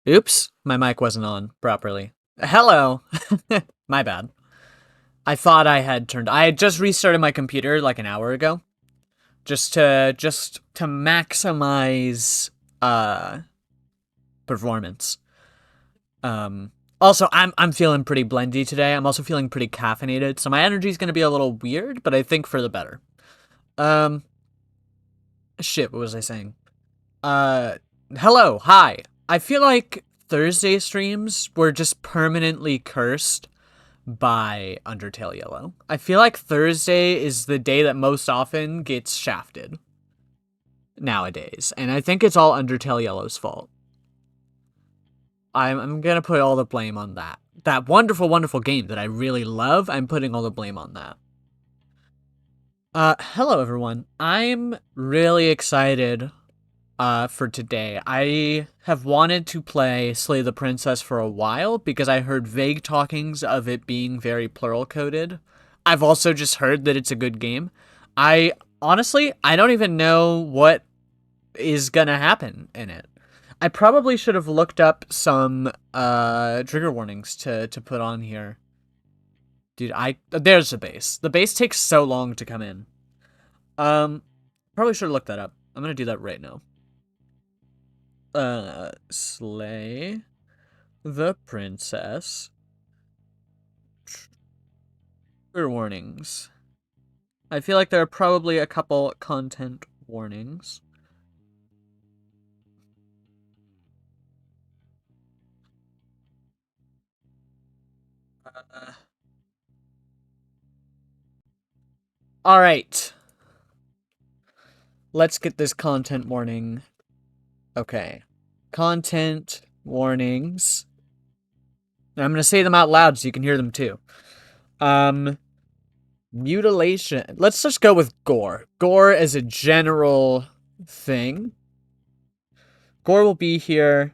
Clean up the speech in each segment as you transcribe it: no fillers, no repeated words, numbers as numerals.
Oops, my mic wasn't on properly. Hello. My bad. I thought I had just restarted my computer like an hour ago just to maximize performance. Um Also, I'm feeling pretty blendy today. I'm also feeling pretty caffeinated, so my energy's going to be a little weird, but I think for the better. Um Shit, what was I saying? Uh Hello, hi. I feel like Thursday streams were just permanently cursed by Undertale Yellow. I feel like Thursday is the day that most often gets shafted nowadays, and I think it's all Undertale Yellow's fault. I'm gonna put all the blame on that. That wonderful, wonderful game that I really love, I'm putting all the blame on that. Hello everyone. I'm really excited for today. I have wanted to play Slay the Princess for a while because I heard vague talkings of it being very plural coded. I've also just heard that it's a good game. I honestly, I don't even know what is gonna happen in it. I probably should have looked up some trigger warnings to put on here. Dude, there's the base. The base takes so long to come in. Probably should have looked that up. I'm gonna do that right now. Slay the Princess. Trigger warnings. I feel like there are probably a couple content warnings. All right. Let's get this content warning. Okay. Content warnings. And I'm going to say them out loud so you can hear them too. Mutilation. Let's just go with gore. Gore as a general thing. Gore will be here.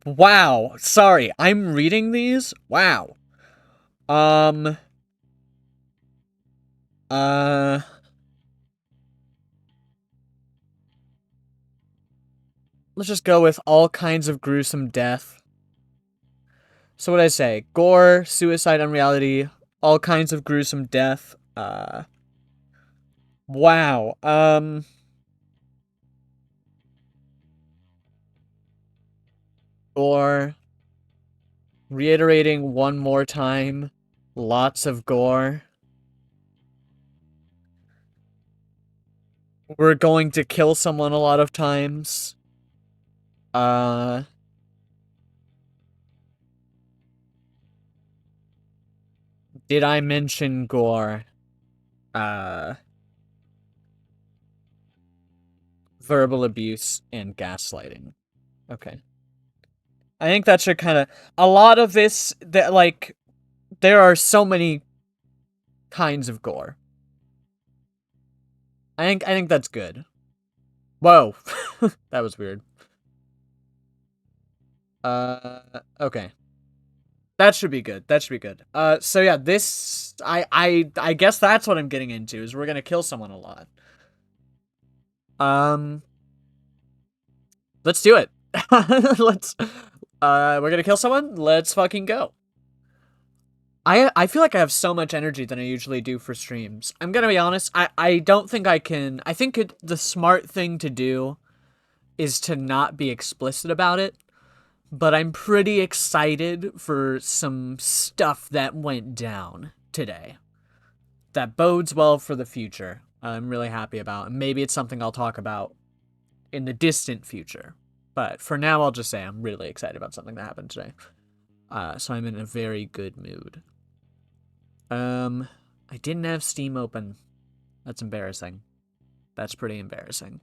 Wow. Sorry. I'm reading these. Wow. Uh, let's just go with all kinds of gruesome death. So what did I say? Gore, suicide, unreality, all kinds of gruesome death. Wow. Gore. Reiterating one more time. Lots of gore. We're going to kill someone a lot of times. Did I mention gore? Verbal abuse and gaslighting. Okay. I think that should kind of... A lot of this, that like, there are so many kinds of gore. I think that's good. Whoa. That was weird. Okay. That should be good. That should be good. So yeah, this... I guess that's what I'm getting into, is we're gonna kill someone a lot. Let's do it. We're gonna kill someone? Let's fucking go. I feel like I have so much energy than I usually do for streams. I'm gonna be honest, I don't think I can... I think the smart thing to do is to not be explicit about it, but I'm pretty excited for some stuff that went down today. That bodes well for the future. I'm really happy about, and maybe it's something I'll talk about in the distant future. But for now, I'll just say I'm really excited about something that happened today. So I'm in a very good mood. I didn't have Steam open. That's embarrassing. That's pretty embarrassing.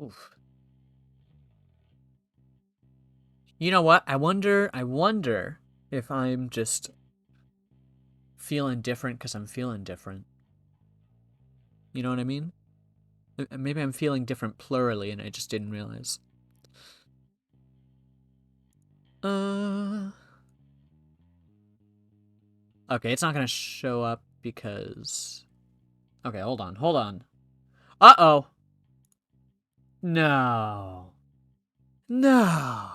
Oof. You know what? I wonder if I'm just feeling different because I'm feeling different. You know what I mean? Maybe I'm feeling different plurally and I just didn't realize. Okay, it's not gonna show up because... Okay, hold on. Uh-oh. No. No.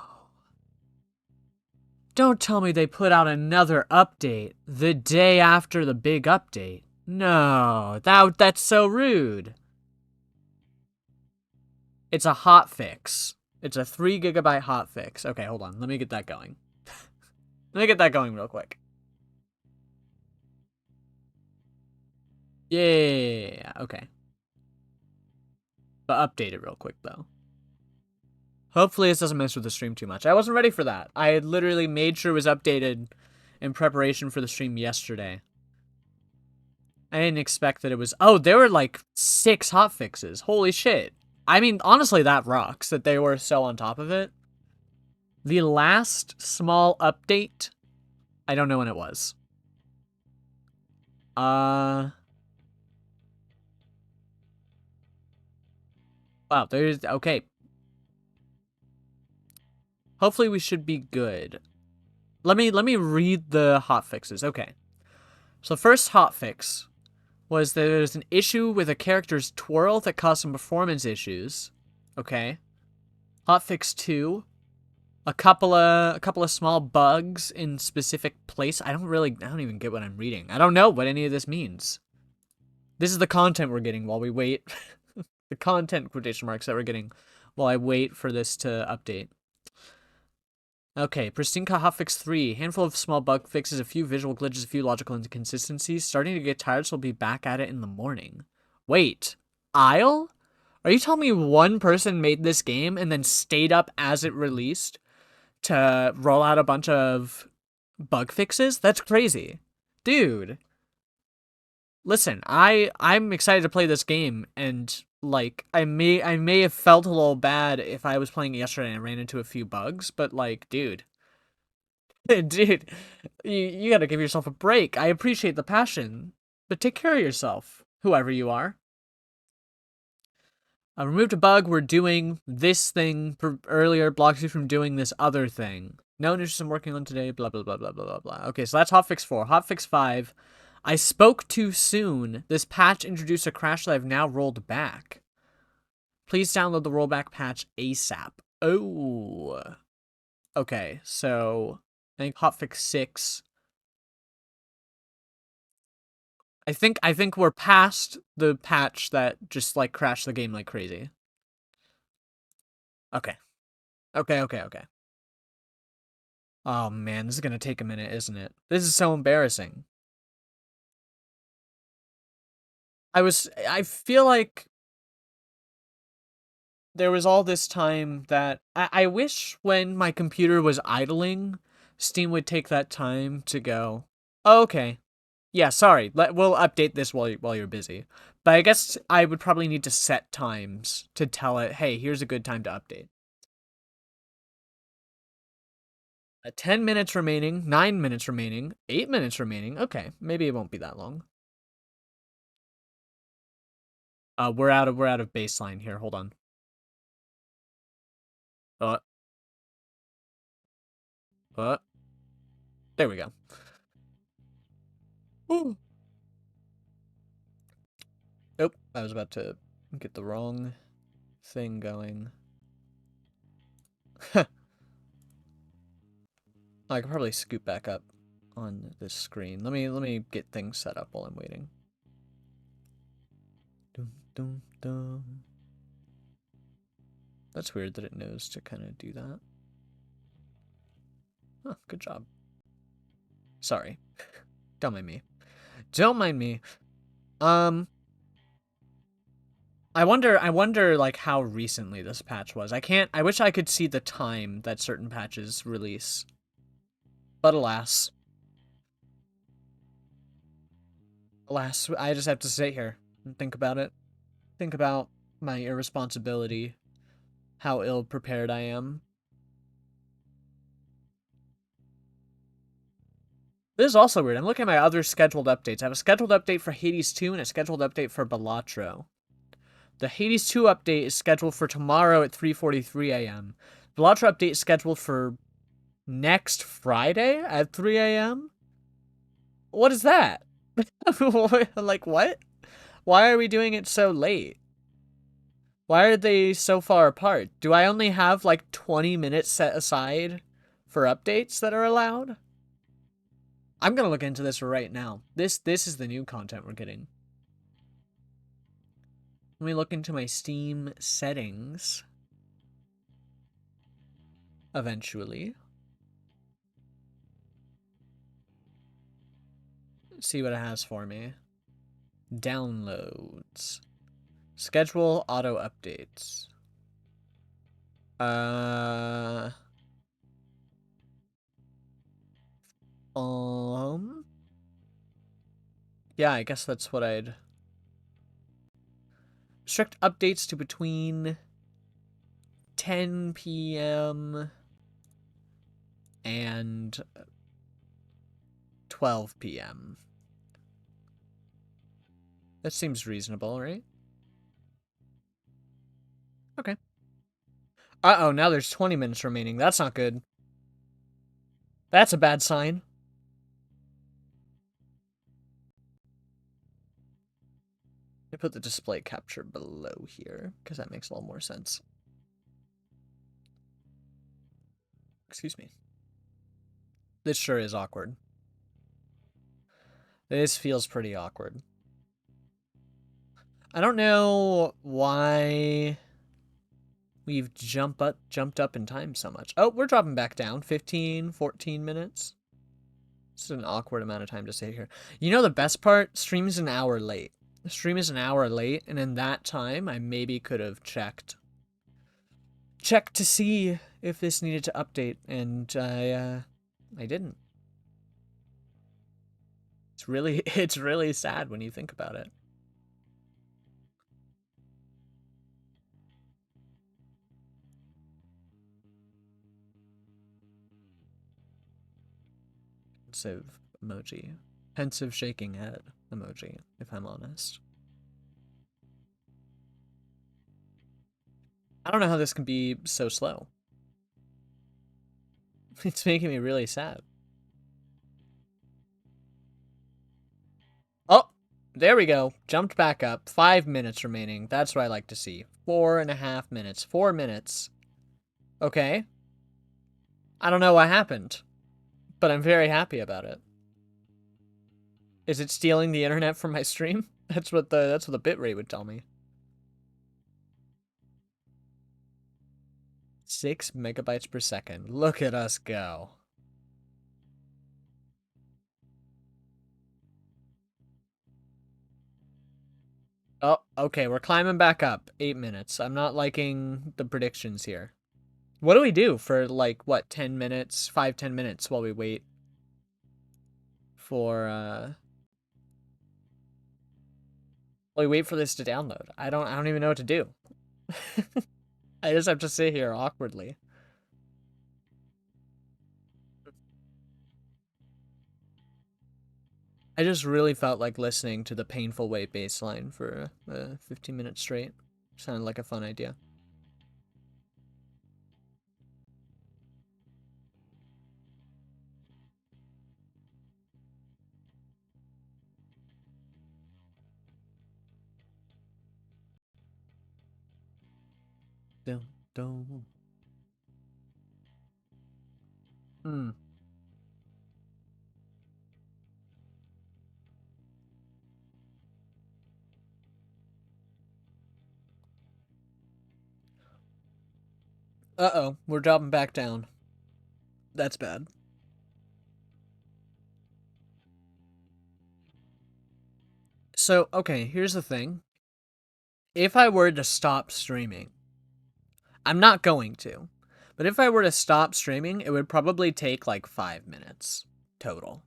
Don't tell me they put out another update the day after the big update. No, that's so rude. It's a hotfix. It's a 3 gigabyte hotfix. Okay, hold on. Let me get that going. Let me get that going real quick. Yeah, okay. But update it real quick, though. Hopefully this doesn't mess with the stream too much. I wasn't ready for that. I had literally made sure it was updated in preparation for the stream yesterday. I didn't expect that it was... Oh, there were like 6 hotfixes. Holy shit. I mean, honestly, that rocks that they were so on top of it. The last small update, I don't know when it was. Wow, there's... Okay. Hopefully we should be good. Let me read the hotfixes. Okay. So first hotfix was that there's an issue with a character's twirl that caused some performance issues. Okay. Hotfix 2, a couple of small bugs in specific place. I don't even get what I'm reading. I don't know what any of this means. This is the content we're getting while we wait. The content quotation marks that we're getting while I wait for this to update. Okay, Pristine hotfix 3. Handful of small bug fixes, a few visual glitches, a few logical inconsistencies. Starting to get tired, so we'll be back at it in the morning. Wait, Isle? Are you telling me one person made this game and then stayed up as it released to roll out a bunch of bug fixes? That's crazy. Dude. Listen, I'm excited to play this game, and like I may have felt a little bad if I was playing it yesterday and I ran into a few bugs, but like, dude, dude, you gotta give yourself a break. I appreciate the passion, but take care of yourself, whoever you are. I removed a bug. We're doing this thing earlier. Blocks you from doing this other thing. No interest in working on today. Blah blah blah blah blah blah blah. Okay, so that's hotfix 4. Hotfix 5. I spoke too soon. This patch introduced a crash that I've now rolled back. Please download the rollback patch ASAP. Oh. Okay, so I think hotfix 6. I think we're past the patch that just like crashed the game like crazy. Okay. Okay. Oh man, this is gonna take a minute, isn't it? This is so embarrassing. I feel like there was all this time that I wish when my computer was idling, Steam would take that time to go, oh, okay. Yeah, sorry. We'll update this while you're busy. But I guess I would probably need to set times to tell it, hey, here's a good time to update. 10 minutes remaining, 9 minutes remaining, 8 minutes remaining. Okay, maybe it won't be that long. We're out of baseline here. Hold on. There we go. Ooh. Nope, I was about to get the wrong thing going. I could probably scoot back up on this screen. Let me get things set up while I'm waiting. Dum, dum, dum. That's weird that it knows to kind of do that. Huh, good job. Sorry. Don't mind me. Don't mind me. I wonder like how recently this patch was. I wish I could see the time that certain patches release. But alas. Alas, I just have to sit here and think about it. Think about my irresponsibility. How ill prepared I am. This is also weird. I'm looking at my other scheduled updates. I have a scheduled update for Hades 2 and a scheduled update for Balatro. The Hades 2 update is scheduled for tomorrow at 3:43 a.m. Balatro update is scheduled for next Friday at 3 a.m. What is that? Like, what? Why are we doing it so late? Why are they so far apart? Do I only have like 20 minutes set aside for updates that are allowed? I'm gonna look into this right now. This is the new content we're getting. Let me look into my Steam settings. Eventually. See what it has for me. Downloads. Schedule auto updates. Um. Yeah, I guess that's what I'd... Strict updates to between 10 p.m. and 12 p.m. That seems reasonable, right? Okay. Uh-oh, now there's 20 minutes remaining. That's not good. That's a bad sign. I put the display capture below here, because that makes a little more sense. Excuse me. This sure is awkward. This feels pretty awkward. I don't know why we've jumped up in time so much. Oh, we're dropping back down. 15, 14 minutes. This is an awkward amount of time to stay here. You know the best part? Stream is an hour late. The stream is an hour late, and in that time, I maybe could have checked to see if this needed to update, and I didn't. It's really sad when you think about it. Pensive emoji. Pensive shaking head emoji, if I'm honest. I don't know how this can be so slow. It's making me really sad. Oh, there we go. Jumped back up. 5 minutes remaining. That's what I like to see. 4.5 minutes. 4 minutes. Okay. I don't know what happened, but I'm very happy about it. Is it stealing the internet from my stream? That's what the bitrate would tell me. 6 megabytes per second. Look at us go. Oh, okay, we're climbing back up. 8 minutes. I'm not liking the predictions here. What do we do for, like, what, 10 minutes? 5-10 minutes while we wait for, while we wait for this to download? I don't even know what to do. I just have to sit here awkwardly. I just really felt like listening to the Painful Weight bass line for 15 minutes straight. Sounded like a fun idea. Dum, dum. Hmm. Uh-oh, we're dropping back down. That's bad. So, okay, here's the thing. If I were to stop streaming, I'm not going to, but if I were to stop streaming, it would probably take like 5 minutes total,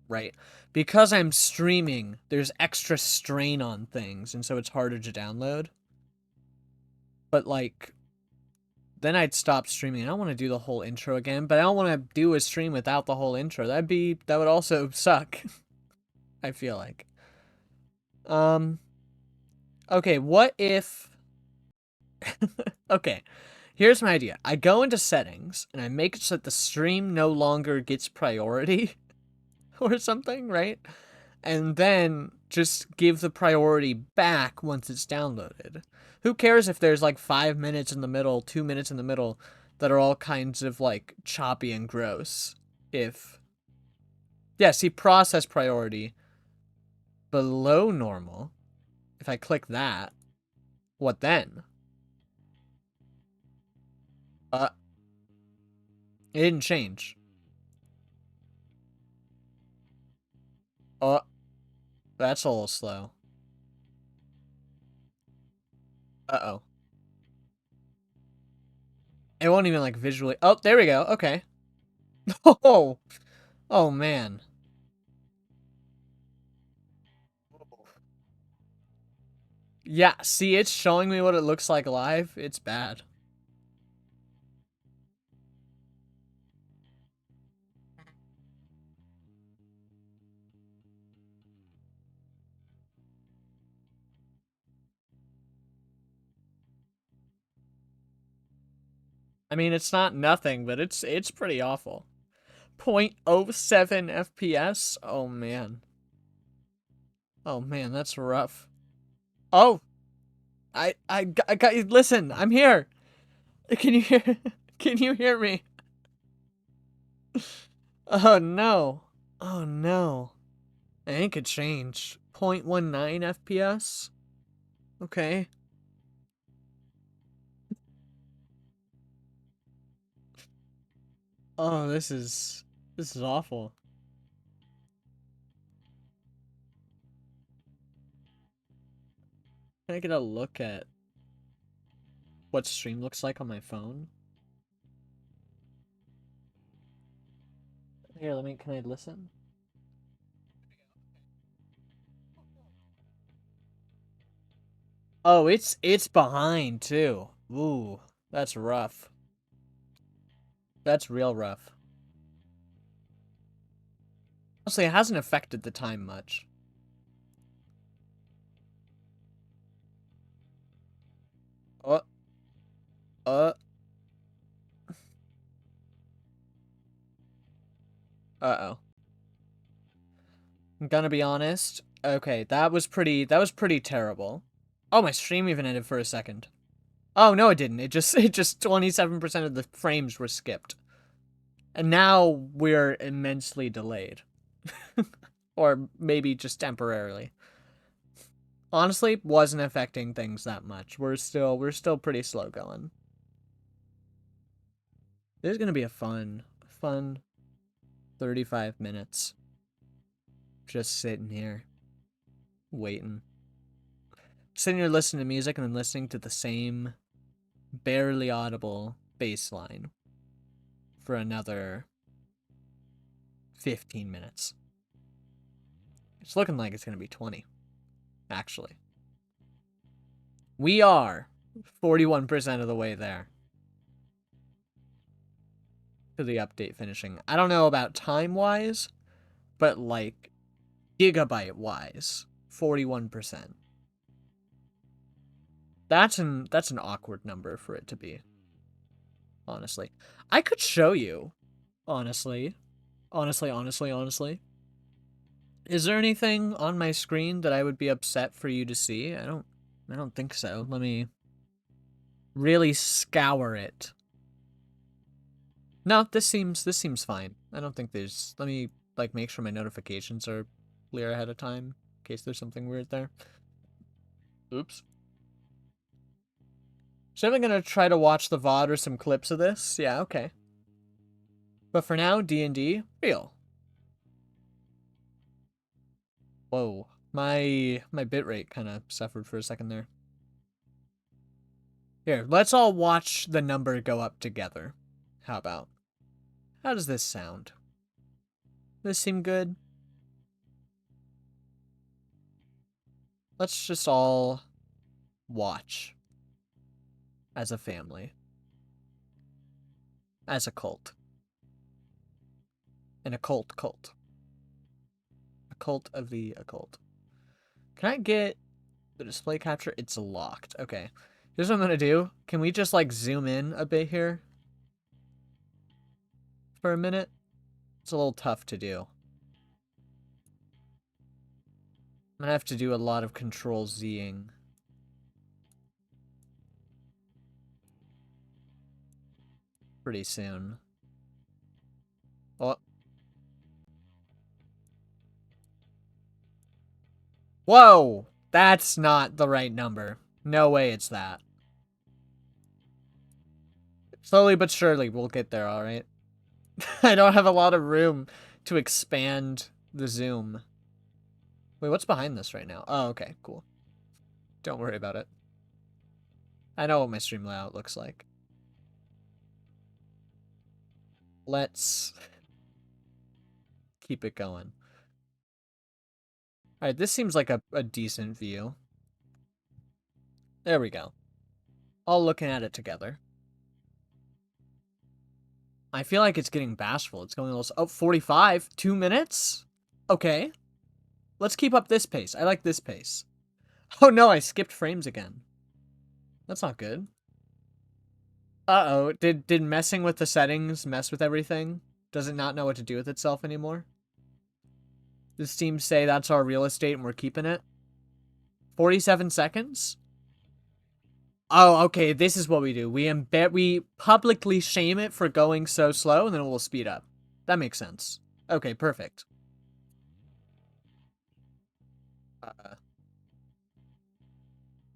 right? Because I'm streaming, there's extra strain on things, and so it's harder to download. But like, then I'd stop streaming. I don't want to do the whole intro again, but I don't want to do a stream without the whole intro. That would also suck. I feel like. Okay, what if... Okay, here's my idea. I go into settings, and I make it so that the stream no longer gets priority, or something, right? and then just give the priority back once it's downloaded. Who cares if there's like 5 minutes in the middle, 2 minutes in the middle that are all kinds of like choppy and gross? If, yeah, see, process priority below normal. If I click that, what then? Uh, it didn't change. Oh, that's a little slow. Uh-oh. It won't even like visually. Oh, there we go. Okay. Oh, oh man. Yeah, see, it's showing me what it looks like live. It's bad. I mean, it's not nothing, but it's pretty awful. 0.07 FPS? Oh man. Oh man, that's rough. Oh, I got you. Listen, I'm here. Can you hear? Can you hear me? Oh no. Oh no. I think it changed. 0.19 FPS? Okay. Oh, this is awful. Can I get a look at what stream looks like on my phone? Here, can I listen? Oh, it's behind too. Ooh, that's rough. That's real rough. Honestly, it hasn't affected the time much. Uh, uh, uh-oh. I'm gonna be honest. Okay, that was pretty terrible. Oh, my stream even ended for a second. Oh, no, it didn't. It just 27% of the frames were skipped. And now we're immensely delayed. Or maybe just temporarily. Honestly, wasn't affecting things that much. We're still pretty slow going. This is gonna be a fun 35 minutes. Just sitting here, waiting. Sitting here listening to music and then listening to the same barely audible bass line for another 15 minutes. It's looking like it's gonna be 20, actually. We are 41% of the way there to the update finishing. I don't know about time-wise, but like gigabyte-wise, 41%. That's an awkward number for it to be, honestly. I could show you, honestly. Honestly. Is there anything on my screen that I would be upset for you to see? I don't think so. Let me really scour it. No, this seems fine. I don't think there's, let me like make sure my notifications are clear ahead of time in case there's something weird there. Oops. So I'm gonna try to watch the VOD or some clips of this. Yeah, okay. But for now, D&D, real. Whoa. My bitrate kind of suffered for a second there. Here, let's all watch the number go up together. How about? How does this sound? This seem good? Let's just all watch as a family. As a cult. An occult cult. A cult of the occult. Can I get the display capture? It's locked. Okay. Here's what I'm gonna do. Can we just like zoom in a bit here? For a minute? It's a little tough to do. I'm gonna have to do a lot of control Zing pretty soon. Oh. Whoa! That's not the right number. No way it's that. Slowly but surely, we'll get there, alright? I don't have a lot of room to expand the zoom. Wait, what's behind this right now? Oh, okay, cool. Don't worry about it. I know what my stream layout looks like. Let's keep it going. Alright, this seems like a decent view. There we go. All looking at it together. I feel like it's getting bashful. It's going a little... Oh, 45. 2 minutes? Okay. Let's keep up this pace. I like this pace. Oh no, I skipped frames again. That's not good. Uh-oh. Did messing with the settings mess with everything? Does it not know what to do with itself anymore? Does Steam say that's our real estate and we're keeping it? 47 seconds? Oh, okay. This is what we do. We publicly shame it for going so slow, and then we'll speed up. That makes sense. Okay, perfect.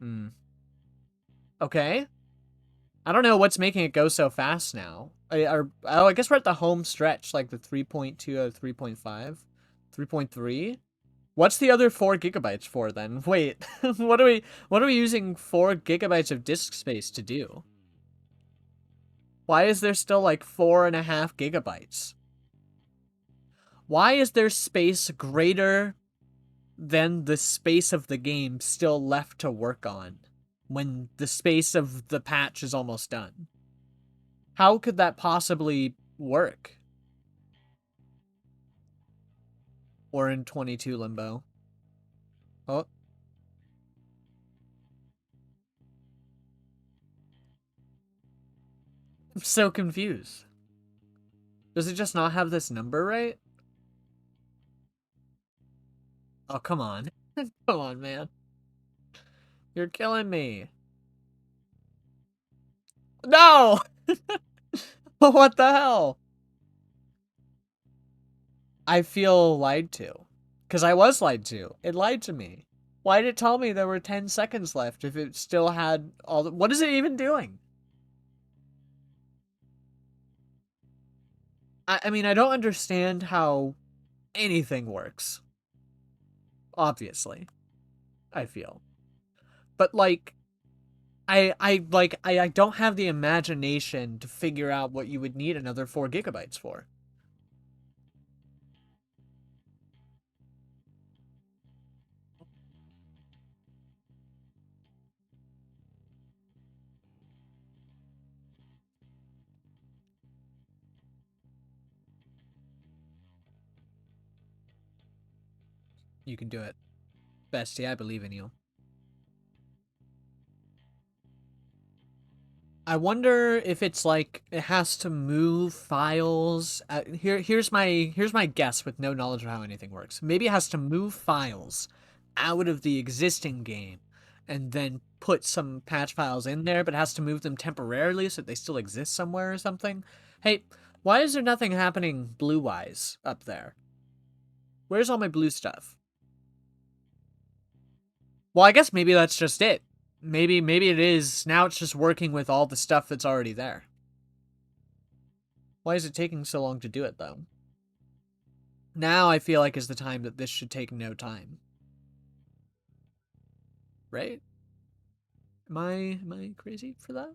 Hmm. Okay. I don't know what's making it go so fast now. I guess we're at the home stretch, like the 3.2 out of 3.5. 3.3? What's the other 4 gigabytes for then? Wait, what are we using 4 gigabytes of disk space to do? Why is there still like 4.5 gigabytes? Why is there space greater than the space of the game still left to work on when the space of the patch is almost done? How could that possibly work? Or in 22 limbo. Oh. I'm so confused. Does it just not have this number right? Oh, come on. Come on, man. You're killing me. No! What the hell? I feel lied to. Because I was lied to. It lied to me. Why did it tell me there were 10 seconds left if it still had all the... What is it even doing? I mean, I don't understand how anything works. Obviously. I feel. But, like... I don't have the imagination to figure out what you would need another 4 gigabytes for. You can do it. Bestie, I believe in you. I wonder if it's like it has to move files. Here's my guess with no knowledge of how anything works. Maybe it has to move files out of the existing game and then put some patch files in there, but it has to move them temporarily so that they still exist somewhere or something. Hey, why is there nothing happening blue-wise up there? Where's all my blue stuff? Well, I guess maybe that's just it. Maybe it is. Now it's just working with all the stuff that's already there. Why is it taking so long to do it, though? Now I feel like is the time that this should take no time. Right? Am I crazy for that?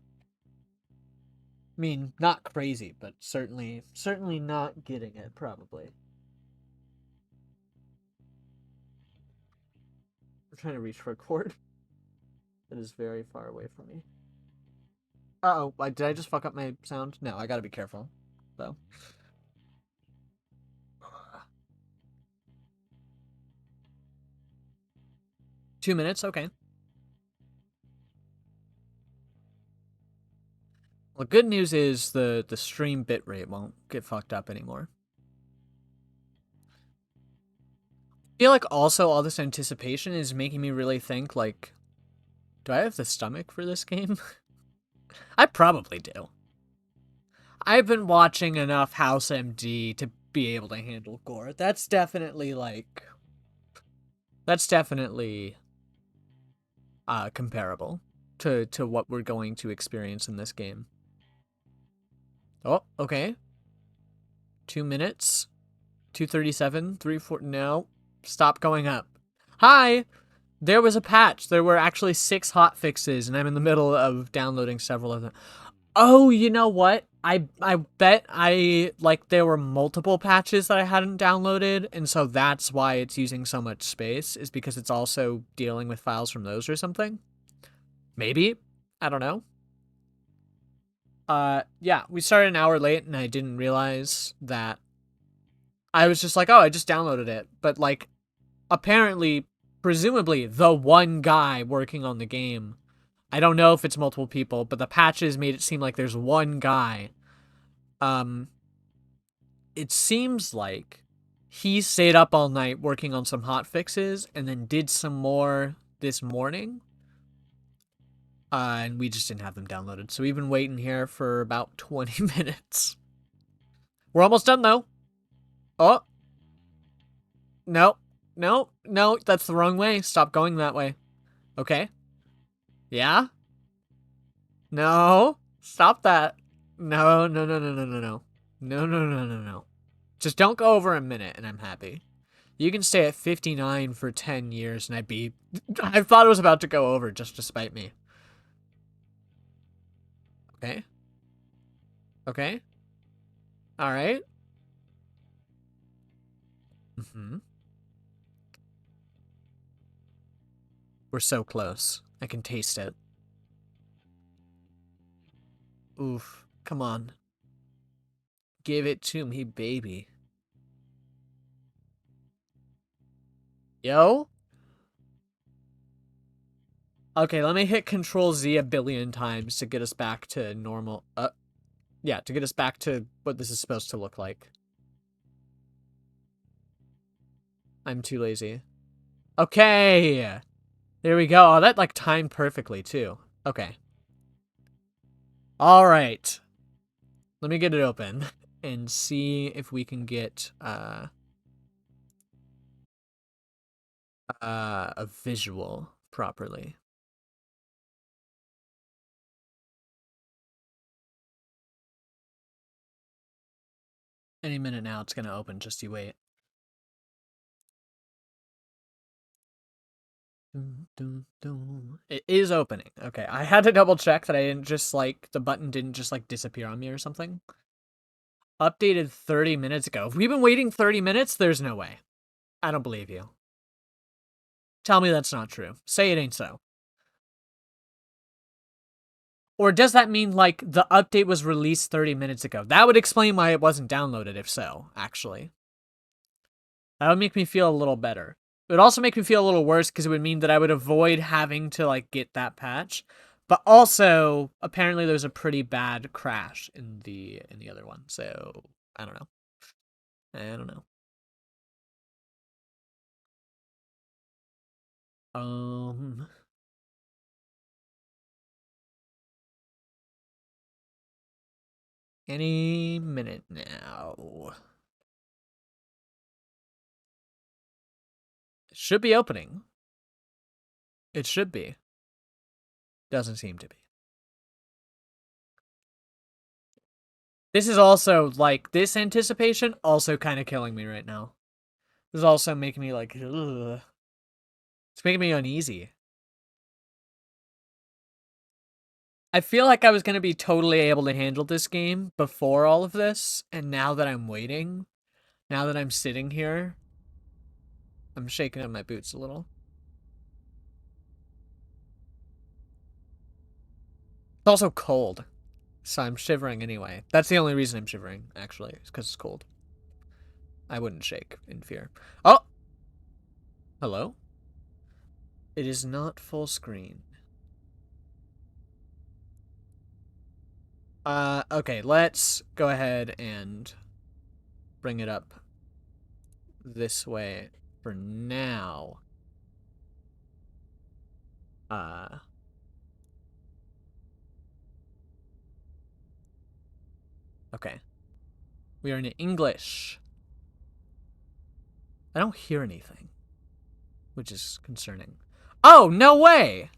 I mean, not crazy, but certainly not getting it, probably. I'm trying to reach for a cord that is very far away from me. Uh-oh, did I just fuck up my sound? No, I gotta be careful, though. 2 minutes? Okay. Well, good news is the stream bitrate won't get fucked up anymore. feel like also all this anticipation is making me really think, like, do I have the stomach for this game? I probably do. I've been watching enough House MD to be able to handle gore. That's definitely, like, that's definitely comparable to what we're going to experience in this game. Oh, okay. 2 minutes. 237, 3-4. No. Stop going up. Hi! There was a patch. There were actually 6 hot fixes, and I'm in the middle of downloading several of them. Oh, you know what? I bet there were multiple patches that I hadn't downloaded, and so that's why it's using so much space, is because it's also dealing with files from those or something. Maybe. I don't know. Yeah, we started an hour late, and I didn't realize that. I was just like, oh, I just downloaded it. But, like, apparently, presumably, the one guy working on the game, I don't know if it's multiple people, but the patches made it seem like there's one guy. It seems like he stayed up all night working on some hot fixes and then did some more this morning. And we just didn't have them downloaded. So we've been waiting here for about 20 minutes. We're almost done, though. Oh. No. No. No, that's the wrong way. Stop going that way. Okay. Yeah? No. Stop that. No, no, no, no, no, no, no. No, no, no, no, no. Just don't go over a minute and I'm happy. You can stay at 59 for 10 years and I'd be... I thought it was about to go over just to spite me. Okay. Okay. Alright. Mm-hmm. We're so close. I can taste it. Oof. Come on. Give it to me, baby. Yo? Okay, let me hit Control Z a billion times to get us back to normal. Yeah, to get us back to what this is supposed to look like. I'm too lazy. Okay! There we go. Oh, that, like, timed perfectly, too. Okay. Alright. Let me get it open and see if we can get, a visual properly. Any minute now, it's gonna open. Just you wait. It is opening. Okay, I had to double check that I didn't just, like, the button didn't just, like, disappear on me or something. Updated 30 minutes ago. If we've been waiting 30 minutes, there's no way. I don't believe you. Tell me that's not true. Say it ain't so. Or does that mean, like, the update was released 30 minutes ago? That would explain why it wasn't downloaded, if so, actually. That would make me feel a little better. It would also make me feel a little worse because it would mean that I would avoid having to, like, get that patch. But also, apparently there's a pretty bad crash in the other one. So, I don't know. I don't know. Any minute now. It should be opening. It should be. Doesn't seem to be. This is also, like, this anticipation also kind of killing me right now. This is also making me, like, ugh. It's making me uneasy. I feel like I was going to be totally able to handle this game before all of this, and now that I'm waiting, now that I'm sitting here, I'm shaking up my boots a little. It's also cold, so I'm shivering anyway. That's the only reason I'm shivering, actually, is because it's cold. I wouldn't shake in fear. Oh! Hello? It is not full screen. Okay, let's go ahead and bring it up this way. for now. Okay. We are in English. I don't hear anything, which is concerning. Oh, no way!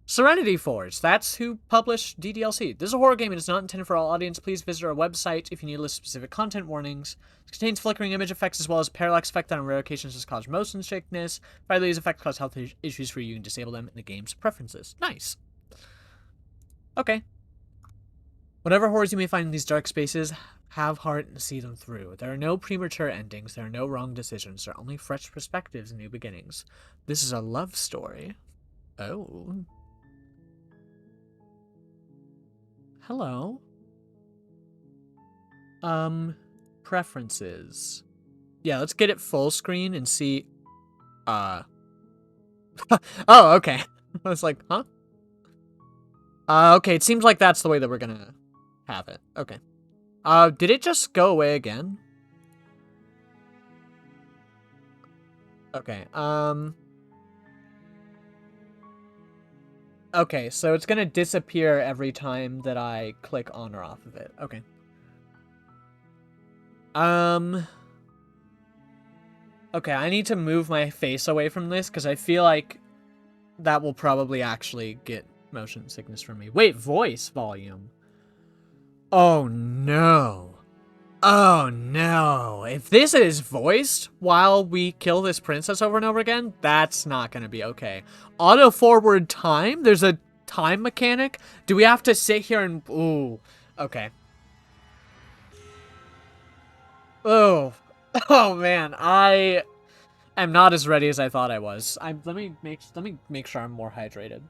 Serenity Forge. That's who published DDLC. This is a horror game and it's not intended for all audience. Please visit our website if you need to list specific content warnings. It contains flickering image effects as well as parallax effect that on rare occasions has caused motion sickness. Finally, these effects cause health issues for you. You can disable them in the game's preferences. Nice. Okay. Whatever horrors you may find in these dark spaces, have heart and see them through. There are no premature endings. There are no wrong decisions. There are only fresh perspectives and new beginnings. This is a love story. Oh. Hello. Preferences. Yeah, let's get it full screen and see. Oh, okay. I was like, huh? Okay, it seems like that's the way that we're gonna have it. Okay. Did it just go away again? Okay, okay, so it's gonna disappear every time that I click on or off of it. Okay. Okay, I need to move my face away from this because I feel like that will probably actually get motion sickness from me. Wait, voice volume. Oh no. Oh no. If this is voiced while we kill this princess over and over again, that's not gonna be okay. Auto forward time? There's a time mechanic? Do we have to sit here and... Ooh. Okay. Oh. Oh man, I am not as ready as I thought I was. Let me make sure I'm more hydrated.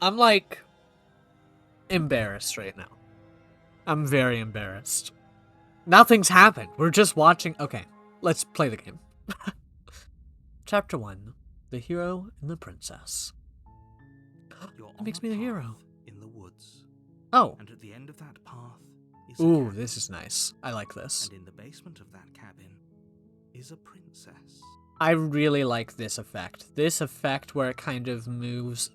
I'm like embarrassed right now. I'm very embarrassed. Nothing's happened. We're just watching. Okay, let's play the game. Chapter 1: The Hero and the Princess. That makes me the hero. In the woods. Oh. And at the end of that path is ooh, this is nice. I like this. And in the basement of that cabin is a princess. I really like this effect. This effect where it kind of moves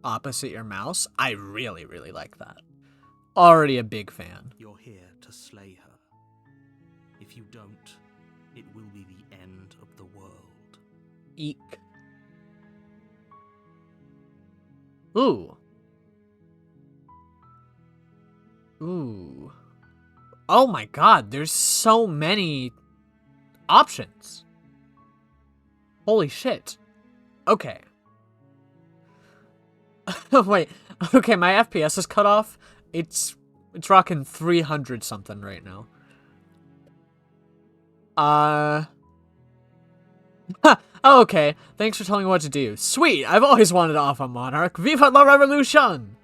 opposite your mouse. I really, really like that. Already a big fan. You're here to slay her. If you don't, it will be the end of the world. Eek. Ooh. Ooh. Oh my god, there's so many options. Holy shit. Okay. Wait. Okay, my FPS is cut off. It's rocking 300 something right now. Oh, okay. Thanks for telling me what to do. Sweet. I've always wanted to off a monarch. Viva la revolution!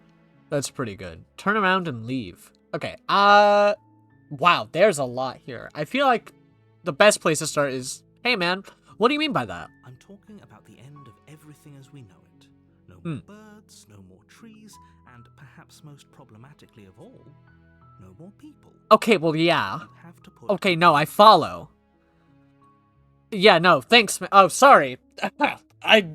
That's pretty good. Turn around and leave. Okay. Wow. There's a lot here. I feel like the best place to start is, hey man, what do you mean by that? I'm talking about the end of everything as we know it. No more birds, no more trees, and perhaps most problematically of all, no more people. Okay, well, yeah. You have to put okay, no, I follow. Yeah, no, thanks. Oh, sorry. I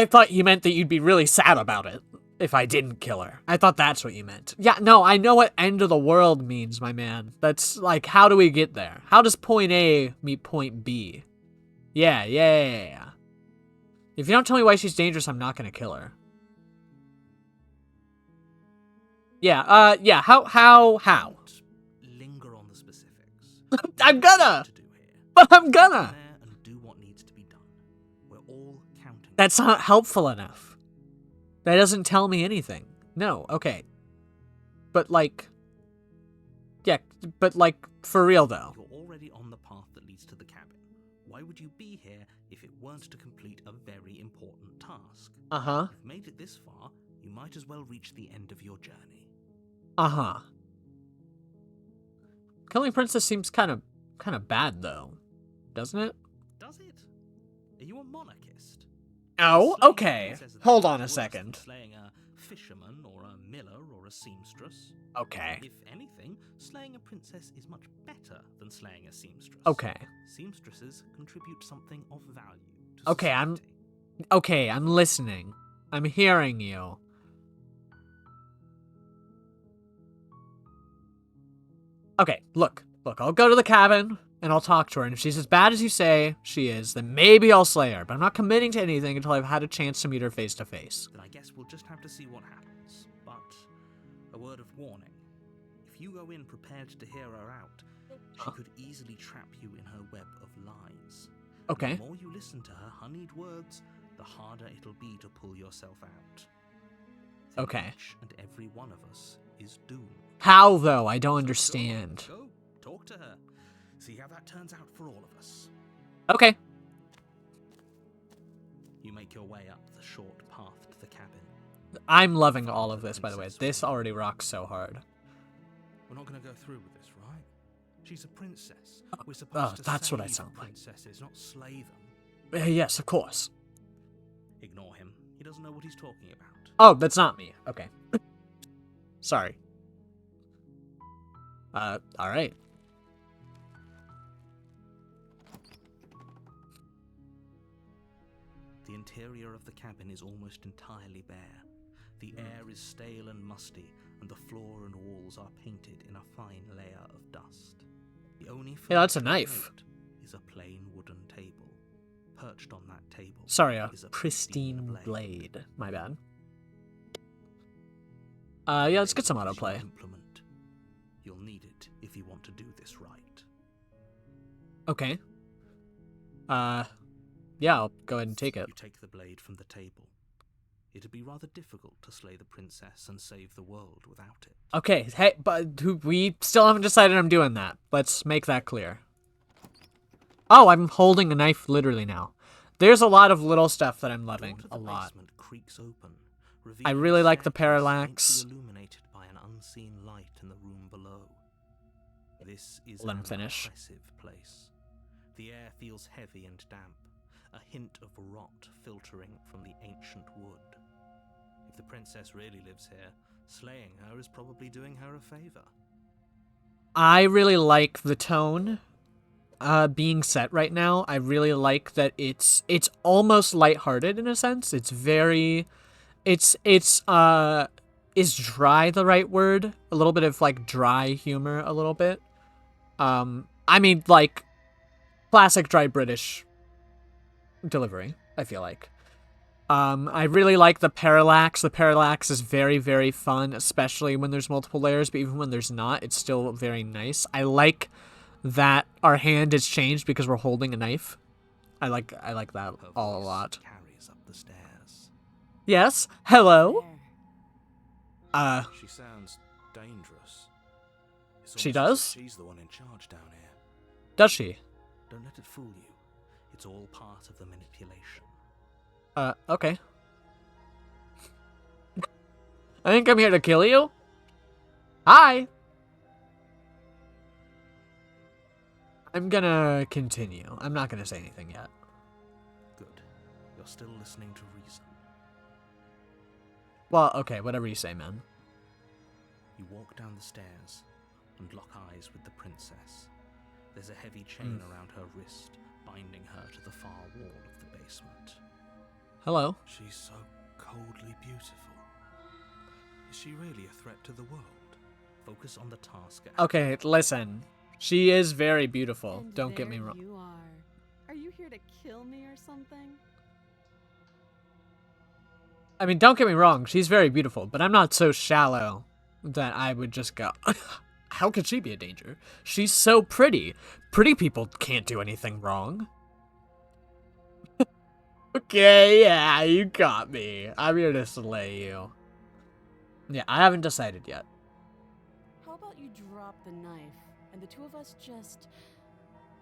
thought you meant that you'd be really sad about it if I didn't kill her. I thought that's what you meant. Yeah, no, I know what end of the world means, my man. That's like, how do we get there? How does point A meet point B? Yeah. If you don't tell me why she's dangerous, I'm not gonna kill her. Yeah, yeah, how? Linger on the specifics. I'm gonna! But I'm gonna! And do what needs to be done. We're all counting. That's not helpful enough. That doesn't tell me anything. No, okay. But like... Yeah, but like, for real though. You're already on the path that leads to the cabin. Why would you be here if it weren't to complete a very important task? Uh-huh. You've made it this far, you might as well reach the end of your journey. Uh-huh. Killing Princess seems kind of bad though. Doesn't it? Does it? Are you a monarchist? Oh, okay. Hold on a second. Slaying a fisherman or a miller or a seamstress. Okay. If anything, slaying a princess is much better than slaying a seamstress. Okay. Seamstresses contribute something of value to Okay, society. I'm listening. I'm hearing you. Okay, look, I'll go to the cabin, and I'll talk to her, and if she's as bad as you say she is, then maybe I'll slay her, but I'm not committing to anything until I've had a chance to meet her face to face. Then I guess we'll just have to see what happens. But a word of warning. If you go in prepared to hear her out, she could easily trap you in her web of lies. Okay. And the more you listen to her honeyed words, the harder it'll be to pull yourself out. Then Okay. each and every one of us is doomed. How, though? I don't understand. Go, talk to her. See how that turns out for all of us. Okay. You make your way up the short path to the cabin. I'm loving all of this, by the way. This already rocks so hard. We're not going to go through with this, right? She's a princess. We're supposed to that's what I save sound like. princesses, not slay them. Yes, of course. Ignore him. He doesn't know what he's talking about. Oh, that's not me. Okay. Sorry. Alright. The interior of the cabin is almost entirely bare. The air is stale and musty, and the floor and walls are painted in a fine layer of dust. The only Yeah, that's a furniture knife. on it is a plain wooden table. Perched on that table Sorry, a is a pristine blade. blade. My bad. Yeah, let's get some Blade is your autoplay. implement. You'll need it if you want to do this right. Okay. Yeah, I'll go ahead and take it. You take the blade from the table. It'd be rather difficult to slay the princess and save the world without it. Okay, hey, but we still haven't decided I'm doing that. Let's make that clear. Oh, I'm holding a knife literally now. There's a lot of little stuff that I'm loving. The door to A the lot. basement creaks open, I revealing really a like the staircase parallax. faintly illuminated by an unseen light in the room below. This is Let him an finish. oppressive place. The air feels heavy and damp, a hint of rot filtering from the ancient wood. If the princess really lives here, slaying her is probably doing her a favor. I really like the tone being set right now. I really like that it's almost lighthearted in a sense. It's very is dry the right word? A little bit of like dry humor a little bit. I mean like classic dry British delivery, I feel like. I really like the parallax. The parallax is very, very fun, especially when there's multiple layers, but even when there's not, it's still very nice. I like that our hand has changed because we're holding a knife. I like that Her all a voice lot. carries up the stairs. Yes? Hello? She sounds dangerous. It's She almost as does? if she's the one in charge down here. Does she? Don't let it fool you. It's all part of the manipulation. Okay. I think I'm here to kill you. Hi. I'm gonna continue. I'm not gonna say anything yet. Good. You're still listening to reason. Well, okay, whatever you say, man. You walk down the stairs and lock eyes with the princess. There's a heavy chain around her wrist, binding her to the far wall of the basement. Hello. She's so coldly beautiful. Is she really a threat to the world? Focus on the task at hand. Okay, listen. She is very beautiful. And Don't get me there wrong. You are you here to kill me or something? I mean, don't get me wrong. She's very beautiful, but I'm not so shallow that I would just go, how could she be a danger? She's so pretty. Pretty people can't do anything wrong. Okay, yeah, you got me. I'm here to slay you. Yeah, I haven't decided yet. How about you drop the knife and the two of us just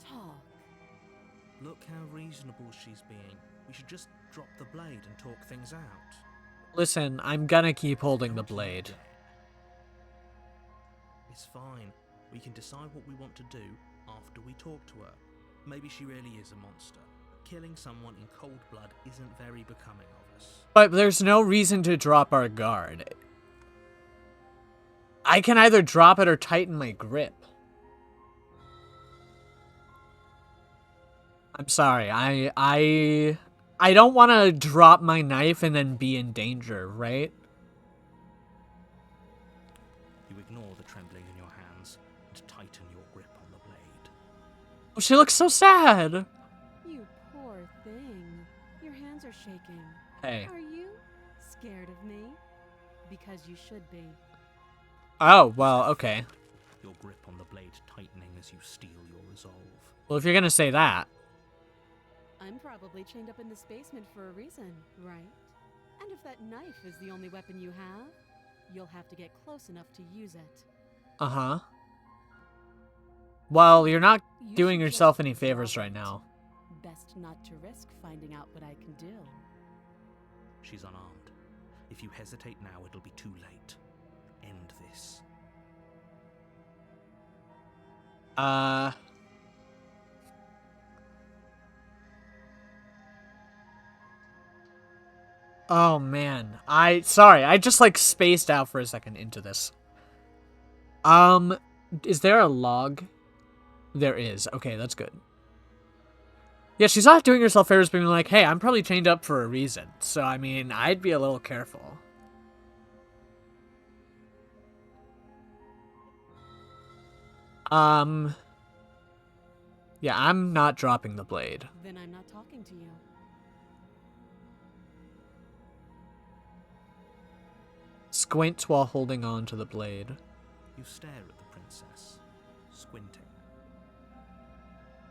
talk? Look how reasonable she's being. We should just drop the blade and talk things out. Listen, I'm gonna keep holding the Don't you blade. dare. It's fine. We can decide what we want to do after we talk to her. Maybe she really is a monster. killing someone in cold blood isn't very becoming of us. But there's no reason to drop our guard. I can either drop it or tighten my grip. I'm sorry. I don't want to drop my knife and then be in danger, right? You ignore the trembling in your hands and tighten your grip on the blade. Oh, she looks so sad. You poor thing. Your hands are shaking. Hey. Are you scared of me? Because you should be. Oh, well, okay. Your grip on the blade tightening as you steel your resolve. Well, if you're gonna say that. I'm probably chained up in this basement for a reason, right? And if that knife is the only weapon you have, you'll have to get close enough to use it. Uh-huh. Well, you're not You doing should yourself just any drop favors right it. now. Best not to risk finding out what I can do. She's unarmed. If you hesitate now, it'll be too late. End this. Oh, man. Sorry, I just, like, spaced out for a second into this. Is there a log? There is. Okay, that's good. Yeah, she's not doing herself favors being like, hey, I'm probably chained up for a reason. So, I mean, I'd be a little careful. Yeah, I'm not dropping the blade. Then I'm not talking to you. Squint while holding on to the blade. You stare at the princess, squinting.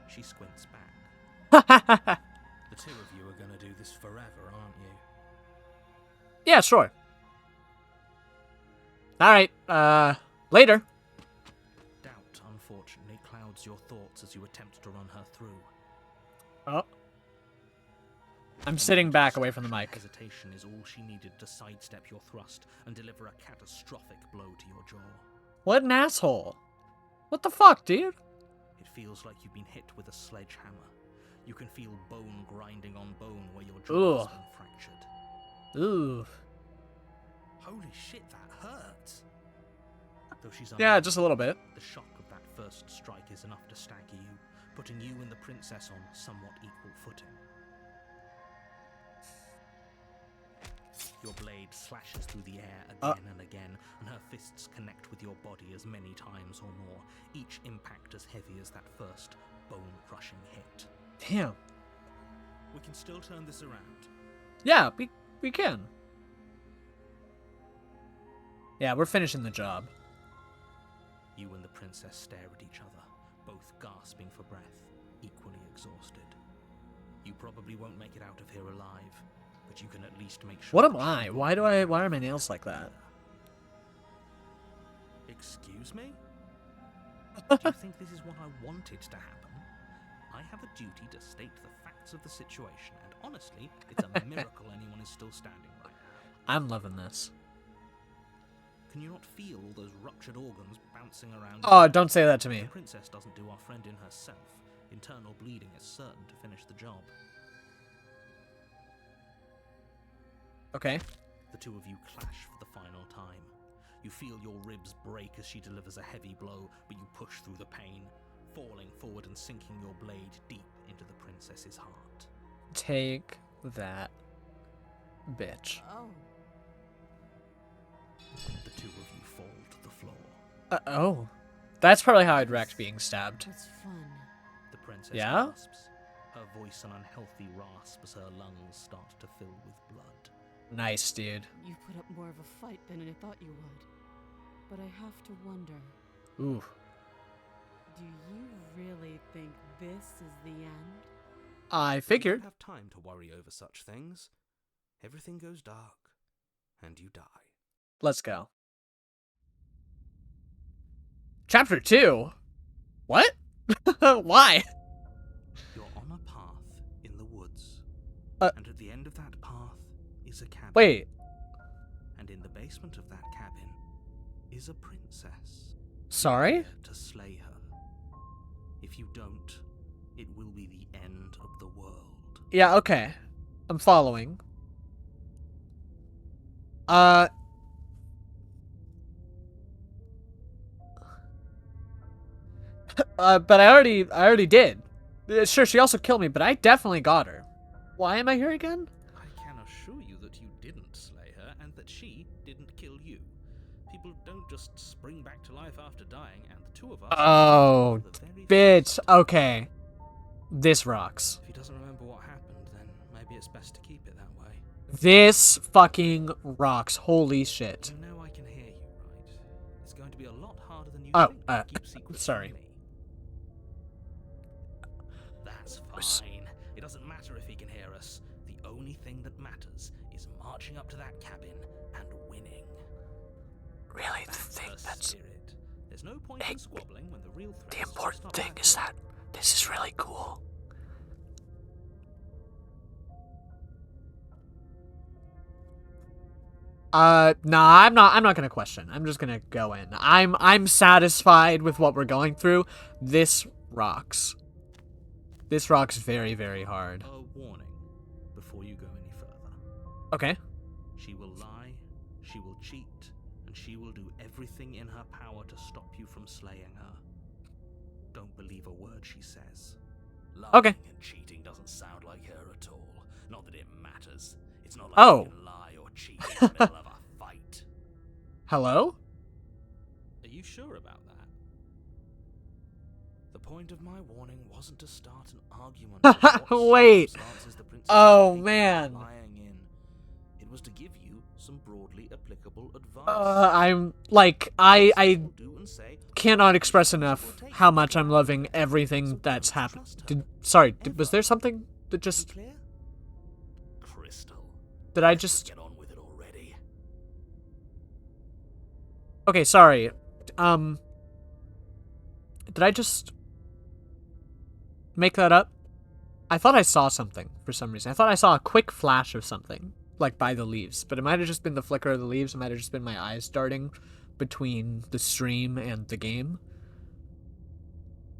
She squints back. The two of you are gonna do this forever, aren't you? Yeah, sure. Alright, later. Doubt, unfortunately, clouds your thoughts as you attempt to run her through. Oh. I'm sitting back away from the mic. Hesitation is all she needed to sidestep your thrust and deliver a catastrophic blow to your jaw. What an asshole. What the fuck, dude? It feels like you've been hit with a sledgehammer. You can feel bone grinding on bone where your jaw has been fractured. Ooh. Holy shit, that hurts! Though she's Yeah, unarmed, just a little bit. the shock of that first strike is enough to stagger you, putting you and the princess on somewhat equal footing. Your blade slashes through the air again and again, and her fists connect with your body as many times or more, each impact as heavy as that first bone-crushing hit. Damn. We can still turn this around. Yeah, we can. Yeah, we're finishing the job. You and the princess stare at each other, both gasping for breath, equally exhausted. You probably won't make it out of here alive, but you can at least make sure... What am I? Why are my nails like that? Excuse me? Do you think this is what I wanted to happen? I have a duty to state the facts of the situation, and honestly, it's a miracle anyone is still standing right now. I'm loving this. Can you not feel all those ruptured organs bouncing around? Oh, don't say that to me. The princess doesn't do our friend in herself. Internal bleeding is certain to finish the job. Okay. The two of you clash for the final time. You feel your ribs break as she delivers a heavy blow, but you push through the pain, falling forward and sinking your blade deep into the princess's heart. Take that, bitch. Oh. The two of you fall to the floor. Oh. That's probably how I'd react being stabbed. That's fun. The princess Yeah? gasps, her voice an unhealthy rasp as her lungs start to fill with blood. Nice, dude. You put up more of a fight than I thought you would. But I have to wonder, Ooh. do you really think this is the end? I You figured. don't have time to worry over such things. Everything goes dark, and you die. Let's go. Chapter 2? What? Why? You're on a path in the woods, and at the end of that path is a cabin. Wait. And in the basement of that cabin is a princess. Sorry? Prepare to slay her. If you don't, it will be the end of the world. Yeah, okay. I'm following. Uh... but I already did. Sure, she also killed me, but I definitely got her. Why am I here again? I can assure you that you didn't slay her and that she didn't kill you. People don't just spring back to life after dying, and the two of us Oh, the very bitch. first. Okay. This rocks. If he doesn't remember what happened, then maybe it's best to keep it that way. This fucking rocks. Holy shit. You know I can hear you, right? It's going to be a lot harder than you Oh, think to keep secrets sorry. from me. That's fine. It doesn't matter if he can hear us. The only thing that matters is marching up to that cabin and winning. Really, the That's thing her that's... spirit. There's no point in squabbling when the real threat The is important just thing up is ahead. that this is really cool. Nah, I'm not gonna question. I'm just gonna go in. I'm satisfied with what we're going through. This rocks. This rocks very, very hard. A warning before you go any further. Okay. She will lie, she will cheat, and she will do everything in her power to stop you from slaying her. Don't believe a word she says. Lying Okay. and cheating doesn't sound like her at all. Not that it matters. It's not like Oh. she can lie or cheat in the middle of a fight. Hello? Are you sure about that? The point of my warning wasn't to start an argument. about what Wait. circumstances the princess Oh, was capable of man. lying in. It was to give you some broadly applicable advice. I'm like I Will do and say cannot express enough how much I'm loving everything that's happened. Was there something that just clear? Crystal. did I just Get on with it already. Okay, sorry. Did I just make that up? I thought I saw something for some reason. I thought I saw a quick flash of something, like by the leaves, but it might have just been the flicker of the leaves. It might have just been my eyes darting between the stream and the game.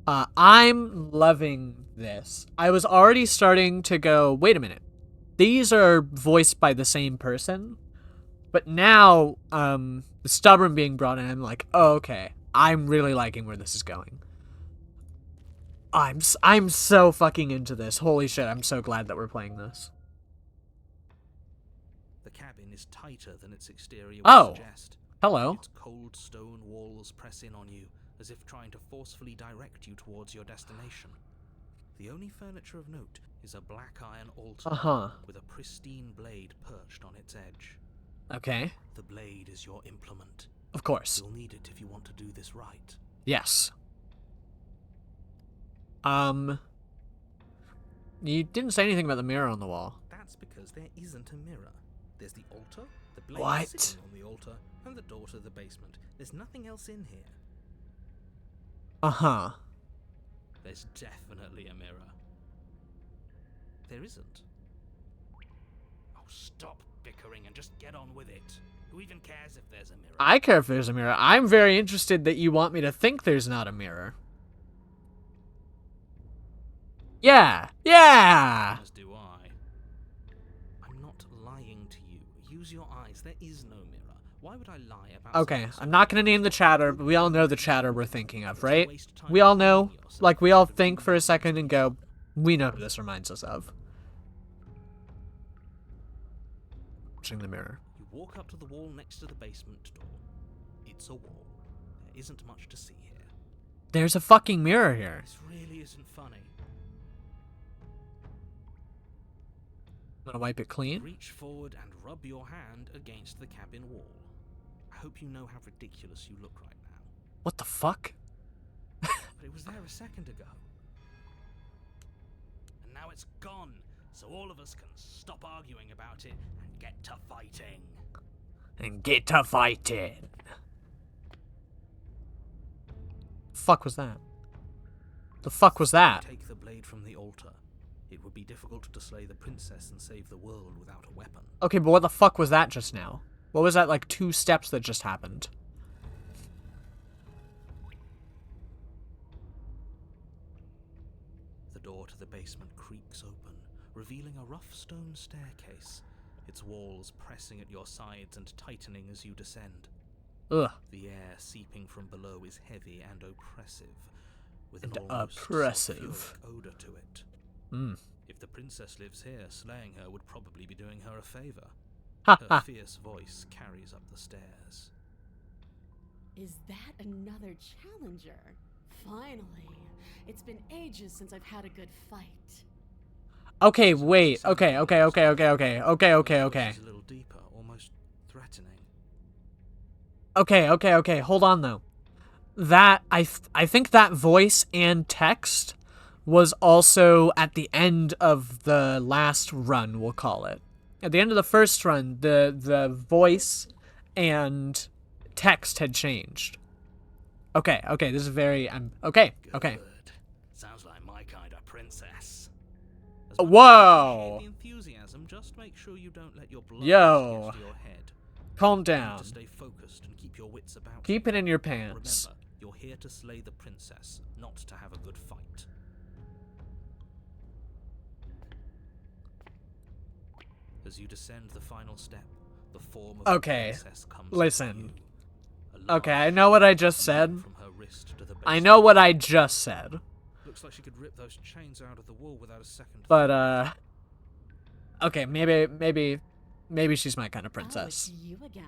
I'm loving this. I was already starting to go, wait a minute. These are voiced by the same person, but now, the stubborn being brought in, I'm like, oh, okay. I'm really liking where this is going. I'm so fucking into this. Holy shit, I'm so glad that we're playing this. The cabin is tighter than its exterior would Oh. suggest. Hello. Its cold stone walls press in on you, as if trying to forcefully direct you towards your destination. The only furniture of note is a black iron altar Uh-huh. with a pristine blade perched on its edge. Okay. The blade is your implement. Of course. You'll need it if you want to do this right. Yes. You didn't say anything about the mirror on the wall. That's because there isn't a mirror. There's the altar, the blade What? sitting on the altar, and the door to the basement. There's nothing else in here. Uh-huh. There's definitely a mirror. There isn't. Oh, stop bickering and just get on with it. Who even cares if there's a mirror? I care if there's a mirror. I'm very interested that you want me to think there's not a mirror. Yeah. Yeah. As do I. I'm not lying to you. Use your eyes. There is no mirror. Why would I lie about Okay, something so I'm not gonna name the chatter, but we all know the chatter we're thinking of, right? We all know, like, we all think for a second and go, we know who this reminds us of. Watching the mirror. You walk up to the wall next to the basement door. It's a wall. There isn't much to see here. There's a fucking mirror here. This really isn't funny. I'm gonna wipe it clean. Reach forward and rub your hand against the cabin wall. I hope you know how ridiculous you look right now. What the fuck? But it was there a second ago. And now it's gone, so all of us can stop arguing about it and get to fighting. And get to fighting. Fuck was that? The fuck was that? Take the blade from the altar. It would be difficult to slay the princess and save the world without a weapon. Okay, but what the fuck was that just now? What was that, like, 2 steps that just happened? The door to the basement creaks open, revealing a rough stone staircase, its walls pressing at your sides and tightening as you descend. Ugh. The air seeping from below is heavy and oppressive, with an And almost oppressive. sulfuric odor to it. Mm. If the princess lives here, slaying her would probably be doing her a favor. Ha Her ha. fierce voice carries up the stairs. Is that another challenger? Finally. It's been ages since I've had a good fight. Okay, wait. Okay. Her voice is a little deeper, almost threatening. Okay. Hold on though. That I think that voice and text was also at the end of the last run, we'll call it. At the end of the first run, the voice and text had changed. Okay, this is very okay. Good. Sounds like my kind of princess. As much as I Whoa. appreciate the enthusiasm, just make sure you don't let your blood Yo. get to your head. Calm You need down. to stay focused and keep your wits about Keep you. it in your pants. Remember, you're here to slay the princess, not to have a good fight. As you descend the final step, the form of Okay, the princess comes listen. to you. A Okay, I large know what I knife just said. from her wrist to the I base know of what her I neck. just said. Looks like she could rip those chains out of the wall without a second But okay, maybe she's my kind of princess. Oh, it's you again.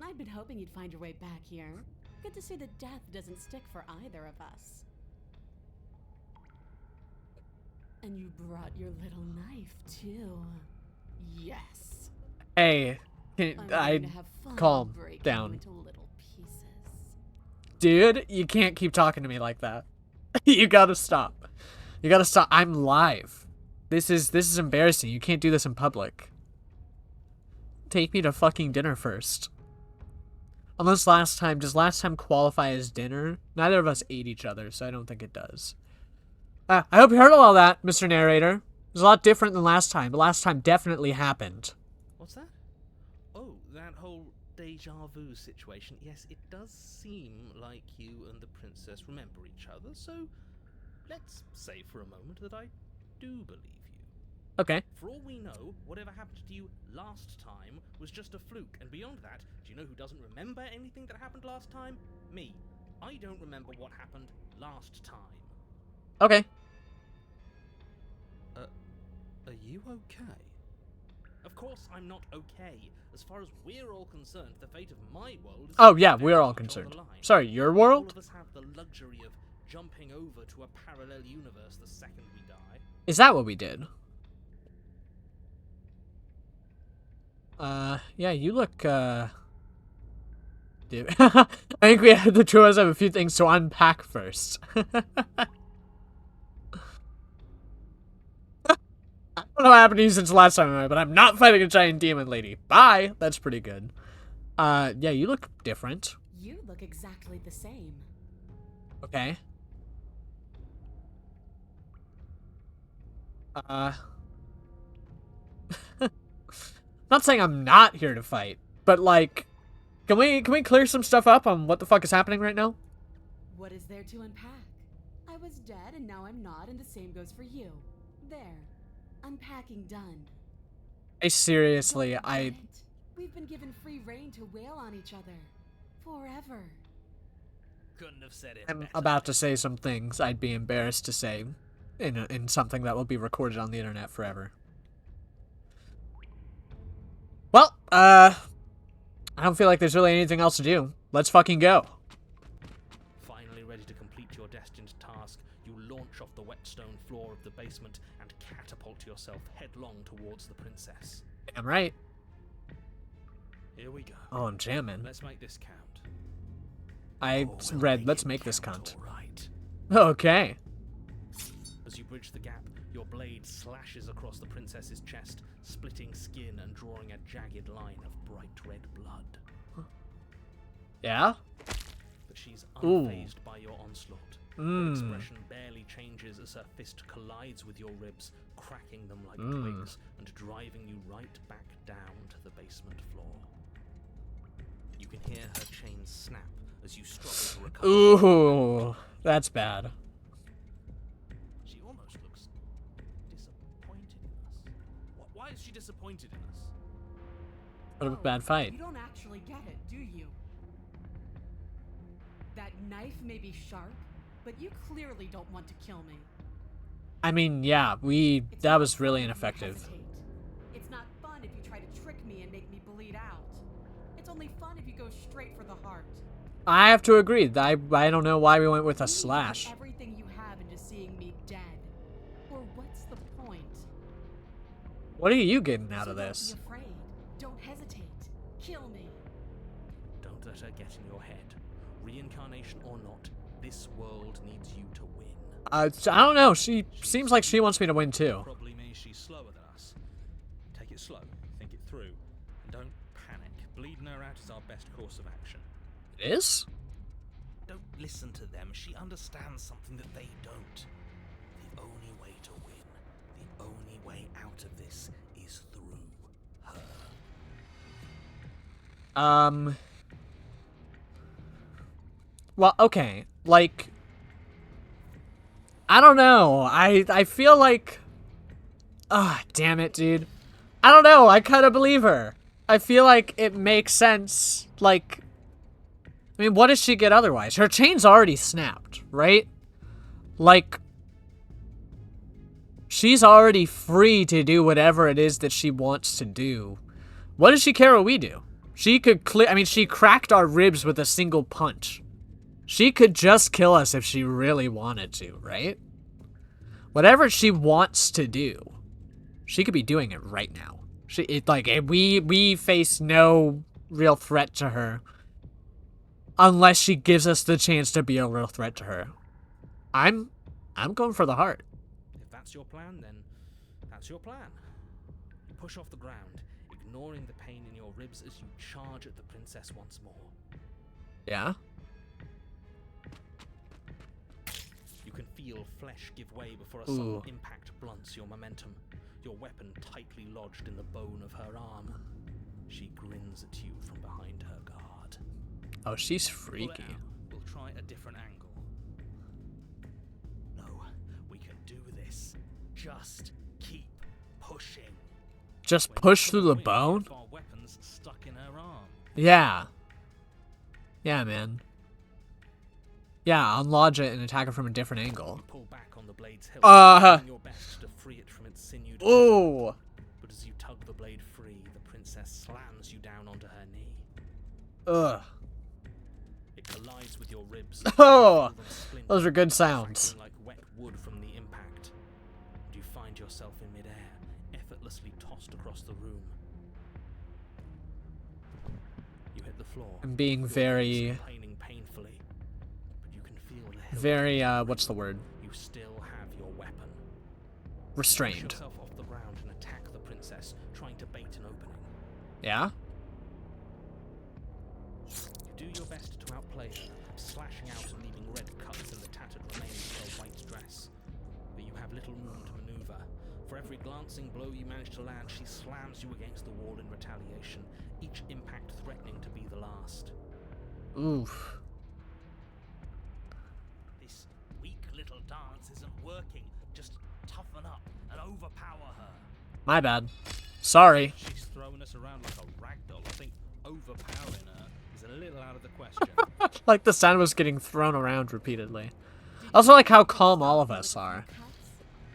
I'd been hoping you'd find your way back here. Good to see that death doesn't stick for either of us. And you brought your little knife, too. Yes. Hey, I'm going I to have fun calm breaking down. you into little pieces. Dude, you can't keep talking to me like that. You gotta stop. You gotta stop. I'm live. This is embarrassing. You can't do this in public. Take me to fucking dinner first. Unless does last time qualify as dinner? Neither of us ate each other, so I don't think it does. I hope you heard all that, Mr. Narrator. It was a lot different than last time, but last time definitely happened. What's that? Oh, that whole deja vu situation. Yes, it does seem like you and the princess remember each other, so let's say for a moment that I do believe you. Okay. For all we know, whatever happened to you last time was just a fluke, and beyond that, do you know who doesn't remember anything that happened last time? Me. I don't remember what happened last time. Okay. Are you okay? Of course I'm not okay. As far as we're all concerned, the fate of my world is Oh yeah, very we're all much on concerned. the line. Sorry, your All world? of us have the luxury of jumping over to a parallel universe the second we die. Is that what we did? Yeah, you look, dude. I think we had the two of us have a few things to unpack first. I don't know what happened to you since last time, but I'm not fighting a giant demon lady. Bye! That's pretty good. Yeah, you look different. You look exactly the same. Okay. Not saying I'm not here to fight, but like, can we clear some stuff up on what the fuck is happening right now? What is there to unpack? I was dead and now I'm not, and the same goes for you. There. Unpacking done. Seriously, Don't forget it. We've been given free reign to wail on each other. Forever. Couldn't have said it I'm better. about to say some things I'd be embarrassed to say in something that will be recorded on the internet forever. Well, I don't feel like there's really anything else to do. Let's fucking go. Finally ready to complete your destined task, you launch off the wet stone floor of the basement and catapult yourself headlong towards the princess. Damn right. Here we go. Oh, I'm jamming. Let's make this count. I Oh, we'll read, let's it make this count, cunt. all right. Okay. As you bridge the gap, your blade slashes across the princess's chest, splitting skin and drawing a jagged line of bright red blood. Yeah? But she's Ooh. unfazed by your onslaught. Her Mmm. expression barely changes as her fist collides with your ribs, cracking them like Mm. twigs and driving you right back down to the basement floor. You can hear her chains snap as you struggle to recover. Ooh, that's bad. She almost looks disappointed in us. Is she disappointed in us? What a bad fight. You don't actually get it, do you? That knife may be sharp, but you clearly don't want to kill me. I mean, yeah, It's that not was really fun if you ineffective. hesitate. It's not fun if you try to trick me and make me bleed out. It's only fun if you go straight for the heart. I have to agree. I don't know why we went with a You slash. put everything you have into seeing me dead. Or what's the point? What are you getting out So of this? Don't be afraid. Don't hesitate. Kill me. Don't let her get in your head. Reincarnation or not, this world needs you to win. I don't know. She seems like she wants me to win too. Probably means she's slower than us. Take it slow, think it through, and don't panic. Bleeding her out is our best course of action. It is? Don't listen to them. She understands something that they don't. The only way to win, the only way out of this is through her. Well, okay. Like, I don't know. I feel like, damn it, dude. I don't know. I kind of believe her. I feel like it makes sense. Like, I mean, what does she get otherwise? Her chain's already snapped, right? Like, she's already free to do whatever it is that she wants to do. What does she care what we do? She could I mean, she cracked our ribs with a single punch. She could just kill us if she really wanted to, right? Whatever she wants to do, she could be doing it right now. We face no real threat to her. Unless she gives us the chance to be a real threat to her. I'm going for the heart. If that's your plan, then that's your plan. You push off the ground, ignoring the pain in your ribs as you charge at the princess once more. Yeah? You can feel flesh give way before a Ooh. sudden impact blunts your momentum, your weapon tightly lodged in the bone of her arm. She grins at you from behind her guard. Oh, she's Pull it freaky. out. We'll try a different angle. No, we can do this. Just keep pushing. Just When you push through pull the away, bone? our weapons stuck in her arm. Yeah. Yeah, man. Yeah, unlodge it and attack it from a different angle. You pull back on the blade's hilt, Uh-huh. doing your best to free it from its sinewed Ooh. but as you tug the blade free, the princess slams you down onto her knee. Ugh. It collides with your ribs. Oh, You feel them splinter, those are good sounds. crackling like wet wood from the impact. And you find yourself in midair, effortlessly tossed across the room. You hit the floor. I'm being your ribs very, complaining painfully, but you can feel the hilt very, of your what's the rib. word? You still have your weapon. Push Restrained. yourself off the ground and attack the princess, trying to bait an opening. Yeah? You do your best to outplay her, slashing out and leaving red cuts in the tattered remains of her white dress. But you have little room to maneuver. For every glancing blow you manage to land, she slams you against the wall in retaliation, each impact threatening to be the last. Oof. This weak little dance isn't working. Just toughen up and overpower her. My bad. Sorry. She's throwing us around like a ragdoll. I think overpowering her is a little out of the question. Like the sound was getting thrown around repeatedly. I also like how calm all of us are.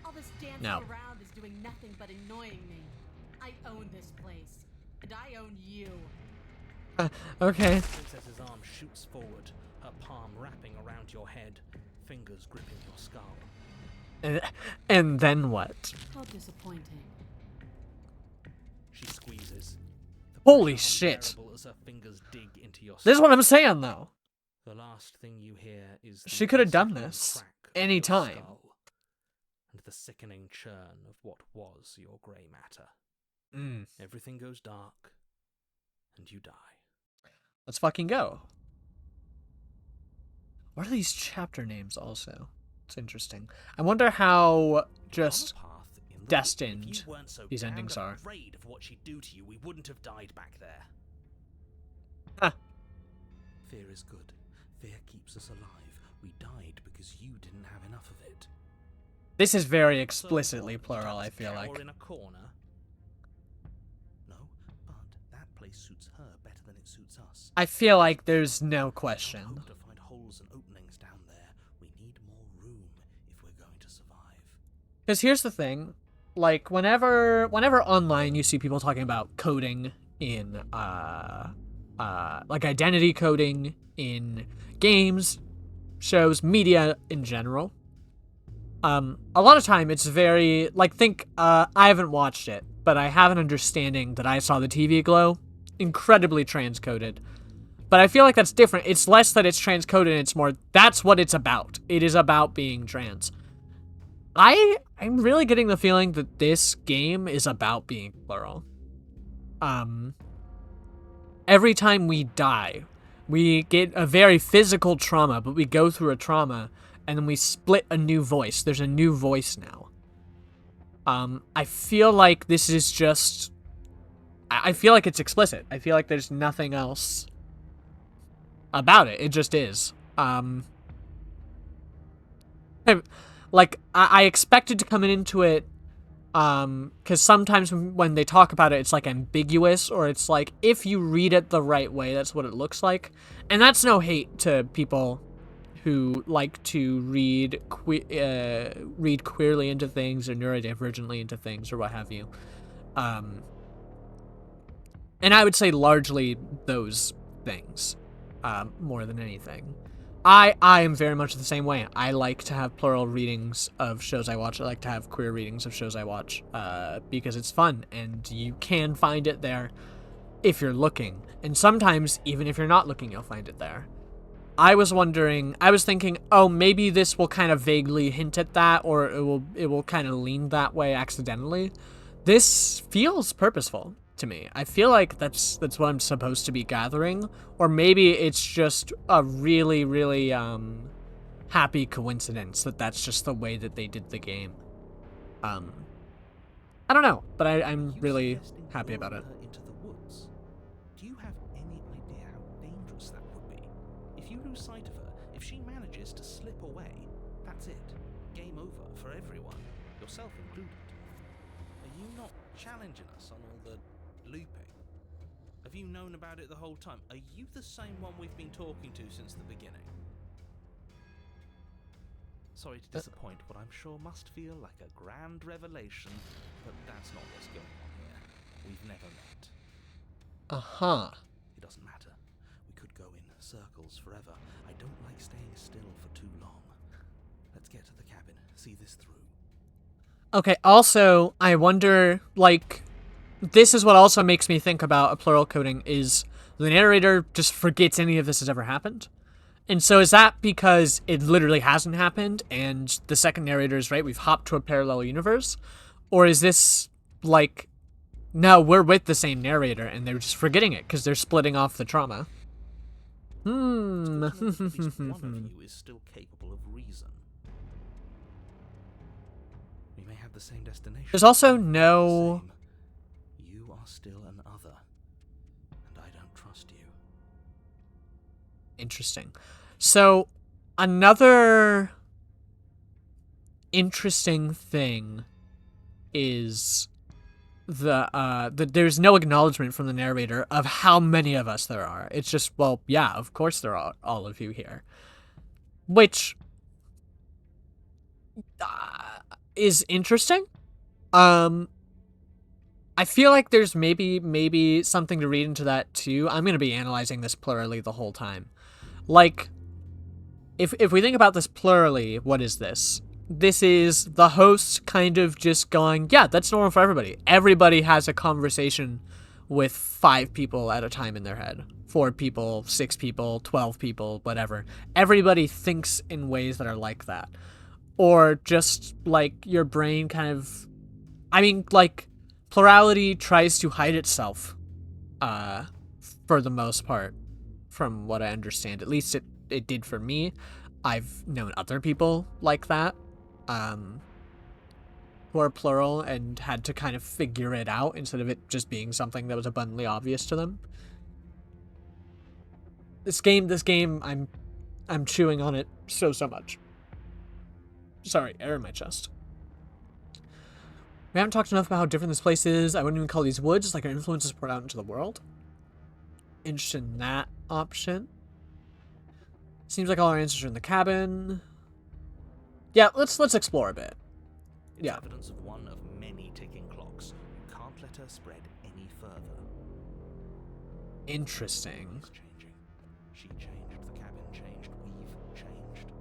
All this dancing No. around is doing nothing but annoying me. I own this place, and I own you. Okay. The princess's arm shoots forward, her palm wrapping around your head, fingers gripping your skull. And then what? How disappointing. She squeezes. The Holy pressure shit. unbearable as her fingers dig into your This is what skull. I'm saying, though. The last thing you hear is the She could have done unsettling this crack of your anytime. skull and the sickening churn of what was your grey matter. Mm. Everything goes dark, and you die. Let's fucking go. What are these chapter names also? It's interesting. I wonder how just On a path in the destined wood. If you weren't so these damned endings are. afraid of what she'd do to you, we wouldn't have died back there. Huh. Fear is good. Fear keeps us alive. We died because you didn't have enough of it. This is very So explicitly what, plural, I just feel cower like. in a corner? place suits her better than it suits us. I feel like there's no I question. hope to find holes and openings down there. We need more room if we're going to survive. Because here's the thing, like whenever online you see people talking about coding in like identity coding in games, shows, media in general, a lot of time it's very like I haven't watched it, but I have an understanding that I saw the TV glow, incredibly transcoded. But I feel like that's different. It's less that it's transcoded, it's more that's what it's about. It is about being trans. I'm really getting the feeling that this game is about being plural. Every time we die, we get a very physical trauma, but we go through a trauma and then we split a new voice. There's a new voice now. I feel like this is just I feel like it's explicit. I feel like there's nothing else about it. It just is. I expected to come into it, because sometimes when they talk about it, it's like ambiguous, or it's like if you read it the right way, that's what it looks like. And that's no hate to people who like to read queerly into things or neurodivergently into things or what have you. And I would say largely those things, more than anything. I am very much the same way. I like to have plural readings of shows I watch. I like to have queer readings of shows I watch, because it's fun, and you can find it there if you're looking. And sometimes, even if you're not looking, you'll find it there. I was thinking, oh, maybe this will kind of vaguely hint at that, or it will kind of lean that way accidentally. This feels purposeful to me. I feel like that's what I'm supposed to be gathering, or maybe it's just a really, really happy coincidence that that's just the way that they did the game. I don't know, but I'm really happy about it. Into the woods. Do you have any idea how dangerous that would be? If you lose sight of her, if she manages to slip away, that's it. Game over for everyone, yourself included. Are you not challenging us on all the looping? Have you known about it the whole time? Are you the same one we've been talking to since the beginning? Sorry to disappoint what I'm sure must feel like a grand revelation, but that's not what's going on here. We've never met. Uh-huh. It doesn't matter. We could go in circles forever. I don't like staying still for too long. Let's get to the cabin, see this through. Okay, also, I wonder, like, this is what also makes me think about a plural coding is the narrator just forgets any of this has ever happened. And so is that because it literally hasn't happened and the second narrator is right, we've hopped to a parallel universe? Or is this like, no, we're with the same narrator and they're just forgetting it because they're splitting off the trauma? At least one of you is still capable of reason. We may have the same destination. There's also no... You are still an other, and I don't trust you. Interesting. So, another interesting thing is there's no acknowledgement from the narrator of how many of us there are. It's just, well, yeah, of course there are all of you here. Which is interesting. I feel like there's maybe something to read into that too. I'm going to be analyzing this plurally the whole time. Like, if we think about this plurally, what is this? This is the host kind of just going, yeah, that's normal for everybody. Everybody has a conversation with 5 people at a time in their head. 4 people, 6 people, 12 people, whatever. Everybody thinks in ways that are like that. Or just, like, your brain kind of... I mean, like, plurality tries to hide itself, for the most part, from what I understand. At least it did for me. I've known other people like that, who are plural and had to kind of figure it out instead of it just being something that was abundantly obvious to them. This game, I'm chewing on it so much. Sorry, air in my chest. We haven't talked enough about how different this place is. I wouldn't even call these woods, like our influences poured out into the world. interested in that option. Seems like all our answers are in the cabin. Yeah, let's explore a bit. It's Yeah. evidence of one of many ticking clocks. You can't let her spread any further. Interesting. It's changing. She changed, the cabin changed, we've changed.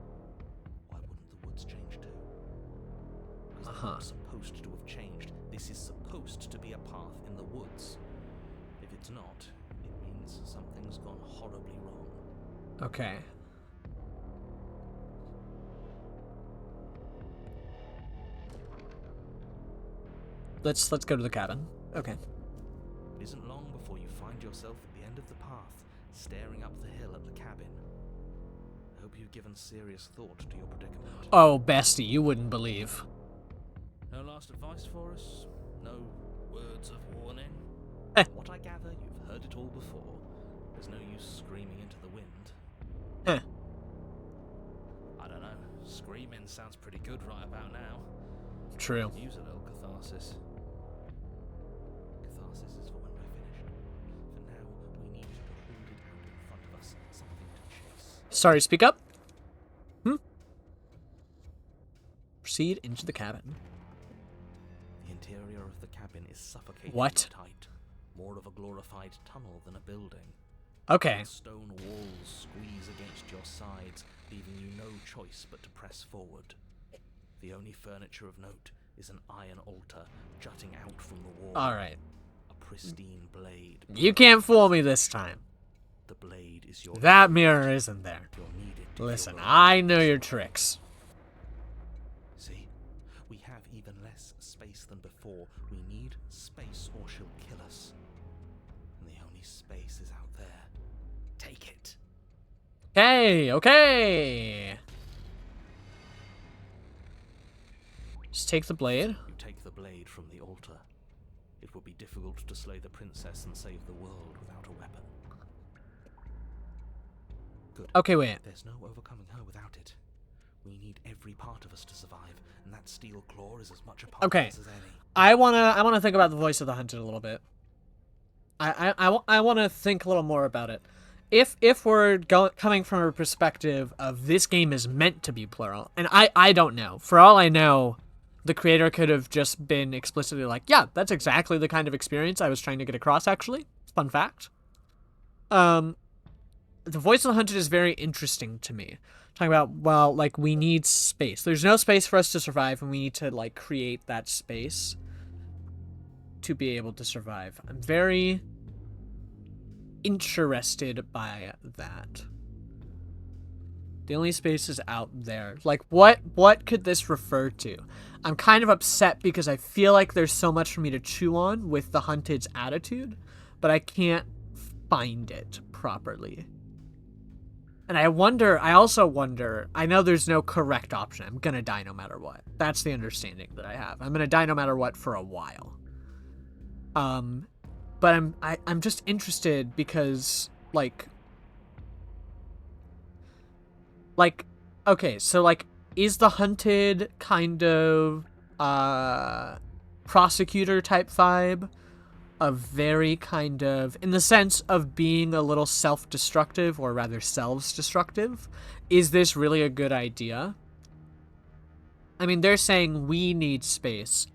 Why wouldn't the woods change too? Is the wood supposed to have changed? This is supposed to be a path in the woods. If it's not, it means something's gone horribly wrong. Okay. Let's go to the cabin. Okay. It isn't long before you find yourself at the end of the path, staring up the hill at the cabin. I hope you've given serious thought to your predicament. Oh, bestie, you wouldn't believe. No last advice for us? No words of warning? What I gather, you've heard it all before. There's no use screaming into the wind. Huh. I don't know. Screaming sounds pretty good right about now. True. Use a little catharsis. Catharsis is for when we're finished. For now, we need to hold it out in front of us. Something to chase. Sorry, speak up. Proceed into the cabin. The interior of the cabin is suffocatingly What? tight. More of a glorified tunnel than a building. Okay. The stone walls squeeze against your sides, leaving you no choice but to press forward. The only furniture of note is an iron altar jutting out from the wall. Alright. A pristine blade. You can't fool me this time. The blade is your That mirror isn't there. you're needed to Listen, heal. I know your tricks. See, we have even less space than before. We need space or she'll kill us. And the only space is out there. Take it. Okay, okay. Just take the blade. You take the blade from the altar. It would be difficult to slay the princess and save the world without a weapon. Good. Okay, wait. There's no overcoming her without it. We need every part of us to survive, and that steel claw is as much a part Okay. of us as any. I wanna think about the voice of the hunted a little bit. I wanna think a little more about it. If we're coming from a perspective of this game is meant to be plural, and I don't know. For all I know, the creator could have just been explicitly like, yeah, that's exactly the kind of experience I was trying to get across, actually. Fun fact. The voice of the hunted is very interesting to me. Talking about, well, like, we need space. There's no space for us to survive, and we need to, like, create that space to be able to survive. I'm very interested by that. The only space is out there. Like, what could this refer to? I'm kind of upset because I feel like there's so much for me to chew on with the hunted's attitude, but I can't find it properly. And I also wonder, I know there's no correct option. I'm gonna die no matter what. That's the understanding that I have. I'm gonna die no matter what for a while. But I'm just interested because, like, okay, so, like, is the hunted kind of, prosecutor type vibe a very kind of, in the sense of being a little self-destructive, or rather selves-destructive? Is this really a good idea? I mean, they're saying we need space,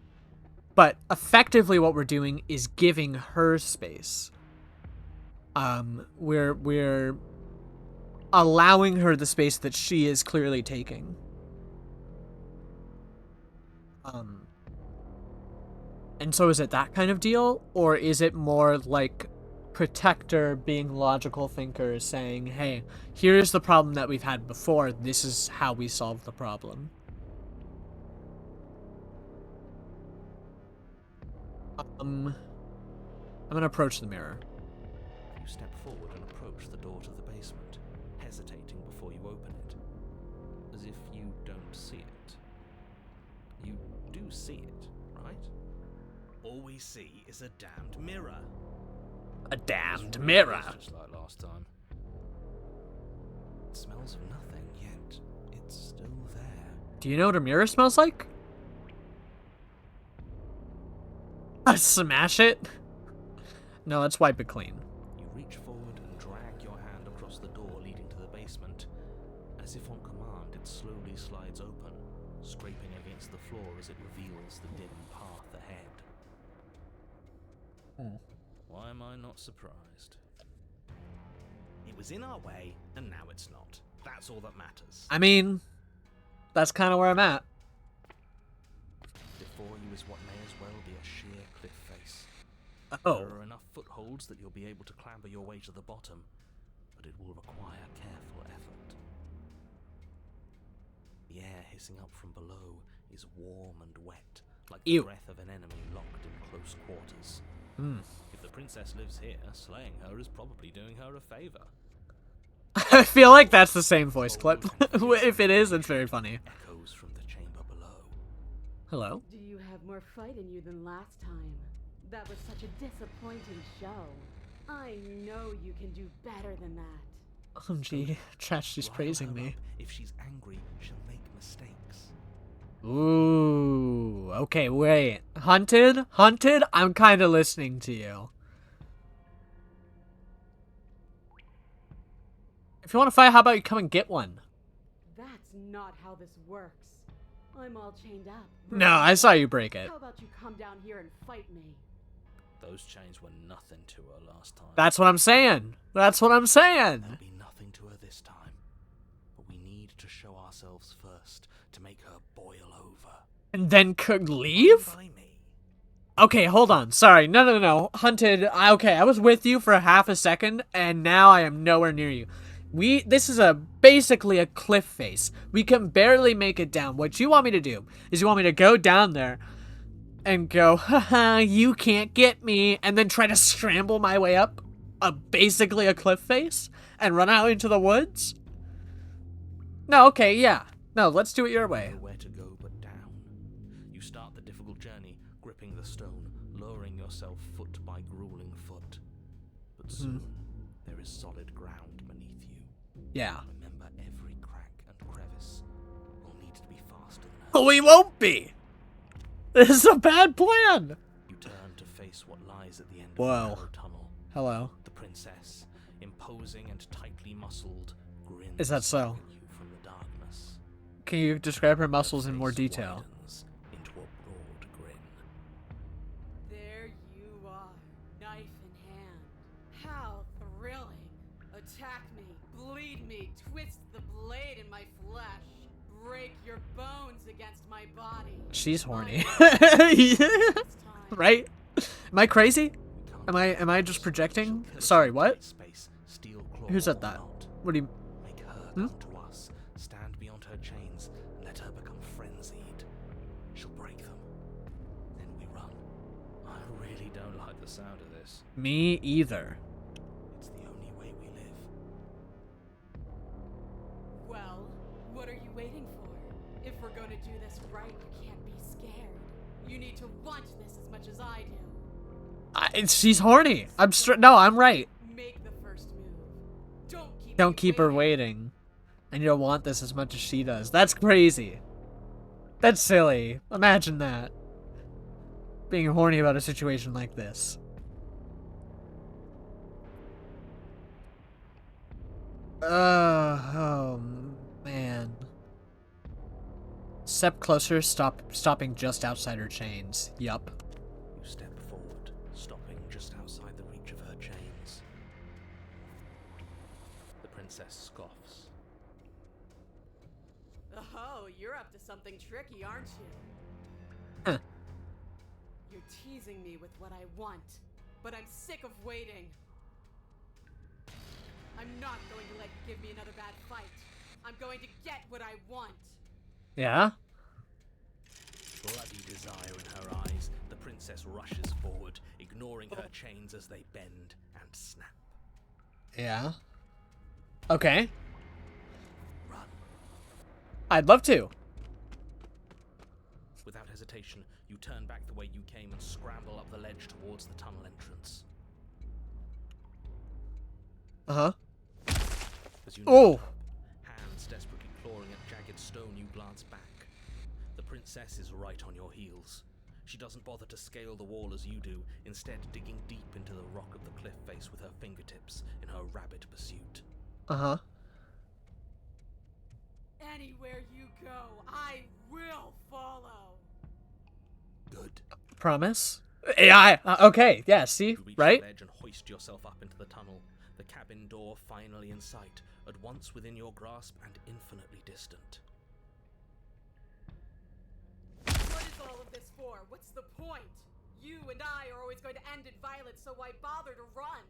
but effectively what we're doing is giving her space. We're allowing her the space that she is clearly taking. And so is it that kind of deal? Or is it more like protector being logical thinker saying, hey, here's the problem that we've had before, this is how we solve the problem? I'm gonna approach the mirror. You step forward and approach the door to the basement, hesitating before you open it, as if you don't see it. You do see it, right? All we see is a damned mirror. A damned This really mirror. is just like last time. It smells of nothing, yet it's still there. Do you know what a mirror smells like? Smash it? No, let's wipe it clean. You reach forward Why am I not surprised? It was in our way, and now it's not. That's all that matters. I mean, that's kind of where I'm at. Before you is what may as well be a sheer cliff face. Oh. There are enough footholds that you'll be able to clamber your way to the bottom, but it will require careful effort. The air hissing up from below is warm and wet, like the Ew. breath of an enemy locked in close quarters. Hmm. If the princess lives here, slaying her is probably doing her a favor. I feel like that's the same voice clip. If it is, it's very funny. Echoes from the chamber below. Hello? Do you have more fight in you than last time? That was such a disappointing show. I know you can do better than that. Oh, gee. Trash, she's Rile praising her me. up. If she's angry, she'll make mistakes. Ooh. Okay, wait. Hunted? Hunted? I'm kind of listening to you. If you want to fight, how about you come and get one? That's not how this works. I'm all chained up. No, I saw you break it. How about you come down here and fight me? Those chains were nothing to her last time. That's what I'm saying. That's what I'm saying. They'll be nothing to her this time. But we need to show ourselves first to make her boil over. And then could leave? By me. Okay, hold on. Sorry. No. Hunted. Okay, I was with you for half a second, and now I am nowhere near you. This is basically a cliff face. We can barely make it down. What you want me to do is you want me to go down there and go, haha, you can't get me, and then try to scramble my way up basically a cliff face and run out into the woods? No, okay, yeah. No, let's do it your way. Nowhere to go but down. You start the difficult journey, gripping the stone, lowering yourself foot by grueling foot. But soon, there is solid ground beneath you. Yeah. Remember, every crack and crevice will need to be faster than her. But we won't be! This is a bad plan! You turn to face what lies at the end of Whoa. the narrow tunnel. Hello. The princess, imposing and tightly muscled, grins Is that so? at you from the darkness. Can you describe her muscles Her in more face detail? widens into a broad grin. There you are, knife in hand. How thrilling. Attack me, bleed me, twist the blade in my flesh, break your bones against my body. She's horny. This time. Right? Am I crazy? We can't Am I just projecting? she'll kill Sorry, us in what? tight space, steel claw Who said or that? not. What do you... Make her come to us, stand beyond her chains, and let her become frenzied. She'll break them. Then we run. I really don't like the sound of this. Me either. It's the only way we live. Well, what are you waiting for? If we're going to do this right, you can't be scared. You need to want this as much as I do. She's horny. No, I'm right. Make the first move. Don't me keep her waiting. And you don't want this as much as she does. That's crazy. That's silly. Imagine that. Being horny about a situation like this. Oh, man. Step closer, stopping just outside her chains. Yup. You step forward, stopping just outside the reach of her chains. The princess scoffs. Oh, you're up to something tricky, aren't you? Huh. You're teasing me with what I want, but I'm sick of waiting. I'm not going to let you give me another bad fight. I'm going to get what I want. Yeah? Bloody desire in her eyes, the princess rushes forward, ignoring her chains as they bend and snap. Yeah. Okay. Run. I'd love to. Without hesitation, you turn back the way you came and scramble up the ledge towards the tunnel entrance. Uh-huh. As you Oh! look up, hands desperately clawing at jagged stone, you glance back. The princess is right on your heels. She doesn't bother to scale the wall as you do, instead digging deep into the rock of the cliff face with her fingertips in her rabid pursuit. Uh-huh. Anywhere you go, I will follow. Good. Promise? Yeah, okay, yeah, see? You reach Right? the ledge and hoist yourself up into the tunnel. The cabin door finally in sight, at once within your grasp and infinitely distant. What is all of this for? What's the point? You and I are always going to end in violence, so why bother to run?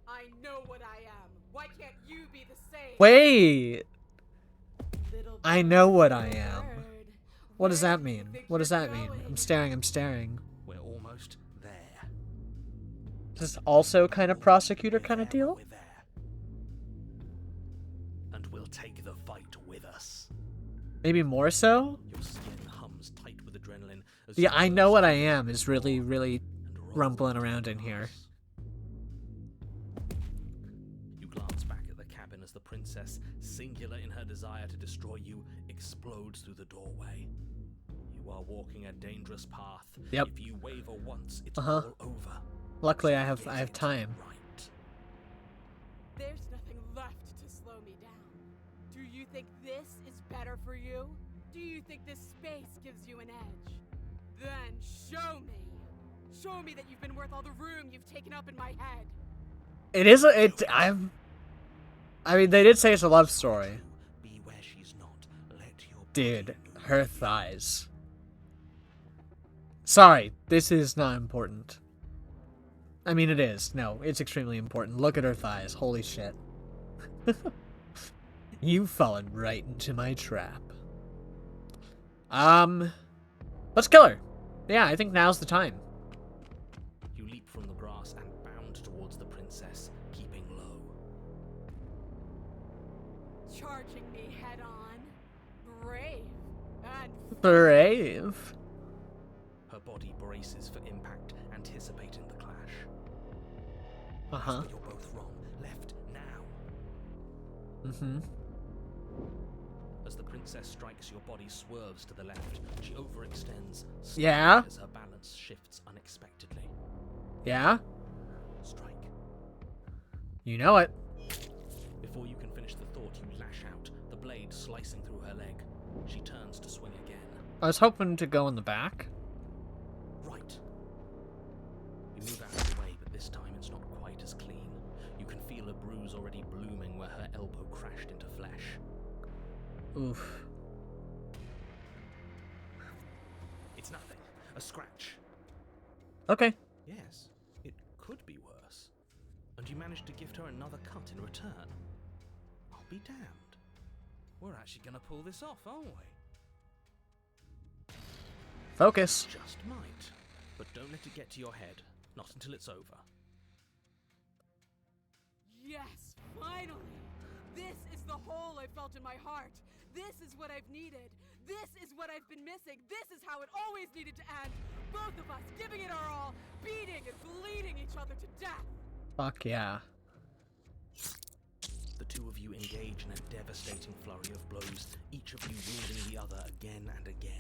I know what I am. Why can't you be the same? Wait! Little I know what I little am. bird, What does where that do you mean? think What does you're that mean? going? I'm staring. We're almost there. Is this also kind of prosecutor kind of deal? We're there. And we'll take the fight with us. Maybe more so? Your skin hums tight with adrenaline as Yeah, you I know burst what I into am the is really, floor really and roll rumbling into around the in here. grass. You glance back at the cabin as the princess, singular in her desire to destroy you, explodes through the doorway. You are walking a dangerous path. Yep. If you waver once, it's Uh-huh. all over. Luckily, So I have get it time. Right. There's nothing left to slow me down. Do you think this is better for you? Do you think this space gives you an edge? Then show me. Show me that you've been worth all the room you've taken up in my head. It is I mean, they did say it's a love story. Be where she's not. Let your Dude, body move her with you. thighs. Sorry, this is not important. I mean, it is. No, it's extremely important. Look at her thighs. Holy shit. You've fallen right into my trap. Let's kill her. Yeah, I think now's the time. You leap from the grass and bound towards the princess, keeping low. Charging me head on. Brave. And Brave. Her body braces for impact, anticipating the clash. Uh-huh. But you're both wrong. Left now. Mm-hmm. As the princess strikes, your body swerves to the left. She overextends, Yeah? as her balance shifts unexpectedly. Yeah? Strike. You know it. Before you can finish the thought, you lash out, the blade slicing through her leg. She turns to swing again. I was hoping to go in the back. Right. You move out of the way, but this time it's not quite as clean. You can feel a bruise already blooming where her elbow crashed into flesh. Oof. It's nothing. A scratch. Okay. Yes, it could be worse. And you managed to gift her another cut in return. I'll be damned. We're actually gonna pull this off, aren't we? Focus. Just might. But don't let it get to your head. Not until it's over. yes, finally! This is the hole I felt in my heart. This is what I've needed. This is what I've been missing. This is how it always needed to end. Both of us giving it our all, beating and bleeding each other to death. Fuck yeah. The two of you engage in a devastating flurry of blows, each of you wounding the other again and again.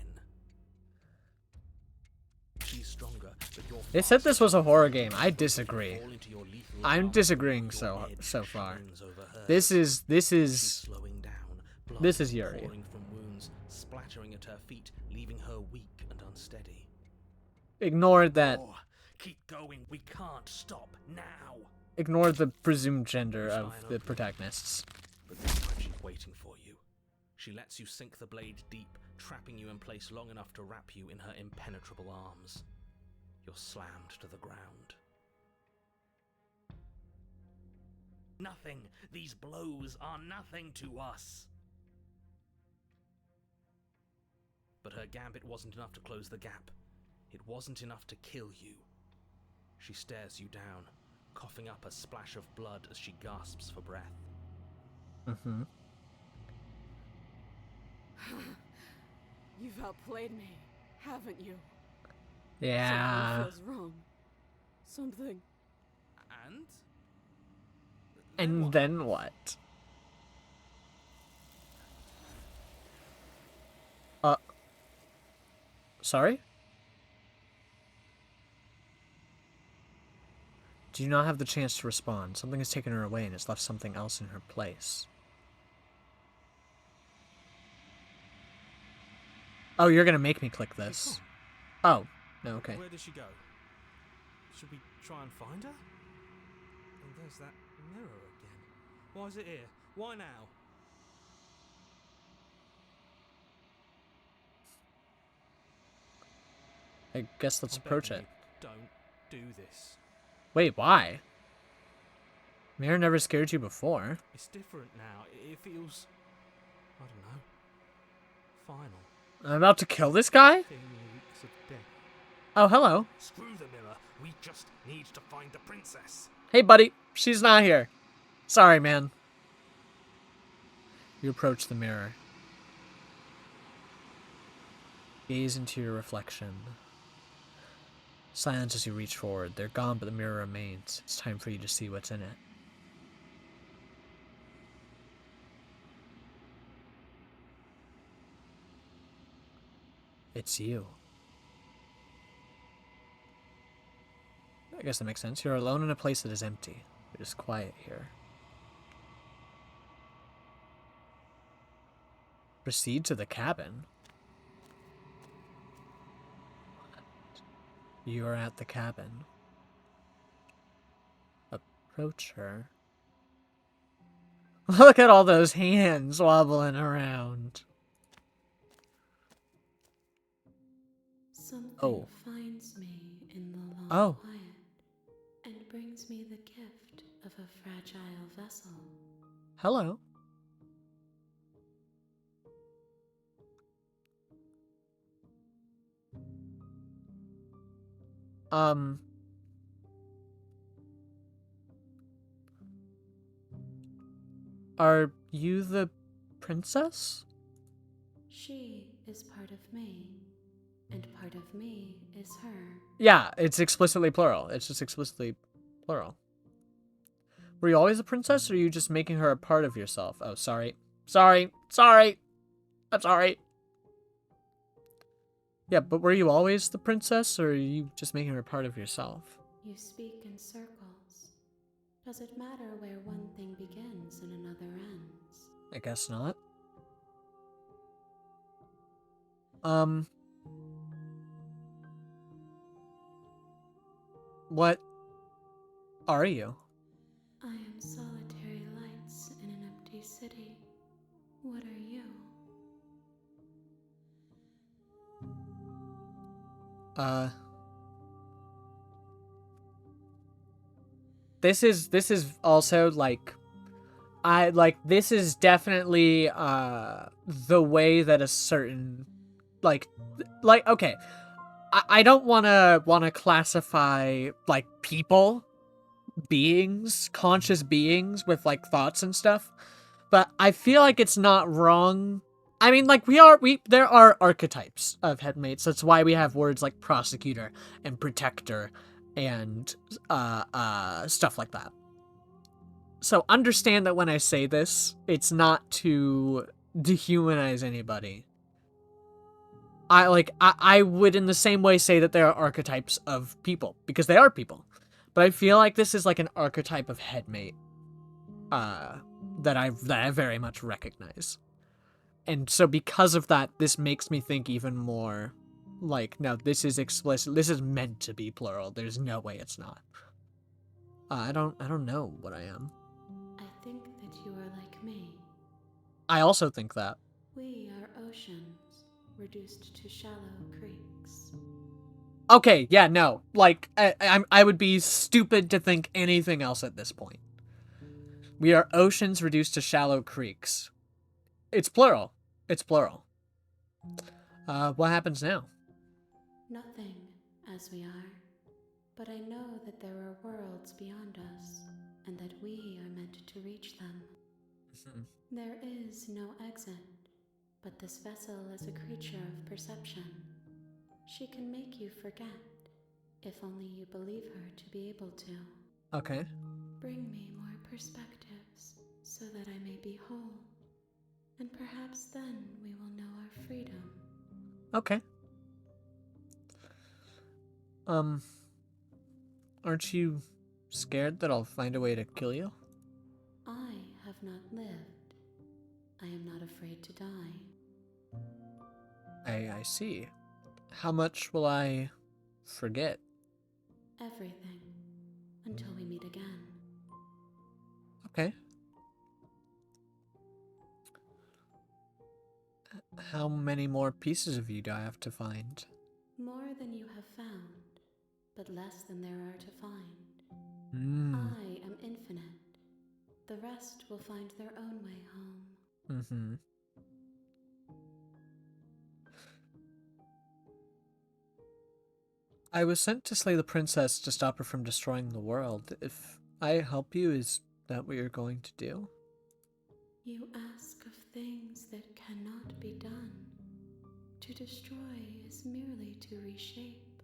She's stronger, but you're They said this was a horror game. I faster. disagree. Fall into your lethal I'm arms, disagreeing your so edge far. shines over hers. This She's is slowing down. Blood this is Yuri. pouring from wounds, splattering at her feet, leaving her weak and unsteady. ignore that. Oh, keep going. We can't stop now. Ignore the presumed gender It's of fine, the okay. protagonists. But this time she's waiting for you. She lets you sink the blade deep, trapping you in place long enough to wrap you in her impenetrable arms. You're slammed to the ground. Nothing. These blows are nothing to us. But her gambit wasn't enough to close the gap. It wasn't enough to kill you. She stares you down, coughing up a splash of blood as she gasps for breath. Mm-hmm. You've outplayed me, haven't you? Yeah. Something feels wrong. Something. And? And then what? Sorry? Do you not have the chance to respond? Something has taken her away and has left something else in her place. Oh, you're gonna make me click this. Oh, no, okay. Where does she go? Should we try and find her? And there's that mirror again. Why is it here? Why now? I guess let's I'm approach begging it. you, don't do this. Wait, why? Mirror never scared you before. It's different now. It feels, I don't know, final. I'm about to kill this guy? Feeling the weeks of death. Oh, hello. Screw the mirror. We just need to find the princess. Hey, buddy. She's not here. Sorry, man. You approach the mirror. Gaze into your reflection. Silence as you reach forward. They're gone, but the mirror remains. It's time for you to see what's in it. It's you. I guess that makes sense. You're alone in a place that is empty. It is quiet here. Proceed to the cabin. You are at the cabin. Approach her. Look at all those hands wobbling around. Something finds me in the long Oh. quiet and brings me the gift of a fragile vessel. Hello. Are you the princess? She is part of me, and part of me is her. Yeah, it's explicitly plural. It's just explicitly plural. Were you always a princess, or are you just making her a part of yourself? Oh, sorry. Sorry. Sorry. I'm sorry. Yeah, but were you always the princess, or are you just making her a part of yourself? You speak in circles. Does it matter where one thing begins and another ends? I guess not. What are you? I am solitary lights in an empty city. What are you? This is also like this is definitely the way that a certain like okay, I don't wanna classify like people, beings, conscious beings with like thoughts and stuff, but I feel like it's not wrong. I mean, like there are archetypes of headmates. That's why we have words like prosecutor and protector and stuff like that. So understand that when I say this, it's not to dehumanize anybody. I would in the same way say that there are archetypes of people, because they are people. But I feel like this is like an archetype of headmate that I very much recognize. And so because of that, this makes me think even more like, no, this is explicit. This is meant to be plural. There's no way it's not. I don't know what I am. I think that you are like me. I also think that. We are oceans, reduced to shallow creeks. Okay, yeah, no. Like, I would be stupid to think anything else at this point. We are oceans reduced to shallow creeks. It's plural. It's plural. What happens now? Nothing, as we are. But I know that there are worlds beyond us, and that we are meant to reach them. There is no exit, but this vessel is a creature of perception. She can make you forget, if only you believe her to be able to. Okay. Bring me more perspectives, so that I may be whole. And perhaps then we will know our freedom. Okay. Aren't you scared that I'll find a way to kill you? I have not lived. I am not afraid to die. I see. How much will I forget? Everything. Until we meet again. Okay. How many more pieces of you do I have to find? More than you have found, but less than there are to find. Hmm. I am infinite. The rest will find their own way home. Mm-hmm. I was sent to slay the princess to stop her from destroying the world. If I help you, is that what you're going to do? You ask of things that cannot be done. To destroy is merely to reshape,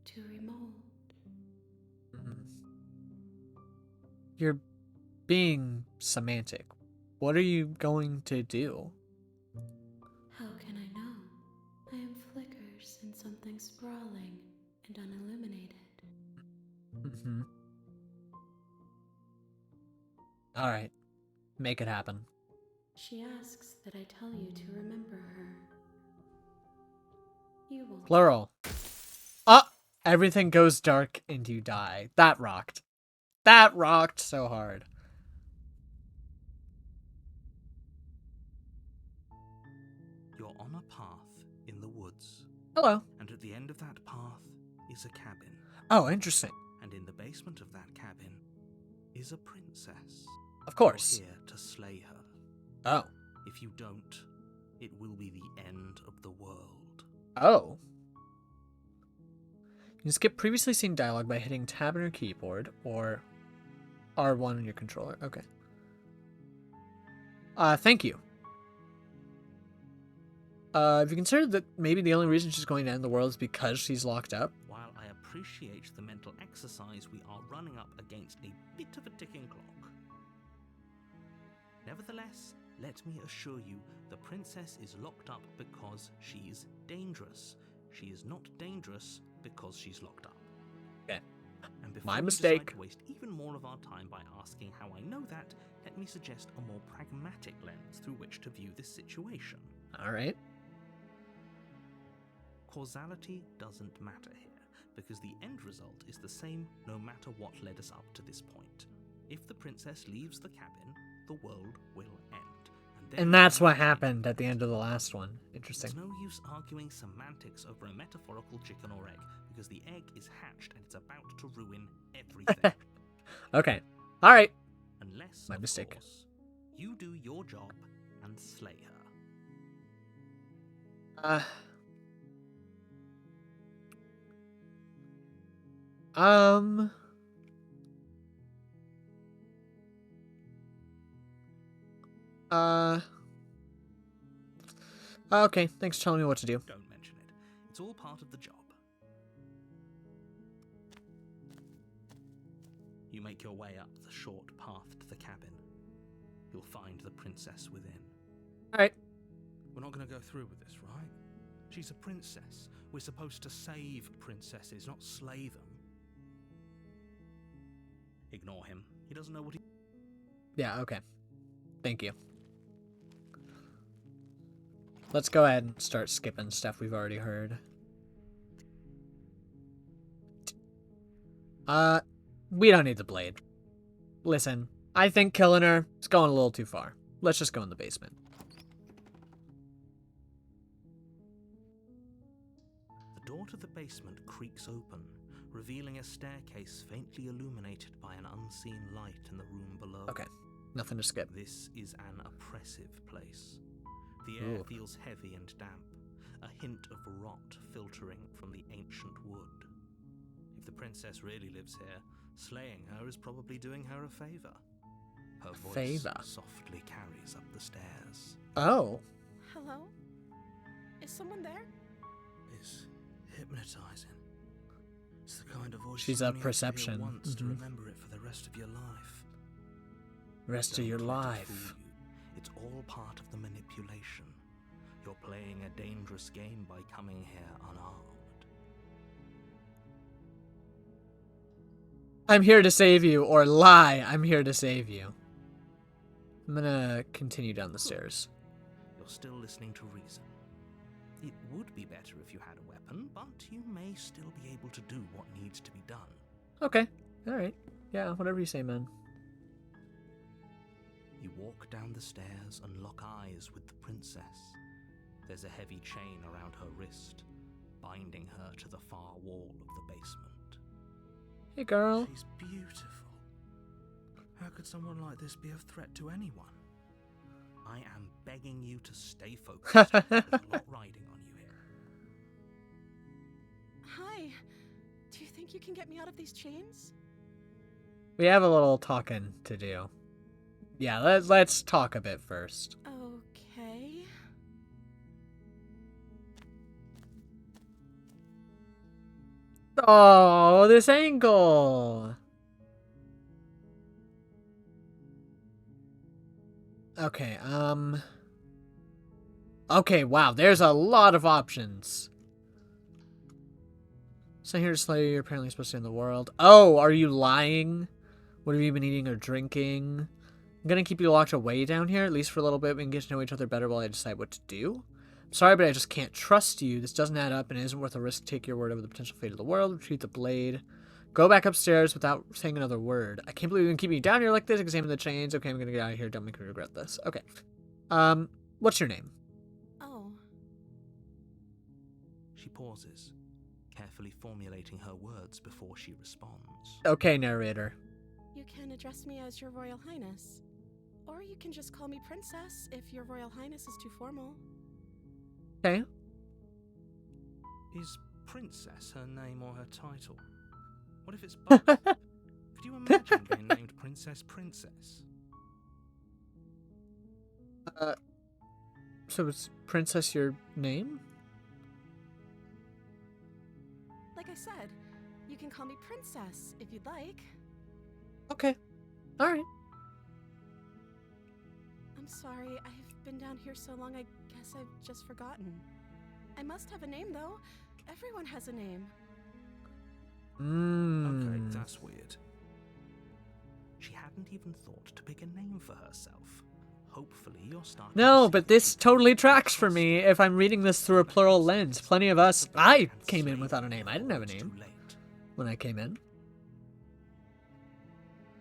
to remold. Mm-hmm. You're being semantic. What are you going to do? How can I know? I am flickers in something sprawling and unilluminated. Mm-hmm. Alright. Make it happen. She asks that I tell you to remember her. You won't. Plural. Ah! Everything goes dark and you die. That rocked. That rocked so hard. You're on a path in the woods, Hello. and at the end of that path is a cabin. Oh, interesting. And in the basement of that cabin is a princess. Of course. You're here to slay her. Oh. If you don't, it will be the end of the world. Oh. You can skip previously seen dialogue by hitting tab on your keyboard or R1 on your controller. Okay. Thank you. Have you considered that maybe the only reason she's going to end the world is because she's locked up? While I appreciate the mental exercise, we are running up against a bit of a ticking clock. Nevertheless, let me assure you, the princess is locked up because she's dangerous. She is not dangerous because she's locked up. Okay. And before My you mistake. decide to waste even more of our time by asking how I know that, let me suggest a more pragmatic lens through which to view this situation. Alright. Causality doesn't matter here, because the end result is the same no matter what led us up to this point. If the princess leaves the cabin, the world will end. And that's what happened at the end of the last one. Interesting. It's no use arguing semantics over a metaphorical chicken or egg, because the egg is hatched and it's about to ruin everything. Okay. Alright. Unless, My of mistake. course, you do your job and slay her. Um... Okay, thanks for telling me what to do. Don't mention it. It's all part of the job. You make your way up the short path to the cabin. You'll find the princess within. Alright. We're not going to go through with this, right? She's a princess. We're supposed to save princesses, not slay them. Ignore him. He doesn't know what he... Yeah, okay. Thank you. Let's go ahead and start skipping stuff we've already heard. We don't need the blade. Listen, I think killing her is going a little too far. Let's just go in the basement. The door to the basement creaks open, revealing a staircase faintly illuminated by an unseen light in the room below. Okay, nothing to skip. This is an oppressive place. The air feels heavy and damp, a hint of rot filtering from the ancient wood. If the princess really lives here, slaying her is probably doing her a favor. Her voice softly carries up the stairs. Oh. Hello? Is someone there? It's hypnotizing. It's the kind of voice She's you a only have to hear perception. once to remember it for the rest of your life. Rest of your Don't let it life. fool you. It's all part of the manipulation. You're playing a dangerous game by coming here unarmed. I'm here to save you, or lie, I'm here to save you. I'm gonna continue down the stairs. You're still listening to reason. It would be better if you had a weapon, but you may still be able to do what needs to be done. Okay. Alright. Yeah, whatever you say, man. You walk down the stairs and lock eyes with the princess. There's a heavy chain around her wrist, binding her to the far wall of the basement. Hey, girl. She's beautiful. How could someone like this be a threat to anyone? I am begging you to stay focused. There's a lot riding on you here. Hi. Do you think you can get me out of these chains? We have a little talking to do. Yeah, let's talk a bit first. Okay. Oh, this angle. Okay, okay, wow, there's a lot of options. So here's Slayer, you're apparently supposed to end the world. Oh, are you lying? What have you been eating or drinking? I'm gonna keep you locked away down here, at least for a little bit. We can get to know each other better while I decide what to do. I'm sorry, but I just can't trust you. This doesn't add up and it isn't worth the risk to take your word over the potential fate of the world. Retrieve the blade. Go back upstairs without saying another word. I can't believe you're gonna keep me down here like this. Examine the chains. Okay, I'm gonna get out of here. Don't make me regret this. Okay. What's your name? Oh. She pauses, carefully formulating her words before she responds. Okay, narrator. You can address me as Your Royal Highness. Or you can just call me Princess if Your Royal Highness is too formal. Okay. Is Princess her name or her title? What if it's both? Could you imagine being named Princess? So is Princess your name? Like I said, you can call me Princess if you'd like. Okay. Alright. I'm sorry, I've been down here so long I guess I've just forgotten. I must have a name though. Everyone has a name. Okay, that's weird. She hadn't even thought to pick a name for herself. Hopefully you're starting to No, see but that this she totally can't tracks for trust me you. if I'm reading this through a plural lens. Plenty of us... I And came in slay without a her name. I didn't have a before it's name too late. when I came in.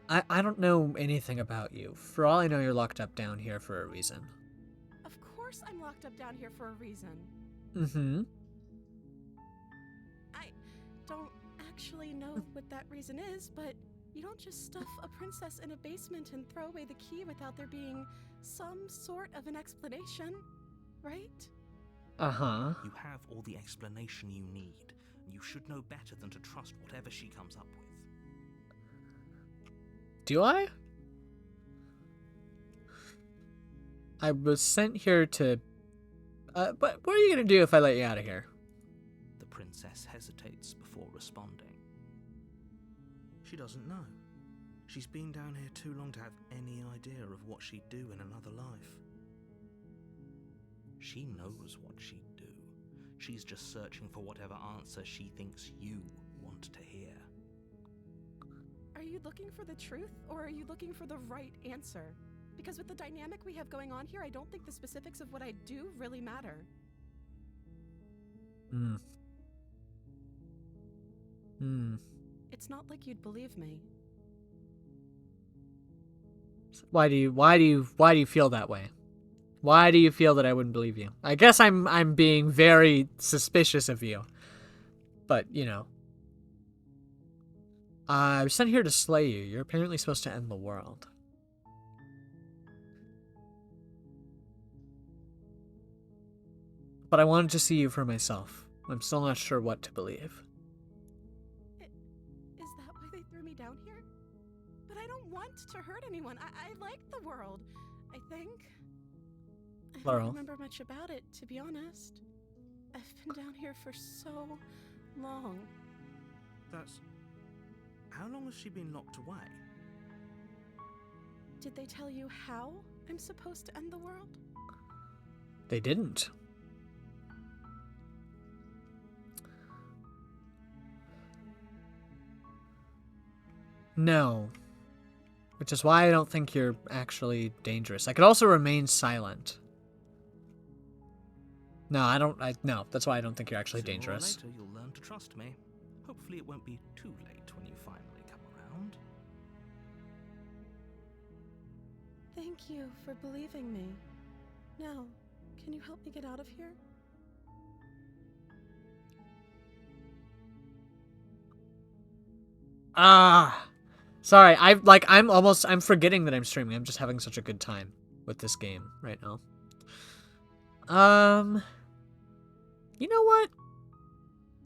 I don't know anything about you. For all I know, you're locked up down here for a reason. Of course I'm locked up down here for a reason. Mm-hmm. I don't actually know what that reason is, but you don't just stuff a princess in a basement and throw away the key without there being some sort of an explanation, right? Uh-huh. You have all the explanation you need, and you should know better than to trust whatever she comes up with. Do I? I was sent here to... but what are you gonna do if I let you out of here? The princess hesitates before responding. She doesn't know. She's been down here too long to have any idea of what she'd do in another life. She knows what she'd do. She's just searching for whatever answer she thinks you want to hear. Are you looking for the truth, or are you looking for the right answer? Because with the dynamic we have going on here, I don't think the specifics of what I do really matter. It's not like you'd believe me. Why do you feel that way? Why do you feel that I wouldn't believe you? I guess I'm being very suspicious of you. But, you know. I was sent here to slay you. You're apparently supposed to end the world. But I wanted to see you for myself. I'm still not sure what to believe. Is that why they threw me down here? But I don't want to hurt anyone. I like the world, I think. I Plural. don't remember much about it, to be honest. I've been down here for so long. That's... How long has she been locked away? Did they tell you how I'm supposed to end the world? They didn't. No. Which is why I don't think you're actually dangerous. I could also remain silent. No, no, that's why I don't think you're actually Sooner or dangerous. later, you'll learn to trust me. Hopefully it won't be too late when you finally Thank you for believing me. Now, can you help me get out of here? Ah, sorry. I'm forgetting that I'm streaming. I'm just having such a good time with this game right now. You know what?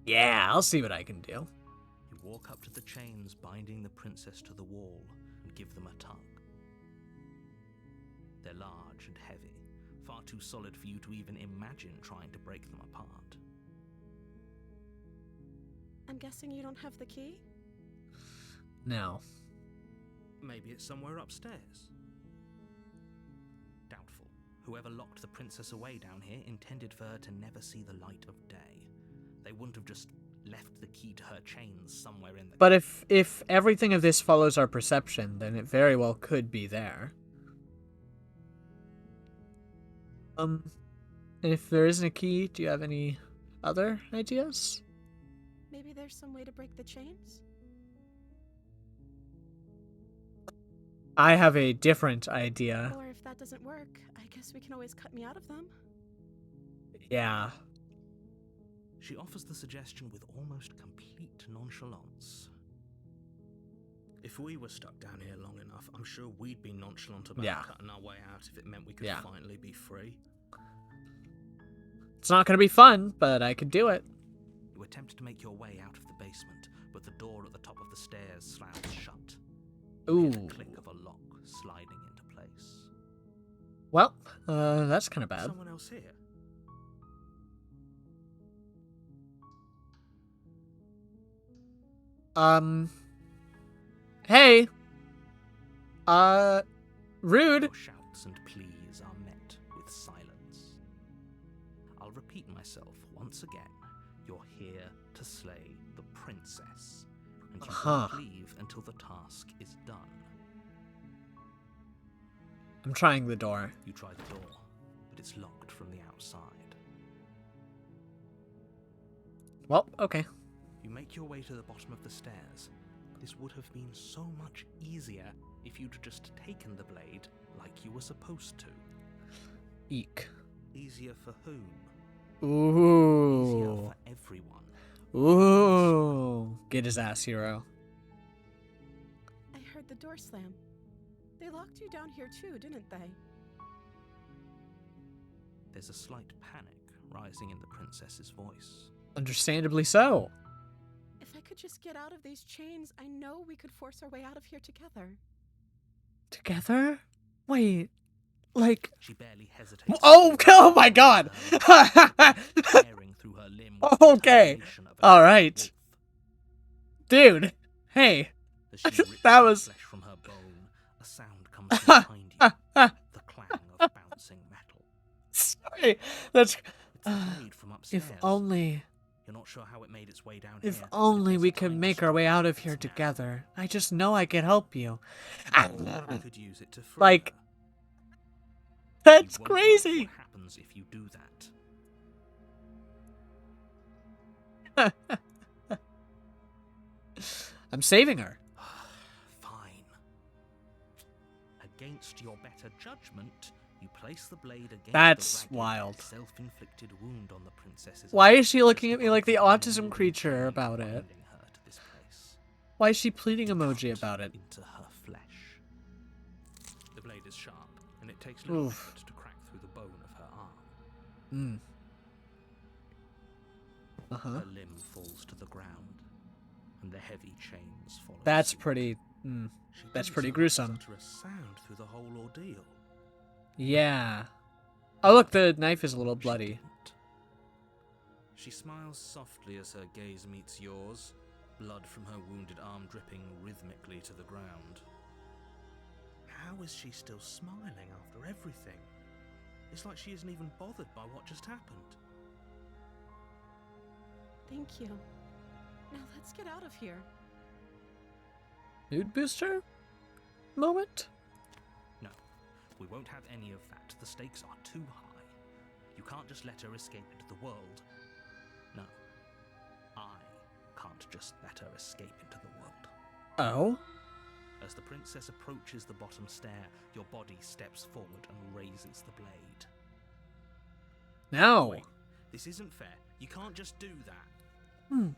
Yeah, I'll see what I can do. You walk up to the chains binding the princess to the wall and give them a tug. They're large and heavy, far too solid for you to even imagine trying to break them apart. I'm guessing you don't have the key? No. Maybe it's somewhere upstairs. Doubtful. Whoever locked the princess away down here intended for her to never see the light of day. They wouldn't have just left the key to her chains somewhere in the... But if everything of this follows our perception, then it very well could be there. And if there isn't a key, do you have any other ideas? Maybe there's some way to break the chains? I have a different idea. Or if that doesn't work, I guess we can always cut me out of them. Yeah. She offers the suggestion with almost complete nonchalance. If we were stuck down here long enough, I'm sure we'd be nonchalant about cutting our way out if it meant we could finally be free. It's not going to be fun, but I could do it. You attempt to make your way out of the basement, but the door at the top of the stairs slams shut. Ooh. You hear the click of a lock sliding into place. Well, that's kind of bad. Someone else here? Hey. Rude. Your shouts and pleas are met with silence. I'll repeat myself once again. You're here to slay the princess, and you won't leave until the task is done. I'm trying the door. You try the door, but it's locked from the outside. Well, okay. You make your way to the bottom of the stairs. This would have been so much easier if you'd just taken the blade like you were supposed to. Eek. Easier for whom? Ooh. Easier for everyone. Ooh. Get his ass, hero. I heard the door slam. They locked you down here too, didn't they? There's a slight panic rising in the princess's voice. Understandably so. If I could just get out of these chains, I know we could force our way out of here together. Together? Wait, like... She barely hesitates. Oh my god! Tearing through her limb with the Okay. determination of a Alright. wolf. Dude. Hey. As she rips That the was... flesh from her bone, a sound comes from behind you. The clang of bouncing metal. Sorry. That's... It's the blade from upstairs. If only... You're not sure how it made its way down If here. only There's we a could tiny make our way strip out of that's here narrow. together. I just know I can help you. You could use it to free Like... her. That's You won't like crazy! What happens if you do that? I'm saving her. Fine. Against your better judgment, you place the blade against That's the ragged, wild. self-inflicted wound on the princess's Why arm, is she looking at me like the justifying autism the creature pain about it? binding her to this place. Why is she pleading emoji Cut about it? into her flesh. The blade is sharp, and it takes little Oof. effort to crack through the bone of her arm. Mm. Uh-huh. Her limb falls to the ground, and the heavy chains follow. That's suit. pretty... She that's didn't pretty so much gruesome. as utter a sound through the whole ordeal. Yeah. Oh, look, the knife is a little She bloody. didn't. She smiles softly as her gaze meets yours, blood from her wounded arm dripping rhythmically to the ground. How is she still smiling after everything? It's like she isn't even bothered by what just happened. Thank you. Now let's get out of here. Mood booster? Moment? No, we won't have any of that. The stakes are too high. You can't just let her escape into the world. No, I can't just let her escape into the world. Oh? As the princess approaches the bottom stair, your body steps forward and raises the blade. No. Wait, this isn't fair. You can't just do that.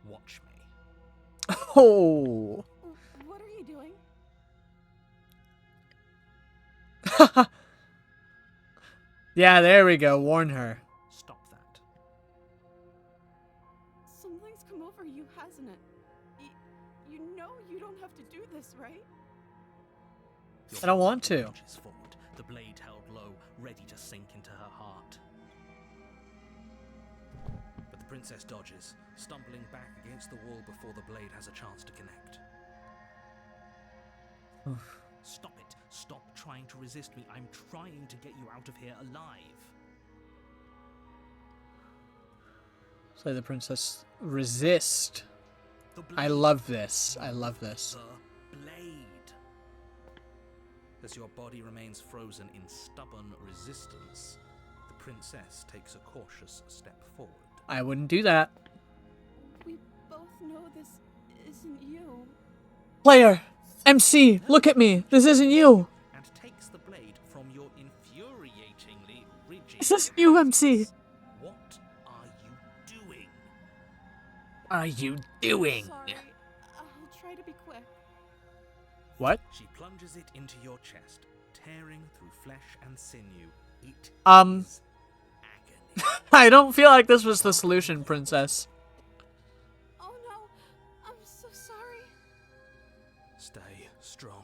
Watch me. Oh. What are you doing? Yeah, there we go. Warn her. Stop that. Something's come over you, hasn't it? You know you don't have to do this, right? I don't want to. Lunges forward, the blade held low, ready to sink into her heart. But the princess dodges, stumbling back against the wall before the blade has a chance to connect. Stop it. Stop trying to resist me. I'm trying to get you out of here alive. Slay the princess. Resist. The blade. I love this. I love this. The blade. As your body remains frozen in stubborn resistance, the princess takes a cautious step forward. I wouldn't do that. We both know this isn't you. Player! MC! Look at me! This isn't you! And takes the blade from your infuriatingly rigid This isn't you, MC! What are you doing? Are you doing? Sorry, I'll try to be quick. What? She plunges it into your chest, tearing through flesh and sinew. It is agony. I don't feel like this was the solution, princess. Oh no, I'm so sorry. Stay strong.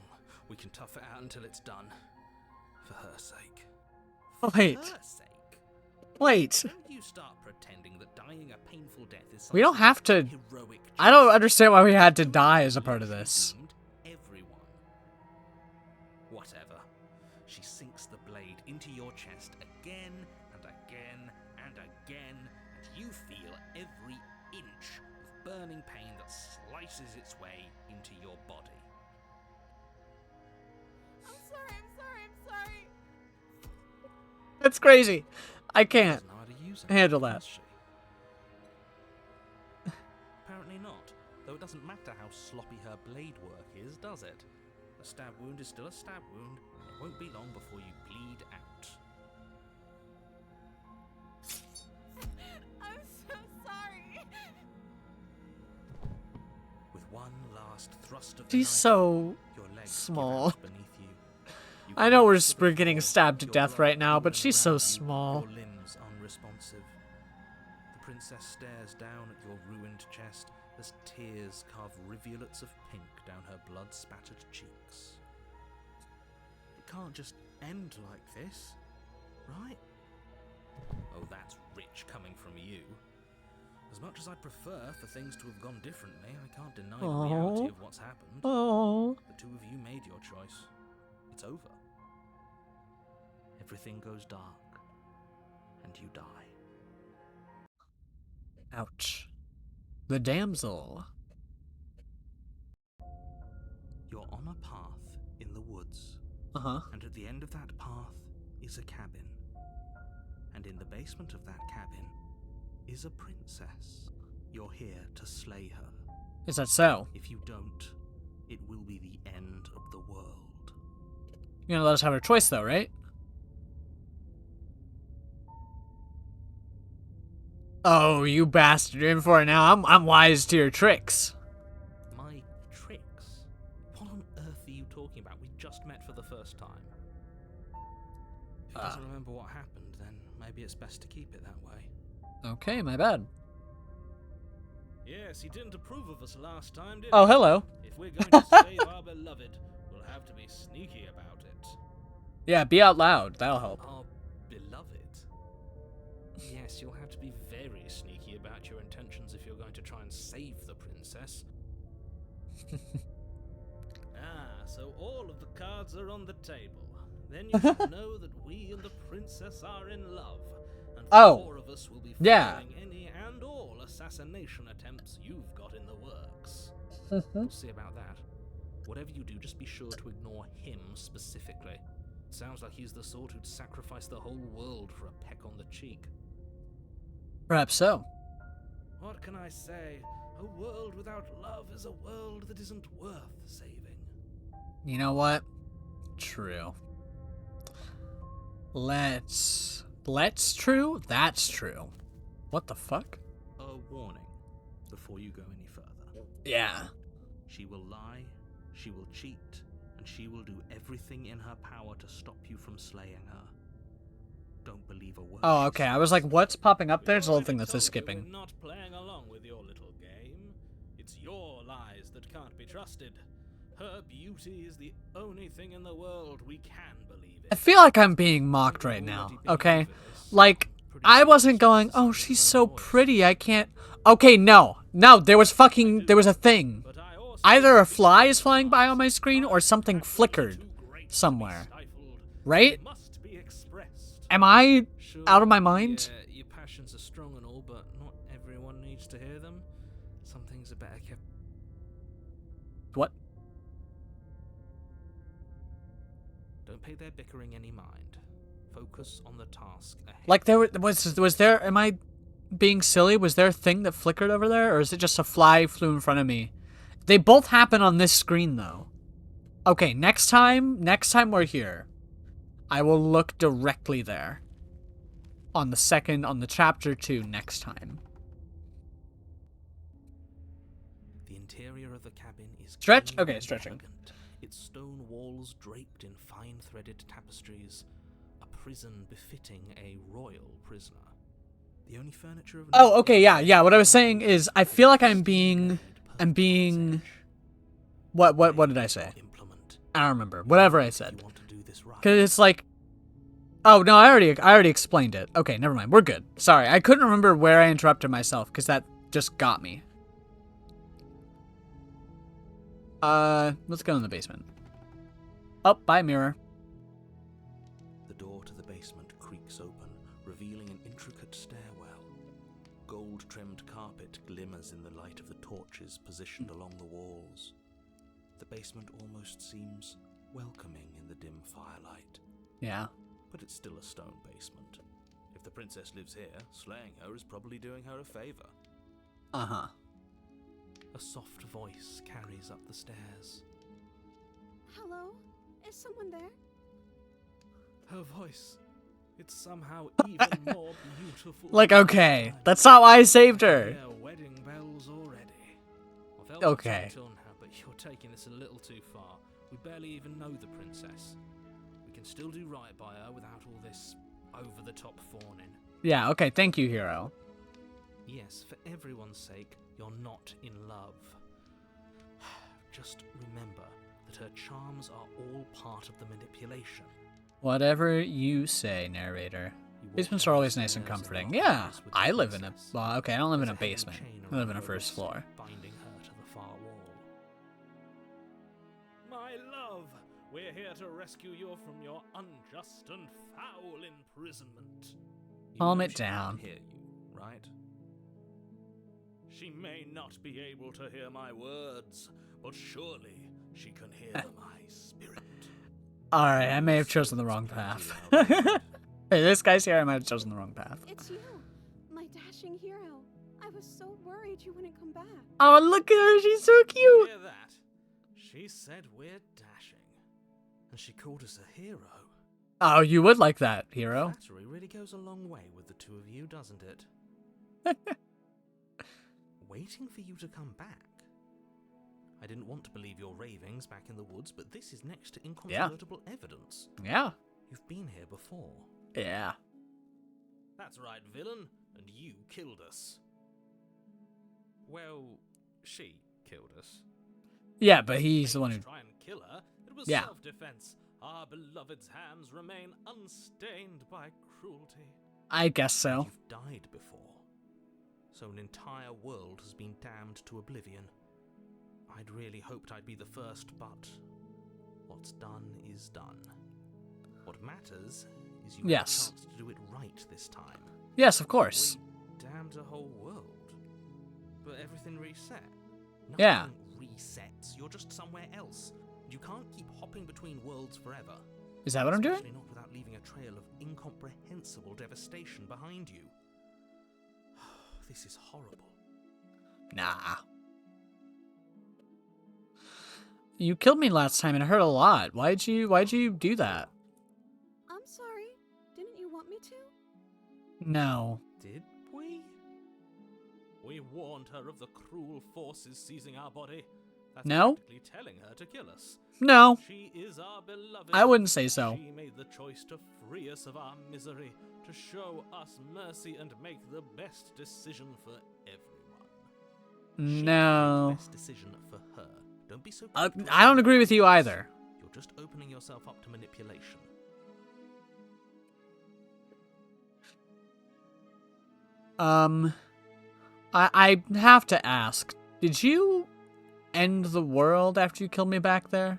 We can tough it out until it's done. For her sake. Wait. For her sake. Wait. Don't you start pretending that dying a painful death is We don't something have to... heroic. I don't understand why we had to die as a part of this. Doomed everyone. Whatever. She sinks the blade into your chest again and again and again, and you feel every inch of burning pain that slices its way into your body. I'm sorry. That's crazy. I can't Doesn't know how to use it, handle does that. she? Apparently not. Though it doesn't matter how sloppy her blade work is, does it? A stab wound is still a stab wound, and it won't be long before you bleed out. I'm so sorry. With one last thrust of the She's knife, so your legs give small. out beneath you. You I know collapse to we're the getting floor, stabbed to your death blood right now, but pooling she's so around you, small. Your limbs unresponsive. The princess stares down at your ruined chest as tears carve rivulets of pink down her blood-spattered cheeks. It can't just end like this, right? Oh, that's rich coming from you. As much as I'd prefer for things to have gone differently, I can't deny the reality of what's happened. Oh. The two of you made your choice. It's over. Everything goes dark, and you die. Ouch. The damsel. You're on a path in the woods, Uh-huh. and at the end of that path is a cabin. And in the basement of that cabin is a princess. You're here to slay her. Is that so? If you don't, it will be the end of the world. You're gonna let us have our choice, though, right? Oh, you bastard. You're in for it now. I'm wise to your tricks. My tricks? What on earth are you talking about? We just met for the first time. If he doesn't remember what happened, then maybe it's best to keep it that way. Okay, my bad. Yes, he didn't approve of us last time, did Oh, hello. If we're going to save our beloved, we'll have to be sneaky about it. Yeah, be out loud. That'll help. Our beloved? Yes, you'll have to be very sneaky about your intentions if you're going to try and save the princess. So all of the cards are on the table. Then you should know that we and the princess are in love. And the Oh. four of us will be Yeah. following any and all assassination attempts you've got in the works. We'll see about that. Whatever you do, just be sure to ignore him specifically. Sounds like he's the sort who'd sacrifice the whole world for a peck on the cheek. Perhaps so. What can I say? A world without love is a world that isn't worth saving. You know what? True. Let's true? That's true. What the fuck? A warning before you go any further. Yeah. She will lie, she will cheat, and she will do everything in her power to stop you from slaying her. Don't believe a word. Oh, she okay. I says. was like, what's popping up? We've There's a little already thing that says told you skipping. We're not playing along with your little game. It's your lies that can't be trusted. Her beauty is the only thing in the world we can believe in. I feel like I'm being mocked right now, okay? Like, I wasn't going, oh, she's so pretty, I can't... Okay, no. No, there was a thing. Either a fly is flying by on my screen or something flickered somewhere. Right? Am I out of my mind? Yeah, your passions are strong and all, but not everyone needs to hear them. Some things are better kept. What? Don't pay their bickering any mind. Focus on the task ahead. Like, was there, am I being silly? Was there a thing that flickered over there? Or is it just a fly flew in front of me? They both happen on this screen, though. Okay, next time we're here, I will look directly there. On the chapter 2 next time. The interior of the cabin is Stretch? clean Okay, and stretching. elegant, its stone walls draped in fine-threaded tapestries, a prison befitting a royal prisoner. The only furniture of Oh, okay, yeah. What I was saying is, I feel like I'm being... What did I say? I don't remember. Whatever I said. Because it's like... Oh, no, I already explained it. Okay, never mind. We're good. Sorry, I couldn't remember where I interrupted myself, because that just got me. Let's go in the basement. Oh, bye, mirror. The door to the basement creaks open, revealing an intricate stairwell. Gold-trimmed carpet glimmers in the light of the torches positioned along the walls. The basement almost seems welcoming in the dim firelight. Yeah. But it's still a stone basement. If the princess lives here, slaying her is probably doing her a favor. Uh-huh. A soft voice carries up the stairs. Hello? Is someone there? Her voice, it's somehow even more beautiful. Like, okay, that's not why I saved her. Yeah, wedding bells already. Well, Okay. Until now, but you're taking this a little too far. We barely even know the princess. We can still do right by her without all this over-the-top fawning. Yeah, okay, thank you, hero. Yes, for everyone's sake, you're not in love. Just remember that her charms are all part of the manipulation. Whatever you say, narrator. Basements are always nice and comforting. Yeah, I live in a... Well, okay, I don't live in a basement. I live in a first floor. Binding her to the far wall. My love, we're here to rescue you from your unjust and foul imprisonment. You Calm know it she can't down. hear you, right? She may not be able to hear my words, but surely she can hear my spirit. Alright, I may have chosen the wrong path. Hey, this guy's here, I might have chosen the wrong path. It's you, my dashing hero. I was so worried you wouldn't come back. Oh, look at her, she's so You cute! hear that? She said we're dashing. And she called us a hero. Oh, you would like that, hero. Flattery really goes a long way with the two of you, doesn't it? Waiting for you to come back. I didn't want to believe your ravings back in the woods, but this is next to incontrovertible evidence. Yeah. You've been here before. Yeah. That's right, villain, and you killed us. Well, she killed us. Yeah, but he's the one who... Try and kill her. It was Yeah. self-defense. Our beloved's hands remain unstained by cruelty. I guess so. You've died before. So an entire world has been damned to oblivion. I'd really hoped I'd be the first, but what's done is done. What matters is you have a Yes. chance to do it right this time. Yes, of course. We damned a whole world. But everything reset. Nothing Yeah. resets. You're just somewhere else. You can't keep hopping between worlds forever. Is that what I'm doing? Especially not without leaving a trail of incomprehensible devastation behind you. This is horrible. Nah. You killed me last time and it hurt a lot. Why'd you do that? I'm sorry. Didn't you want me to? No. Did we? We warned her of the cruel forces seizing our body. That's No? practically telling her to kill us. No. She is our beloved. I wouldn't say so. She made the choice to free us of our misery, to show us mercy and make the best decision for everyone. She made No. the best decision for her. Don't be so quick to I don't agree with you apologize. either. You're just opening yourself up to manipulation. I have to ask, did you end the world after you killed me back there?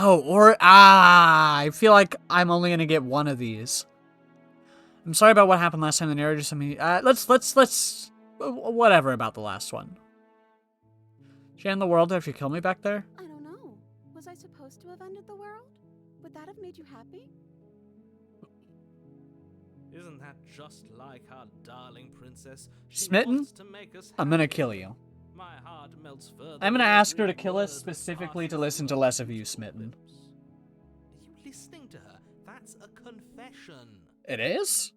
I feel like I'm only gonna get one of these. I'm sorry about what happened last time. The narrator sent me. Whatever about the last one. Did you end the world after you killed me back there? I don't know. Was I supposed to have ended the world? Would that have made you happy? Isn't that just like our darling princess? She Smitten? wants to make us I'm gonna happy. kill you. My heart melts further. I'm gonna with ask her every to kill us word specifically to passes listen to through less our of you, beautiful Smitten. lips. Are you listening to her? That's a confession. It is?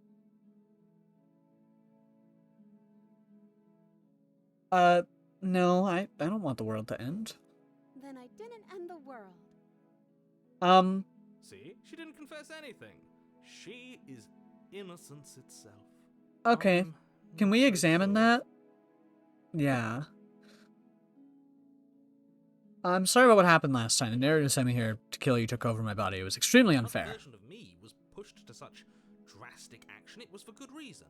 No, I don't want the world to end. Then I didn't end the world. See? She didn't confess anything. She is innocence itself. Okay. I'm Can not we so examine sure. that? Yeah. I'm sorry about what happened last time. The narrator sent me here to kill you, took over my body. It was extremely Another unfair. version of me was pushed to such drastic action. It was for good reason.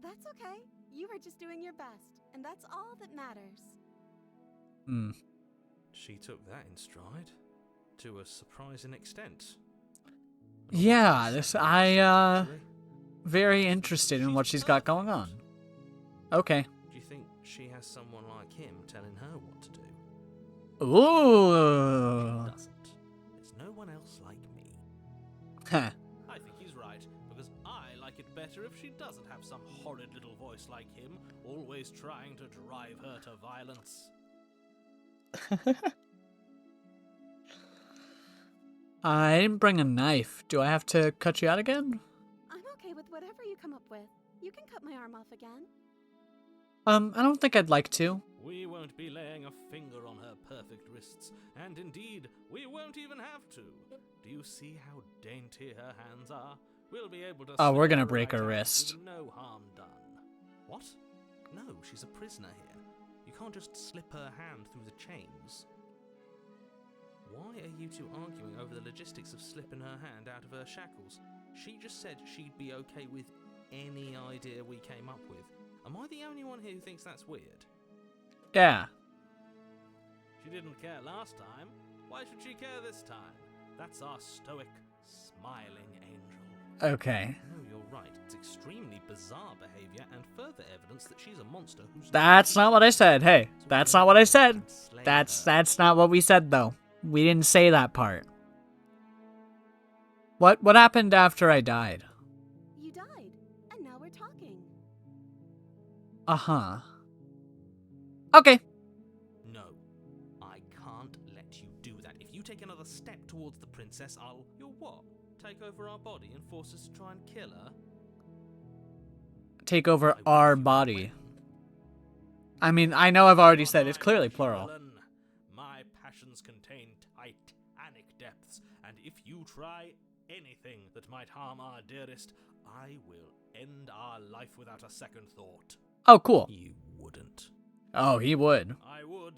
That's okay. You were just doing your best, and that's all that matters. Hmm. She took that in stride, to a surprising extent. Yeah, very interested in what she's got going on. Okay. Do you think she has someone like him telling her what to do? Ooh. She doesn't. There's no one else like me. Huh. I think he's right, because I like it better if she doesn't have some horrid little voice like him, always trying to drive her to violence. I didn't bring a knife. Do I have to cut you out again? I'm okay with whatever you come up with. You can cut my arm off again. I don't think I'd like to. We won't be laying a finger on her perfect wrists, and indeed, we won't even have to. Do you see how dainty her hands are? We'll be able to. Oh, we're slip gonna her break right her out wrist. with no harm done. What? No, she's a prisoner here. You can't just slip her hand through the chains. Why are you two arguing over the logistics of slipping her hand out of her shackles? She just said she'd be okay with any idea we came up with. Am I the only one here who thinks that's weird? Yeah. She didn't care last time. Why should she care this time? That's our stoic, smiling angel. Okay. No, you're right. It's extremely bizarre behavior and further evidence that she's a monster who's... That's not what I said. Hey, So that's go not what I and said. slay That's her. not what we said though. We didn't say that part. What happened after I died? You died, and now we're talking. Uh-huh. Okay. No, I can't let you do that. If you take another step towards the princess, I'll... You'll what? Take over our body and force us to try and kill her? Take over I will our if you body. win. I mean, I know I've already On said it's my clearly life, plural. villain. My passions contain titanic depths, and if you try anything that might harm our dearest, I will end our life without a second thought. Oh, cool. You wouldn't. Oh, he would. I would.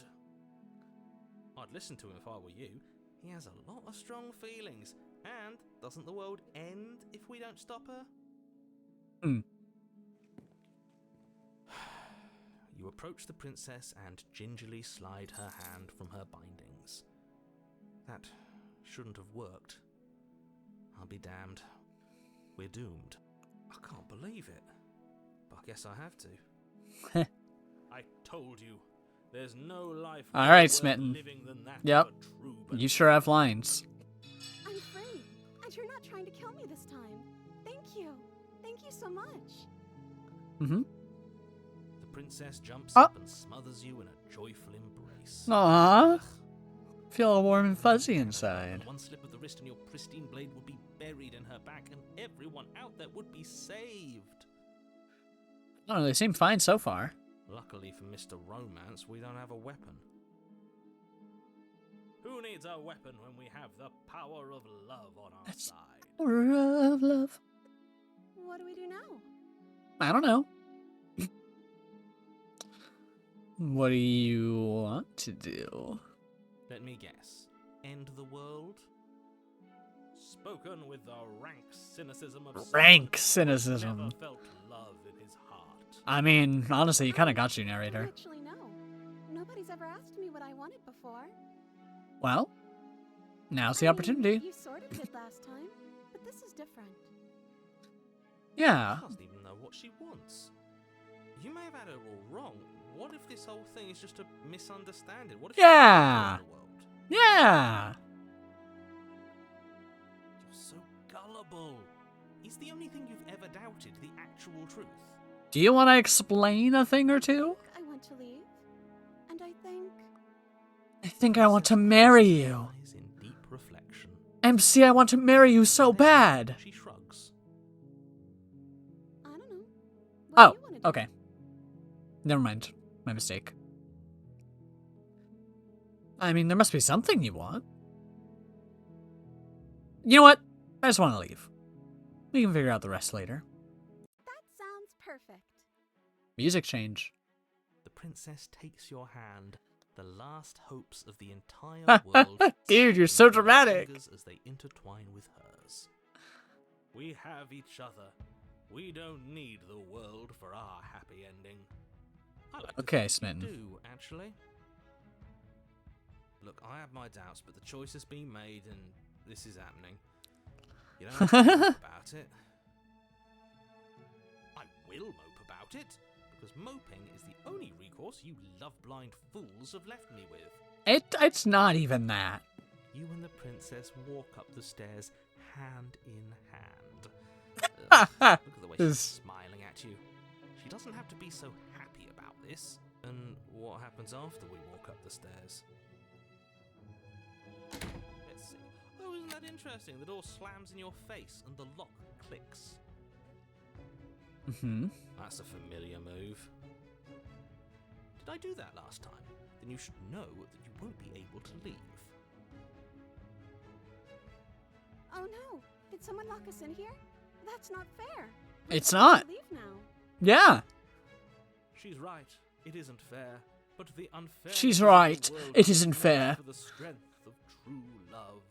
I'd listen to him if I were you. He has a lot of strong feelings. And doesn't the world end if we don't stop her? Hmm. You approach the princess and gingerly slide her hand from her bindings. That shouldn't have worked. I'll be damned. We're doomed. I can't believe it. But I guess I have to. I told you. There's no life All more right, worth Smitten. living than that Yep. of a true You believer. sure have lines. I'm free, and you're not trying to kill me this time. Thank you. Thank you so much. Mm-hmm. princess jumps Oh. up and smothers you in a joyful embrace. Aww. Feel all warm and fuzzy inside. One slip of the wrist and your pristine blade would be buried in her back, and everyone out there would be saved. Oh, they seem fine so far. Luckily for Mr. Romance, we don't have a weapon. Who needs a weapon when we have the power of love on our That's- side? Love. What do we do now? I don't know. What do you want to do? Let me guess. End the world? Spoken with the rank cynicism of Rank someone who cynicism. never felt love in his heart. I mean, honestly, you kind of got you, I don't narrator. actually know. Nobody's ever asked me what I wanted before. Well, now's the I mean, opportunity. You sort of did last time, but this is different. Yeah. She doesn't even know what she wants. You may have had her all wrong. What if this whole thing is just a misunderstanding? What if she Yeah. doesn't know the world? Yeah. You're so gullible. Is the only thing you've ever doubted the actual truth? Do you want to explain a thing or two? I want to leave, and I I think I want to marry you. Eyes in deep reflection. MC, I want to marry you so Then bad. She shrugs. don't know. What Oh, do you want to do? okay. Never mind. My mistake. I mean, there must be something you want. You know what? I just want to leave. We can figure out the rest later. That sounds perfect. Music change. The princess takes your hand. The last hopes of the entire world. Dude, you're slip so into your dramatic. fingers as they intertwine with hers. We have each other. We don't need the world for our happy ending. I like to Okay, think you Smitten. do, actually. Look, I have my doubts, but the choice has been made, and this is happening. You don't have to mope about it. I will mope about it, because moping is the only recourse you love-blind fools have left me with. It's not even that. You and the princess walk up the stairs hand in hand. Ugh, look at the way she's This- smiling at you. She doesn't have to be so happy about this. And what happens after we walk up the stairs? Let's see. Oh, isn't that interesting? The door slams in your face and the lock clicks. Mm-hmm. That's a familiar move. Did I do that last time? Then you should know that you won't be able to leave. Oh no! Did someone lock us in here? That's not fair. We're It's supposed not. to leave now. Yeah. She's right. It isn't fair. But the unfair. She's right. It isn't fair. For the strength of true love.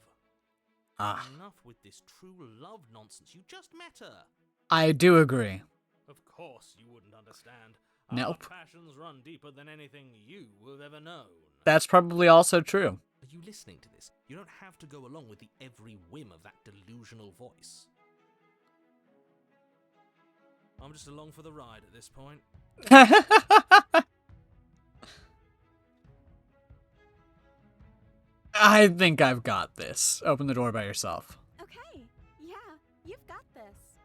Ah, Enough with this true love nonsense. You just met her. I do agree. Of course you wouldn't understand. Nope. Our passions run deeper than anything you have ever known. That's probably also true. Are you listening to this? You don't have to go along with the every whim of that delusional voice. I'm just along for the ride at this point. I think I've got this. Open the door by yourself. Okay, yeah, you've got this.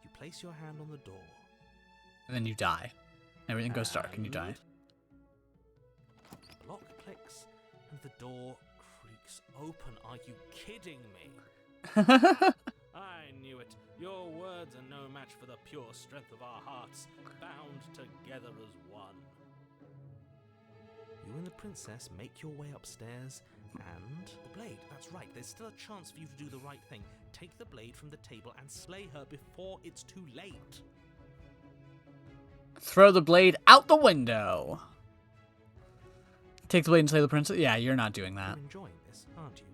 You place your hand on the door. And then you die. Everything goes dark and you die. The lock clicks and the door creaks open. Are you kidding me? I knew it. Your words are no match for the pure strength of our hearts, bound together as one. You and the princess make your way upstairs, and the blade. That's right, there's still a chance for you to do the right thing. Take the blade from the table and slay her before it's too late. Throw the blade out the window. Take the blade and slay the princess. Yeah, you're not doing that. You're enjoying this, aren't you?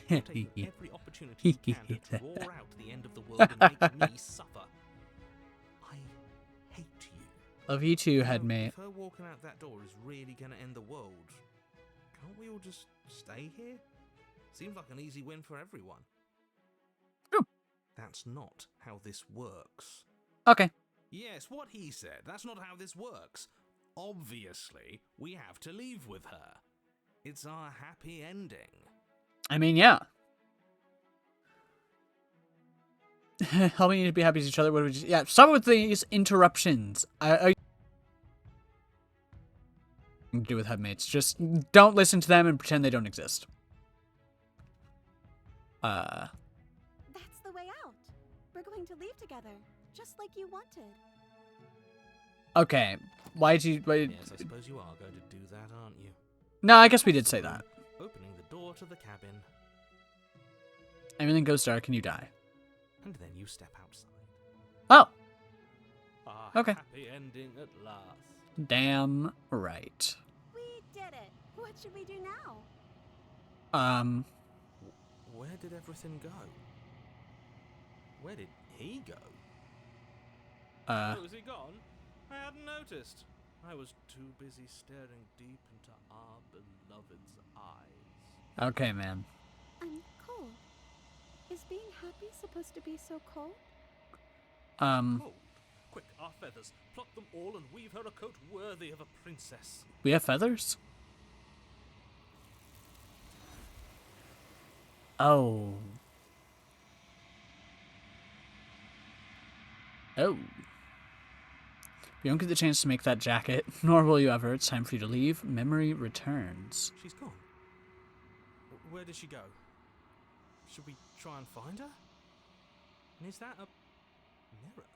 You're taking every opportunity you can to draw out the end of the world and make me suffer. I hate you. Love you too, You know, headmate. If her walking out that door is really going to end the world, can't we all just stay here? Seems like an easy win for everyone. True. That's not how this works. Okay. Yes, what he said. That's not how this works. Obviously, we have to leave with her. It's our happy ending. I mean, yeah. Help me to be happy with each other. What do we just, yeah, stop with these interruptions. I to do with headmates. Just don't listen to them and pretend they don't exist. That's the way out. We're going to leave together, just like you wanted. Okay. Why'd you... Yes, I suppose you are going to do that, aren't you? No, I guess we did say that. Opening the door to the cabin, Everything goes dark and you die. and then you step outside. Oh! A Okay. happy ending at last. Damn right. We did it. What should we do now? Where did everything go? Where did he go? Oh, is he gone? I hadn't noticed. I was too busy staring deep into our beloved's eyes. Okay, man. I'm cold. Is being happy supposed to be so cold? Cold. Quick, our feathers. Pluck them all and weave her a coat worthy of a princess. We have feathers? Oh. Oh. You don't get the chance to make that jacket, nor will you ever. It's time for you to leave. Memory returns. She's gone. Where did she go? Should we try and find her? And is that a mirror?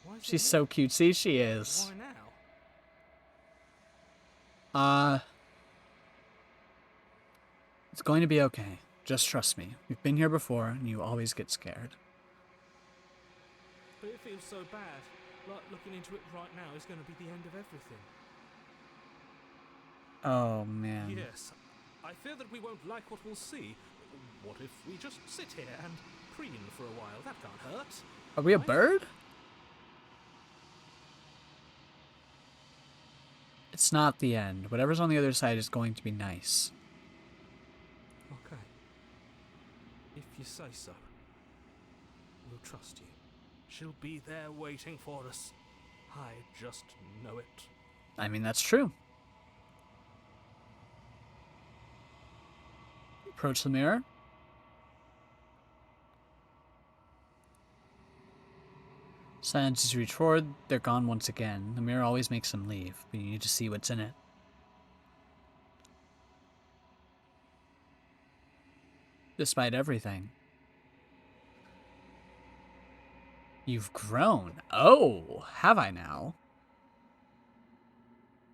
Why is She's there so cutesy, she is. Why now? It's going to be okay. Just trust me. We've been here before, and you always get scared. But it feels so bad. Like looking into it right now is going to be the end of everything. Oh, man. Yes. I fear that we won't like what we'll see. What if we just sit here and preen for a while? That can't hurt. Are we a Right? bird? It's not the end. Whatever's on the other side is going to be nice. Okay. If you say so. We'll trust you. She'll be there waiting for us. I just know it. I mean, that's true. Approach the mirror. Silence as you reach forward, they're gone once again. The mirror always makes them leave, but you need to see what's in it. Despite everything. You've grown. Oh, have I now?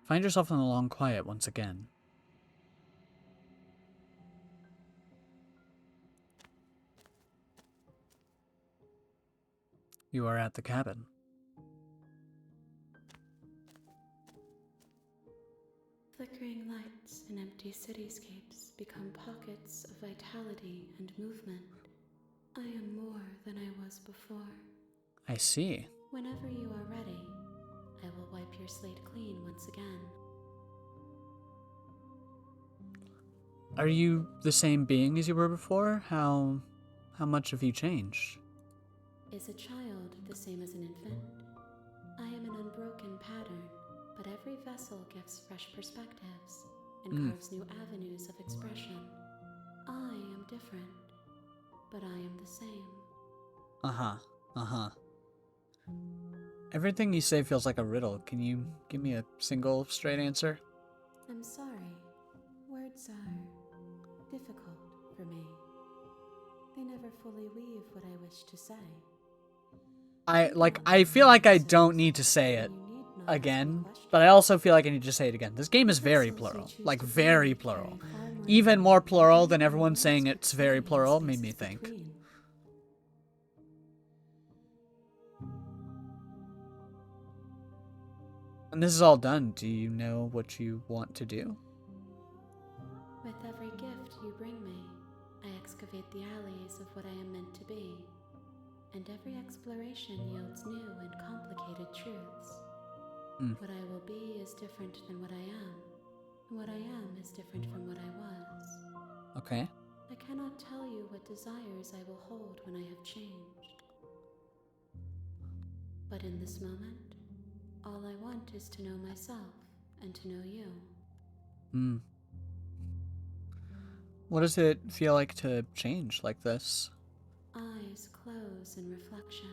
Find yourself in the long quiet once again. You are at the cabin. Flickering lights in empty cityscapes become pockets of vitality and movement. I am more than I was before. I see. Whenever you are ready, I will wipe your slate clean once again. Are you the same being as you were before? How much have you changed? Is a child the same as an infant? I am an unbroken pattern, but every vessel gives fresh perspectives and carves new avenues of expression. I am different, but I am the same. Everything you say feels like a riddle. Can you give me a single straight answer? I'm sorry. Words are difficult for me. They never fully weave what I wish to say. I feel like I don't need to say it again, but I also feel like I need to say it again. This game is very plural. Like, very plural. Even more plural than everyone saying it's very plural made me think. When this is all done, do you know what you want to do? With every gift you bring me, I excavate the alleys of what I am meant to be, and every exploration yields new and complicated truths. What I will be is different than what I am, and what I am is different from what I was. Okay. I cannot tell you what desires I will hold when I have changed. But in this moment, all I want is to know myself and to know you. What does it feel like to change like this? Eyes close in reflection.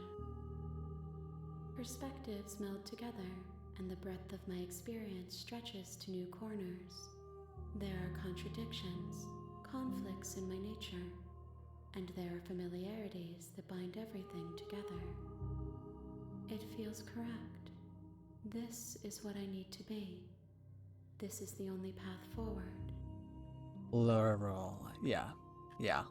Perspectives meld together, and the breadth of my experience stretches to new corners. There are contradictions, conflicts in my nature, and there are familiarities that bind everything together. It feels correct. This is what I need to be. This is the only path forward. Plural. Yeah. Yeah.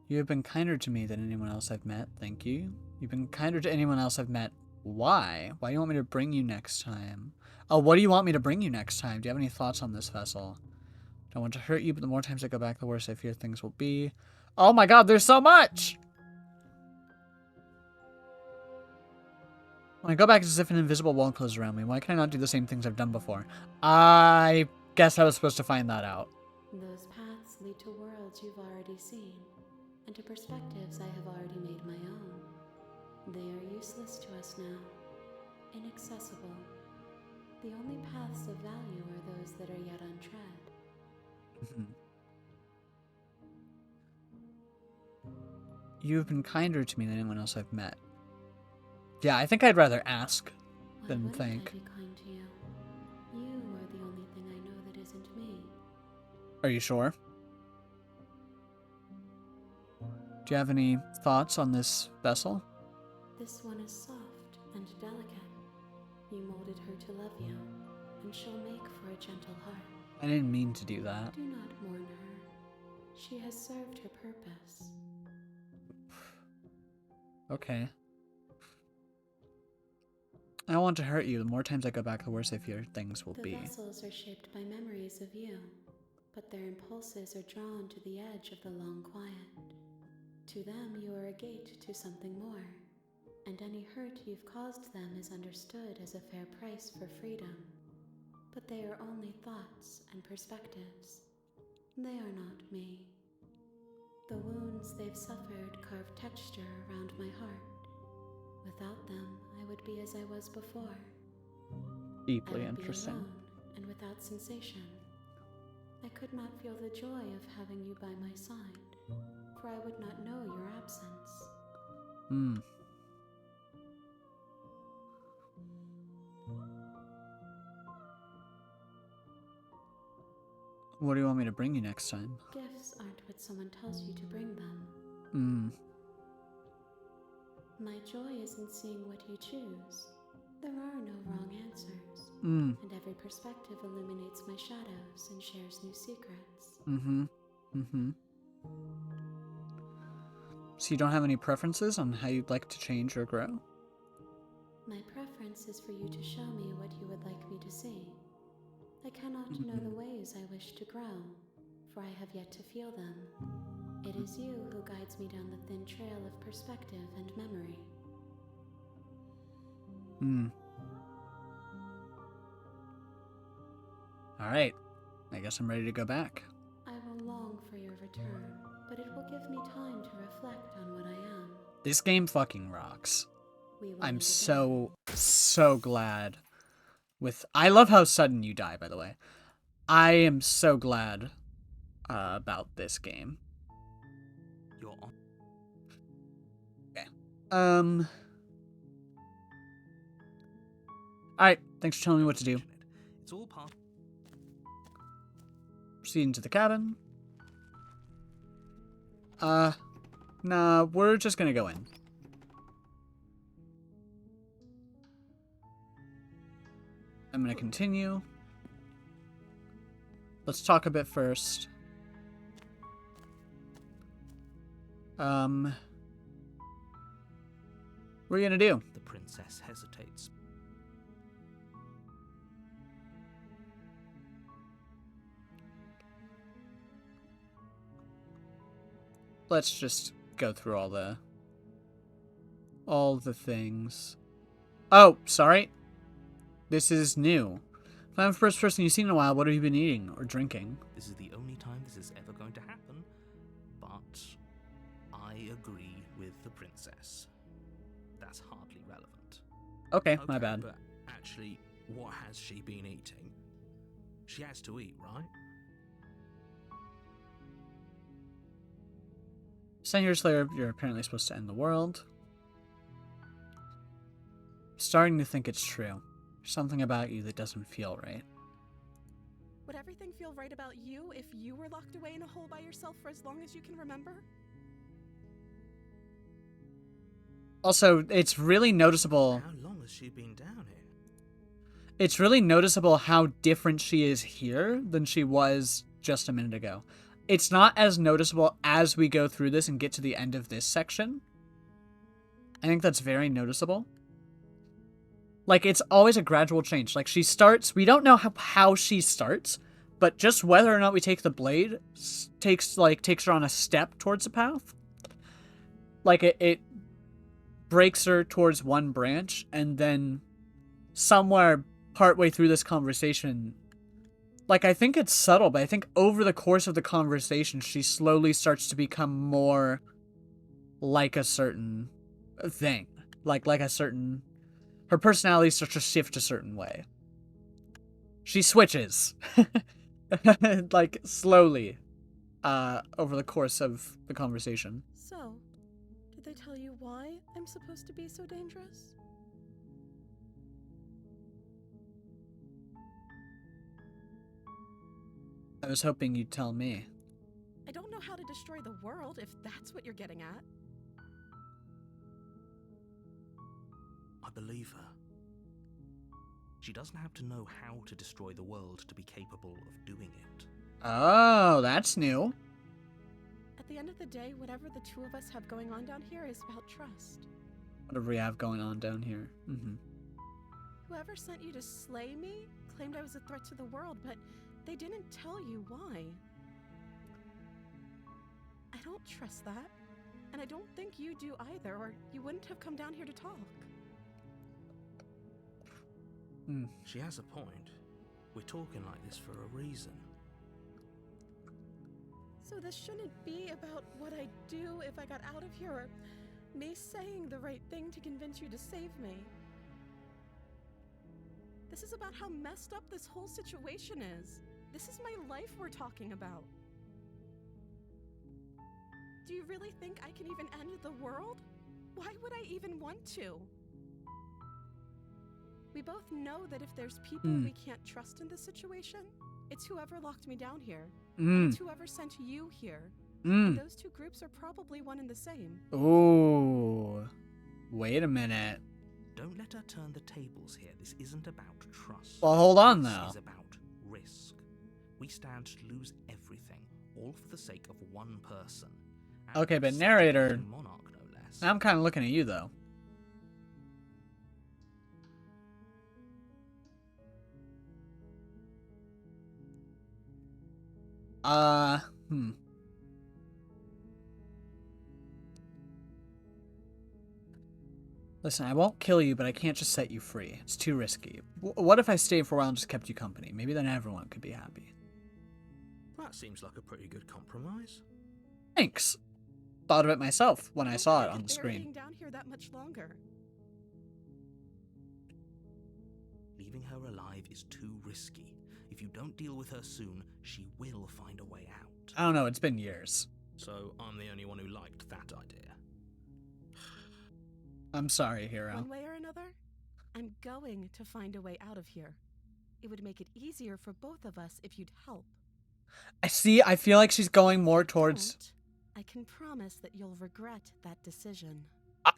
You have been kinder to me than anyone else I've met, thank you. You've been kinder to anyone else I've met. Why? Why do you want me to bring you next time? Oh, what do you want me to bring you next time? Do you have any thoughts on this vessel? Don't want to hurt you, but the more times I go back, the worse I fear things will be. Oh my god, there's so much! When I go back, it's as if an invisible wall closes around me. Why can I not do the same things I've done before? I guess I was supposed to find that out. Those paths lead to worlds you've already seen, and to perspectives I have already made my own. They are useless to us now, inaccessible. The only paths of value are those that are yet untread. You've been kinder to me than anyone else I've met. Yeah, I think I'd rather ask than Why wouldn't think. I be kind to you? You are the only thing I know that isn't me. Are you sure? Do you have any thoughts on this vessel? This one is soft and delicate. You molded her to love you, and she'll make for a gentle heart. I didn't mean to do that. Do not mourn her. She has served her purpose. Okay. I don't want to hurt you. The more times I go back, the worse I fear things will The be. vessels are shaped by memories of you, but their impulses are drawn to the edge of the long quiet. To them, you are a gate to something more, and any hurt you've caused them is understood as a fair price for freedom. But they are only thoughts and perspectives. They are not me. The wounds they've suffered carve texture around my heart. Without them, I would be as I was before. Deeply I would interesting. be alone and without sensation. I could not feel the joy of having you by my side, for I would not know your absence. What do you want me to bring you next time? Gifts aren't what someone tells you to bring them. My joy is in seeing what you choose. There are no wrong answers. And every perspective illuminates my shadows and shares new secrets. So you don't have any preferences on how you'd like to change or grow? My preference is for you to show me what you would like me to see. I cannot know the ways I wish to grow, for I have yet to feel them. It is you who guides me down the thin trail of perspective and memory. Alright. I guess I'm ready to go back. I will long for your return, but it will give me time to reflect on what I am. This game fucking rocks. We will I'm meet so glad I love how sudden you die, by the way. I am so glad about this game. You're on. Okay. Alright, thanks for telling me what to do. It's all part. Proceed into the cabin. Nah, we're just gonna go in. I'm gonna continue. Let's talk a bit first. What are you gonna do? The princess hesitates. Let's just go through all the things. Oh, sorry. This is new. If I'm the first person you've seen in a while, what have you been eating or drinking? This is the only time this is ever going to happen, but I agree with the princess. That's hardly relevant. Okay, my bad. But actually, what has she been eating? She has to eat, right? 10 years later, you're apparently supposed to end the world. Starting to think it's true. There's something about you that doesn't feel right. Would everything feel right about you if you were locked away in a hole by yourself for as long as you can remember? Also, it's really noticeable. How long has she been down here? It's really noticeable how different she is here than she was just a minute ago. It's not as noticeable as we go through this and get to the end of this section. I think that's very noticeable. Like, it's always a gradual change. Like, she starts, we don't know how she starts, but just whether or not we take the blade takes her on a step towards the path. Like, it breaks her towards one branch, and then somewhere partway through this conversation, like, I think it's subtle, but I think over the course of the conversation, she slowly starts to become more like a certain thing. Like a certain... Her personality starts to shift a certain way. She switches. Like, slowly. Over the course of the conversation. So, did they tell you why I'm supposed to be so dangerous? I was hoping you'd tell me. I don't know how to destroy the world, if that's what you're getting at. I believe her. She doesn't have to know how to destroy the world to be capable of doing it. Oh, that's new. At the end of the day, whatever the two of us have going on down here is about trust. Whatever we have going on down here. Whoever sent you to slay me claimed I was a threat to the world, but they didn't tell you why. I don't trust that, and I don't think you do either, or you wouldn't have come down here to talk. She has a point. We're talking like this for a reason. So this shouldn't be about what I'd do if I got out of here, or me saying the right thing to convince you to save me. This is about how messed up this whole situation is. This is my life we're talking about. Do you really think I can even end the world? Why would I even want to? We both know that if there's people we can't trust in this situation, it's whoever locked me down here. And it's whoever sent you here. And those two groups are probably one and the same. Ooh. Wait a minute. Don't let her turn the tables here. This isn't about trust. Well, hold on, This though. is about risk. We stand to lose everything, all for the sake of one person. And Okay, but a narrator... second monarch, no less. Now I'm kind of looking at you, though. Listen, I won't kill you, but I can't just set you free. It's too risky. What if I stayed for a while and just kept you company? Maybe then everyone could be happy. That seems like a pretty good compromise. Thanks. Thought of it myself when I saw it I on could the bear screen. being down here that much longer. Leaving her alive is too risky. If you don't deal with her soon, she will find a way out. I don't know, it's been years. So I'm the only one who liked that idea. I'm sorry, hero. One way or another, I'm going to find a way out of here. It would make it easier for both of us if you'd help. I feel like she's going more towards... Don't, I can promise that you'll regret that decision.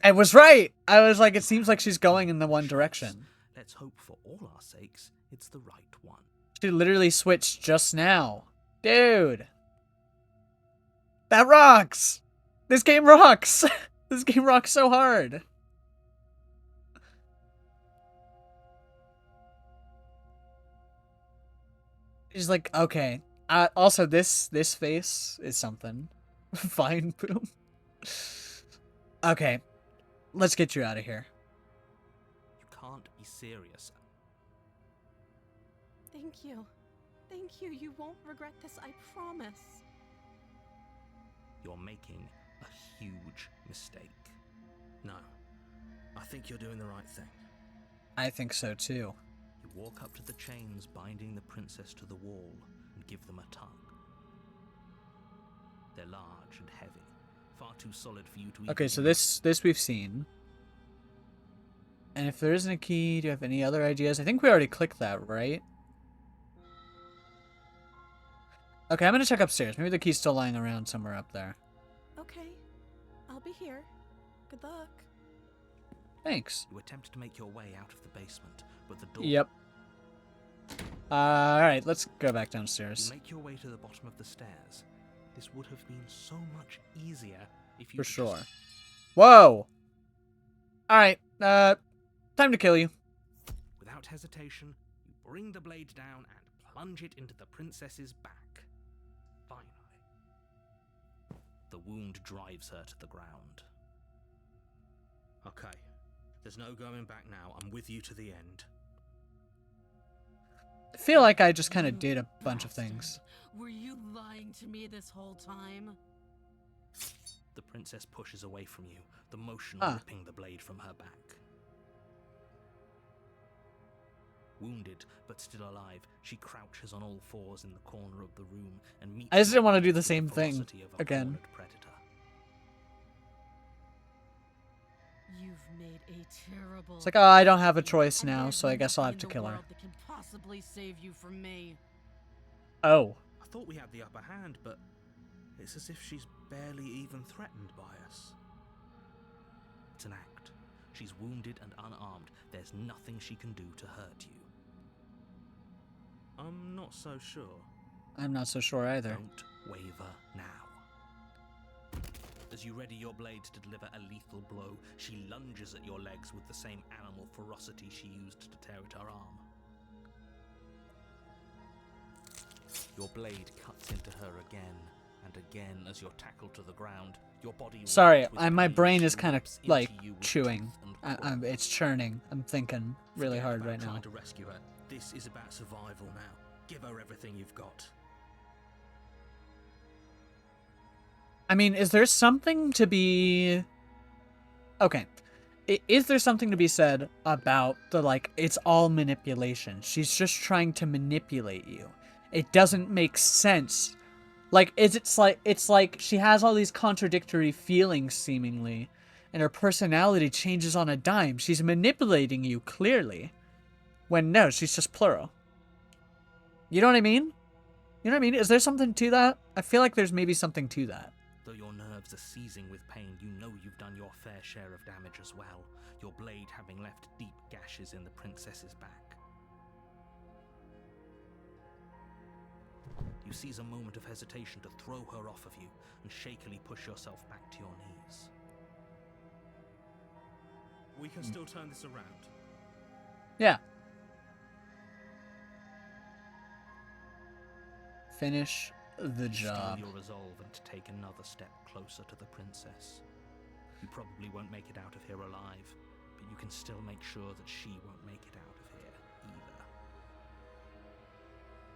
I was right! I was like, it seems like she's going in the one direction. Let's hope for all our sakes it's the right one. She literally switched just now. Dude! That rocks! This game rocks! This game rocks so hard! She's like, okay. Also, this face is something. Fine, boom. Okay. Let's get you out of here. You can't be serious. Thank you. Thank you. You won't regret this, I promise. You're making a huge mistake. No. I think you're doing the right thing. I think so, too. You walk up to the chains binding the princess to the wall and give them a tug. They're large and heavy, far too solid for you to Okay, even so use. this we've seen. And if there isn't a key, do you have any other ideas? I think we already clicked that, right? Okay, I'm gonna check upstairs. Maybe the key's still lying around somewhere up there. Okay, I'll be here. Good luck. Thanks. You attempt to make your way out of the basement, but the door... Yep. Alright, let's go back You downstairs. make your way to the bottom of the stairs. This would have been so much easier if you For could sure. just... Whoa! Alright, time to kill you. Without hesitation, you bring the blade down and plunge it into the princess's back. Finally. The wound drives her to the ground. Okay. There's no going back now. I'm with you to the end. I feel like I just kind of You did a bunch of bastard. things. Were you lying to me this whole time? The princess pushes away from you, the motion Ah. ripping the blade from her back. Wounded, but still alive, she crouches on all fours in the corner of the room and meets I just didn't your want to do eyes the with same thing ferocity of a again. cornered predator. You've made a terrible. It's like, oh, I don't have a mistake, choice and now, there's so I guess I'll have nothing to in the kill her. world that can possibly save you from me. Oh. I thought we had the upper hand, but it's as if she's barely even threatened by us. It's an act. She's wounded and unarmed. There's nothing she can do to hurt you. I'm not so sure. I'm not so sure either. Don't waver now. As you ready your blade to deliver a lethal blow, she lunges at your legs with the same animal ferocity she used to tear at her arm. Your blade cuts into her again and again as you're tackled to the ground. Your body Sorry, rocks with my pain brain as is she kind of rips into like you with chewing. teeth and claws. It's churning. I'm thinking really Forget hard about right now. trying to rescue her. This is about survival now. Give her everything you've got. I mean, is there something to be... Okay. Is there something to be said about the, like, it's all manipulation? She's just trying to manipulate you. It doesn't make sense. Like, it's like she has all these contradictory feelings, seemingly, and her personality changes on a dime. She's manipulating you, clearly. When no, she's just plural. You know what I mean? You know what I mean? Is there something to that? I feel like there's maybe something to that. Though your nerves are seizing with pain, you know you've done your fair share of damage as well, your blade having left deep gashes in the princess's back. You seize a moment of hesitation to throw her off of you and shakily push yourself back to your knees. We can still turn this around. Yeah. Finish the You steel job. your resolve and to take another step closer to the princess. You probably won't make it out of here alive, but you can still make sure that she won't make it out of here either.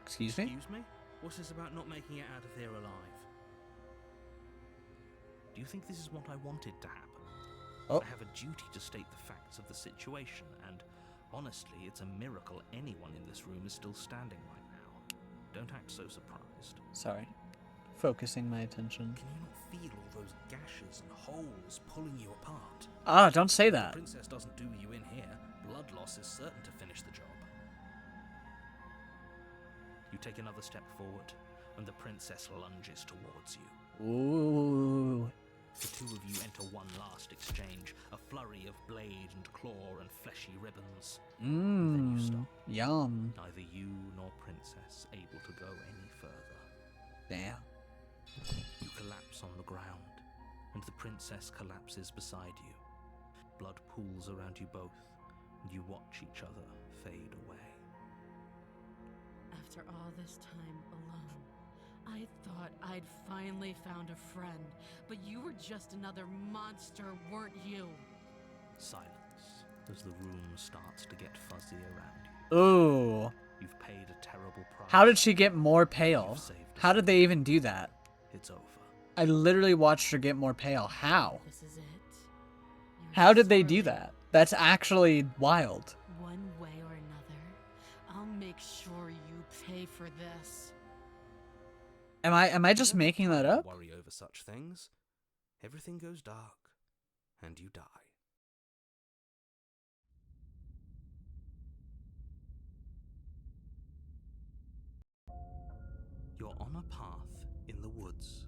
Excuse me? Excuse me? What's this about not making it out of here alive? Do you think this is what I wanted to happen? Oh. I have a duty to state the facts of the situation, and honestly, it's a miracle anyone in this room is still standing right now. Don't act so surprised. Sorry. Focusing my attention. Can you not feel all those gashes and holes pulling you apart? Ah, don't say If the that. princess doesn't do you in here, blood loss is certain to finish the job. You take another step forward, and the princess lunges towards you. Ooh. The two of you enter one last exchange, a flurry of blade and claw and fleshy ribbons. Then you Mmm. stop. Yum. Neither you nor princess able to go any further. Damn. You collapse on the ground, and the princess collapses beside you. Blood pools around you both, and you watch each other fade away. After all this time alone, I thought I'd finally found a friend, but you were just another monster, weren't you? Silence as the room starts to get fuzzy around you. Ooh. You've paid a terrible price. How did she get more pale? You've saved a How did they even do that? It's over. I literally watched her get more pale. How? This is it. You're How did they do sorely- that? That's actually wild. One way or another, I'll make sure you pay for this. Am I just making that up? Worry over such things. everything goes dark, and you die. You're on a path in the woods,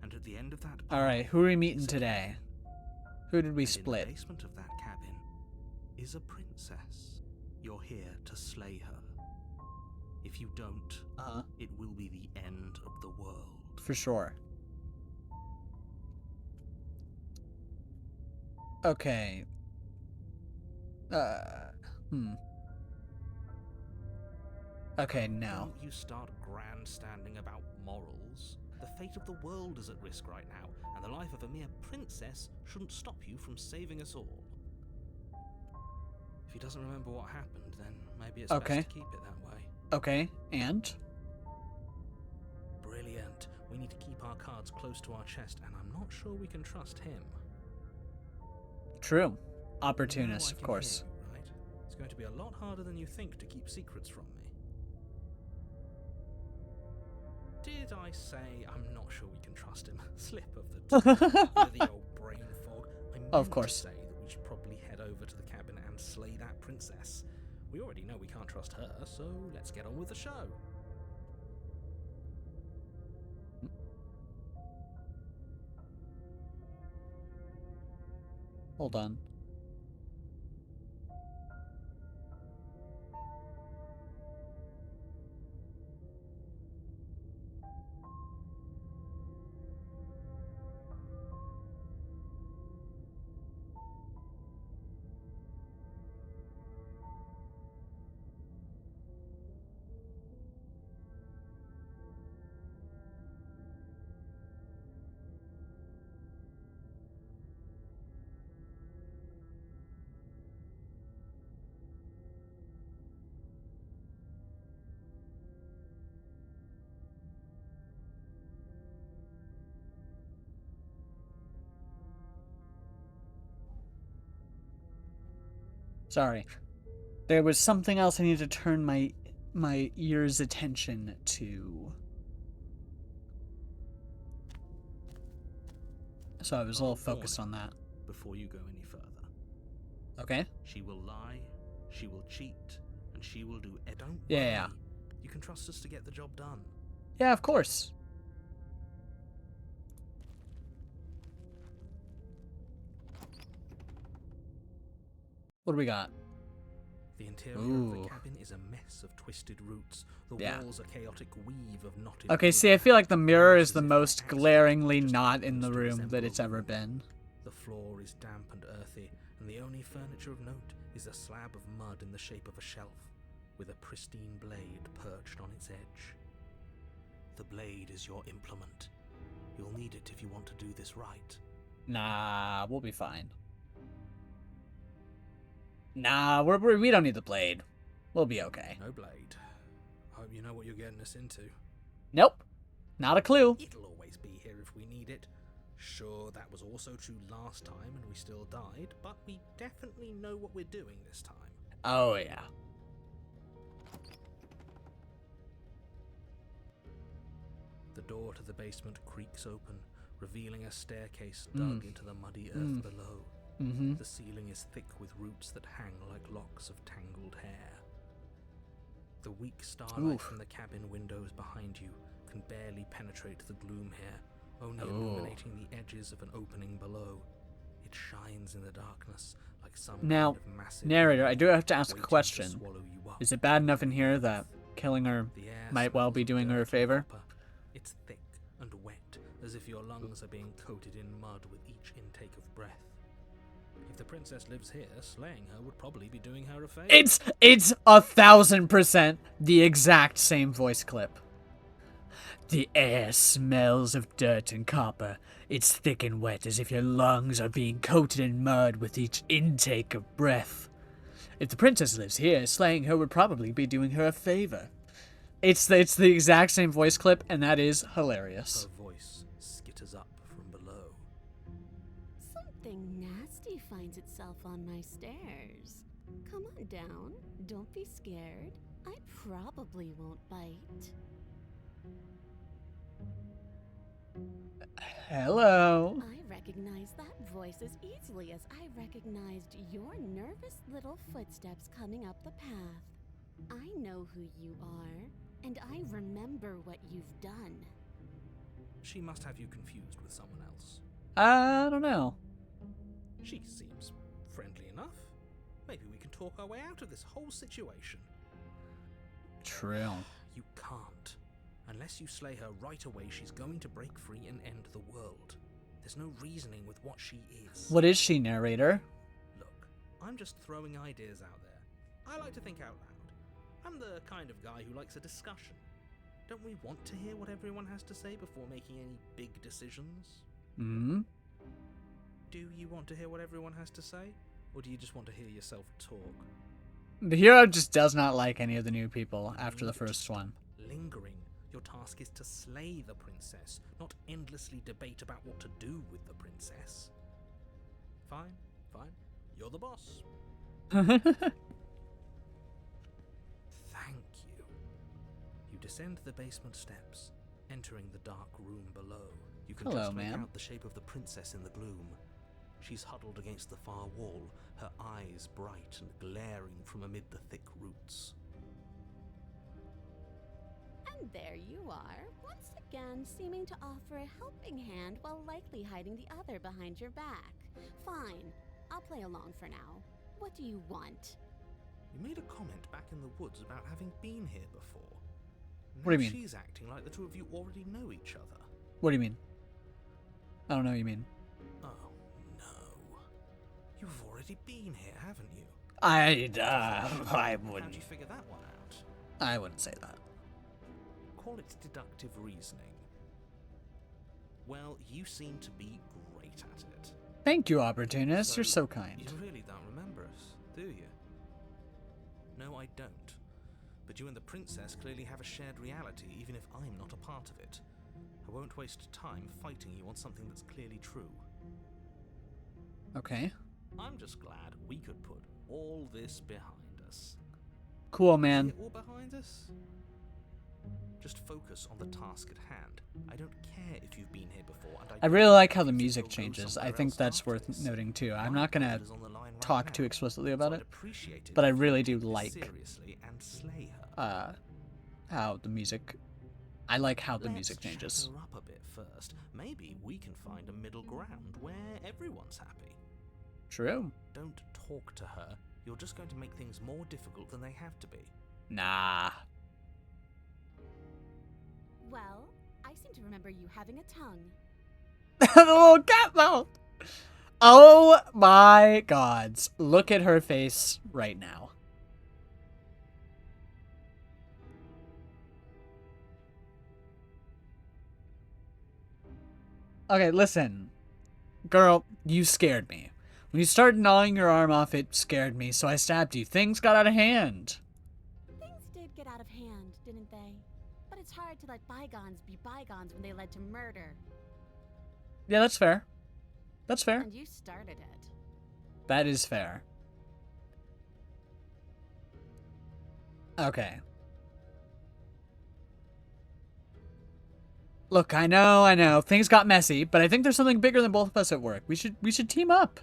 and at the end of that path, Alright, who are we meeting is a today? cabin. Who did we And in split? the basement of that cabin is a princess. You're here to slay her. If you don't, it will be the end of the world. For sure. Okay. Okay, no. Don't you start grandstanding about morals. The fate of the world is at risk right now, and the life of a mere princess shouldn't stop you from saving us all. If he doesn't remember what happened, then maybe it's Okay. best to keep it that way. Okay, and? Brilliant. We need to keep our cards close to our chest, and I'm not sure we can trust him. True. You Opportunist, know I of can course. hear you, right? It's going to be a lot harder than you think to keep secrets from me. Did I say I'm not sure we can trust him? Slip of the tongue. With the old brain fog. I meant Of course. to say that we should probably head over to the cabin and slay that princess. We already know we can't trust her, so let's get on with the show. Hold on. Sorry. There was something else I needed to turn my ear's attention to. So I was a little focused on that. Before you go any further. Okay? She will lie, she will cheat, and she will do it. Don't Yeah. worry. You can trust us to get the job done. Yeah, of course. What do we got? The interior Ooh. of the cabin is a mess of twisted roots. The Yeah. walls a chaotic weave of knotted Okay, wood. see, I feel like the mirror is As the if most accident glaringly just not in happens the to room resemble that a it's ever room. been. The floor is damp and earthy, and the only furniture of note is a slab of mud in the shape of a shelf, with a pristine blade perched on its edge. The blade is your implement. You'll need it if you want to do this right. Nah, we'll be fine. Nah, we don't need the blade. We'll be okay. No blade. Hope you know what you're getting us into. Nope. Not a clue. It'll always be here if we need it. Sure, that was also true last time and we still died, but we definitely know what we're doing this time. Oh, yeah. The door to the basement creaks open, revealing a staircase dug into the muddy earth below. Mm-hmm. The ceiling is thick with roots that hang like locks of tangled hair. The weak starlight from the cabin windows behind you can barely penetrate the gloom here, only illuminating the edges of an opening below. It shines in the darkness like some Now, kind of massive narrator, I do have to ask a waiting to question. swallow you up. Is it bad enough in here that killing her The air might well be smells doing her a dirt and favor? copper. It's thick and wet, as if your lungs are being coated in mud with each intake of breath. If the princess lives here, slaying her would probably be doing her a favor. It's 1,000% the exact same voice clip. The air smells of dirt and copper. It's thick and wet, as if your lungs are being coated in mud with each intake of breath. If the princess lives here, slaying her would probably be doing her a favor. It's the exact same voice clip, and that is hilarious. Her voice skitters up from below. Something nasty finds itself on my stairs. Come on down. Don't be scared. I probably won't bite. Hello. I recognize that voice as easily as I recognized your nervous little footsteps coming up the path. I know who you are, and I remember what you've done. She must have you confused with someone else. I don't know. She seems friendly enough. Maybe we can talk our way out of this whole situation. True. You can't. Unless you slay her right away, she's going to break free and end the world. There's no reasoning with what she is. What is she, narrator? Look, I'm just throwing ideas out there. I like to think out loud. I'm the kind of guy who likes a discussion. Don't we want to hear what everyone has to say before making any big decisions? Hmm? Do you want to hear what everyone has to say? Or do you just want to hear yourself talk? The hero just does not like any of the new people after the first one. Lingering. Your task is to slay the princess, not endlessly debate about what to do with the princess. Fine, fine. You're the boss. Thank you. You descend the basement steps, entering the dark room below. You can Hello, just make ma'am. out the shape of the princess in the gloom. She's huddled against the far wall, her eyes bright and glaring from amid the thick roots. And there you are, once again seeming to offer a helping hand while likely hiding the other behind your back. Fine, I'll play along for now. What do you want? You made a comment back in the woods about having been here before. What do you Now mean? she's acting like the two of you already know each other. What do you mean? I don't know what you mean. Oh, no. You've already been here, haven't you? I How'd wouldn't. you figure that one out? I wouldn't say that. Call it deductive reasoning. Well, you seem to be great at it. Thank you, opportunist. You're so kind. You really don't remember us, do you? No, I don't. But you and the princess clearly have a shared reality, even if I'm not a part of it. I won't waste time fighting you on something that's clearly true. Okay. I'm just glad we could put all this behind us. Cool, See man. it all behind us? Just focus on the task at hand. I don't care if you've been here before, and I really like how the if music you'll go changes. I somewhere think else that's after worth this. noting too. I'm My not gonna word is on the line right talk now, too explicitly about so I'd it, appreciate but I if you really would do take this like seriously and slay her. how the music. I like how the music Let's changes. chat her up a bit first. Maybe we can find a middle ground where everyone's happy. True. Don't talk to her. You're just going to make things more difficult than they have to be. Nah. Well, I seem to remember you having a tongue. The little cat mouth. Oh my gods. Look at her face right now. Okay, listen. Girl, you scared me. When you started gnawing your arm off, it scared me, so I stabbed you. Things got out of hand. Things did get out of hand, didn't they? But it's hard to let bygones be bygones when they led to murder. Yeah, that's fair. That's fair. And you started it. That is fair. Okay. Look, I know. Things got messy, but I think there's something bigger than both of us at work. We should team up.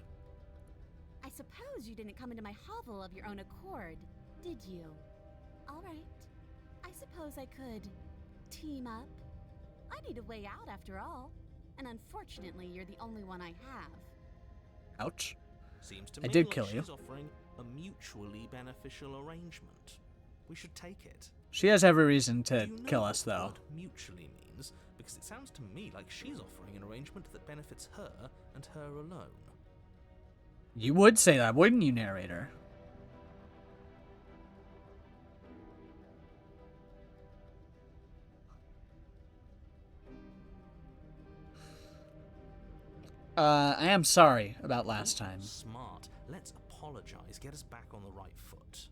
I suppose you didn't come into my hovel of your own accord, did you? All right. I suppose I could team up. I need a way out after all. And unfortunately, you're the only one I have. Ouch. Seems to I me did like kill you. she's offering a mutually beneficial arrangement. We should take it. She has every reason to Do you know kill what us, the though. word mutually means? Because it sounds to me like she's offering an arrangement that benefits her and her alone. You would say that, wouldn't you, narrator? I am sorry about last time. Smart. Let's apologize. Get us back on the right foot.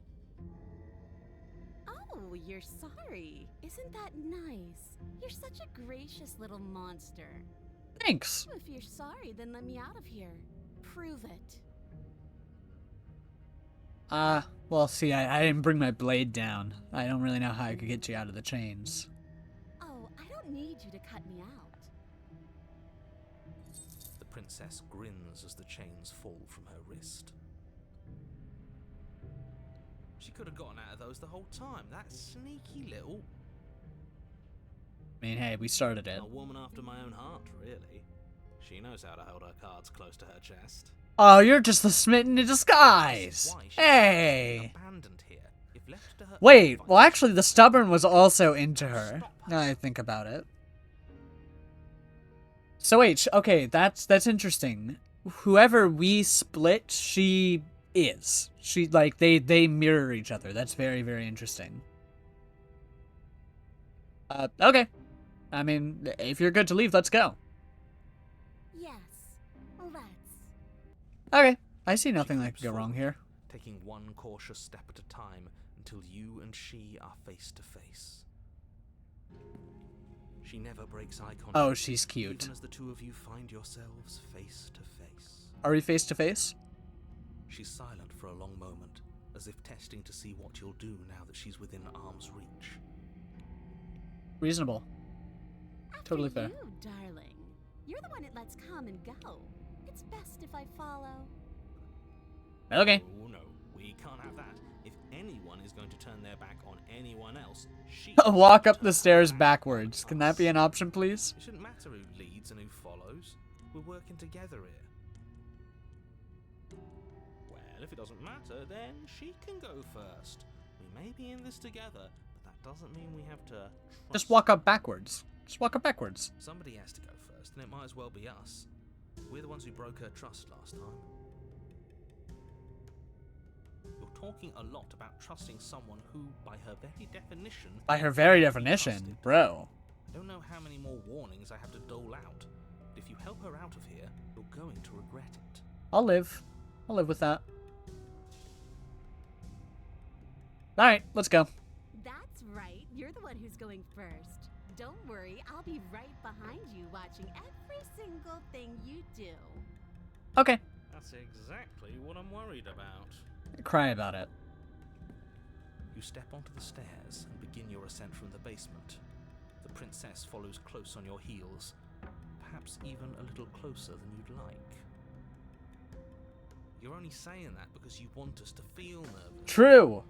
Oh, you're sorry. Isn't that nice? You're such a gracious little monster. Thanks. If you're sorry, then let me out of here. Prove it. Well, see, I didn't bring my blade down. I don't really know how I could get you out of the chains. Oh, I don't need you to cut me out. princess grins as the chains fall from her wrist. She could have gotten out of those the whole time. That sneaky little... I mean, hey, we started it. A woman after my own heart, really. She knows how to hold her cards close to her chest. Oh, you're just the smitten in disguise. Why she's Hey. abandoned here. If left to her Wait, own well, actually, the stubborn was also into devices, her. stop Now I think about it. So wait, okay, that's interesting. Whoever we split, she is. She, like, they mirror each other. That's very, very interesting. Okay. I mean, if you're good to leave, let's go. Yes, let's. Okay. I see nothing She that could go keeps wrong forward, here. taking one cautious step at a time until you and she are face to face. She never breaks eye contact. Oh, she's cute. Even as the two of you find yourselves face to face. Are we face to face? She's silent for a long moment, as if testing to see what you'll do now that she's within arm's reach. Reasonable. Totally fair. You, darling. You're the one it lets come and go. It's best if I follow. Okay. Oh no, we can't have that. If anyone is going to turn their back on anyone else, she Walk up turn the stairs her back backwards. on Can that be us. an option, please? It shouldn't matter who leads and who follows. We're working together here. Well, if it doesn't matter, then she can go first. We may be in this together, but that doesn't mean we have to Just trust walk up backwards. Just walk up backwards. Somebody has to go first, and it might as well be us. We're the ones who broke her trust last time. You're talking a lot about trusting someone who, by her very definition... By her very can't be definition, trusted. bro. I don't know how many more warnings I have to dole out, but if you help her out of here, you're going to regret it. I'll live. I'll live with that. Alright, let's go. That's right. You're the one who's going first. Don't worry, I'll be right behind you watching every single thing you do. Okay. That's exactly what I'm worried about. Cry about it. You step onto the stairs and begin your ascent from the basement. The princess follows close on your heels, perhaps even a little closer than you'd like. You're only saying that because you want us to feel nervous. True.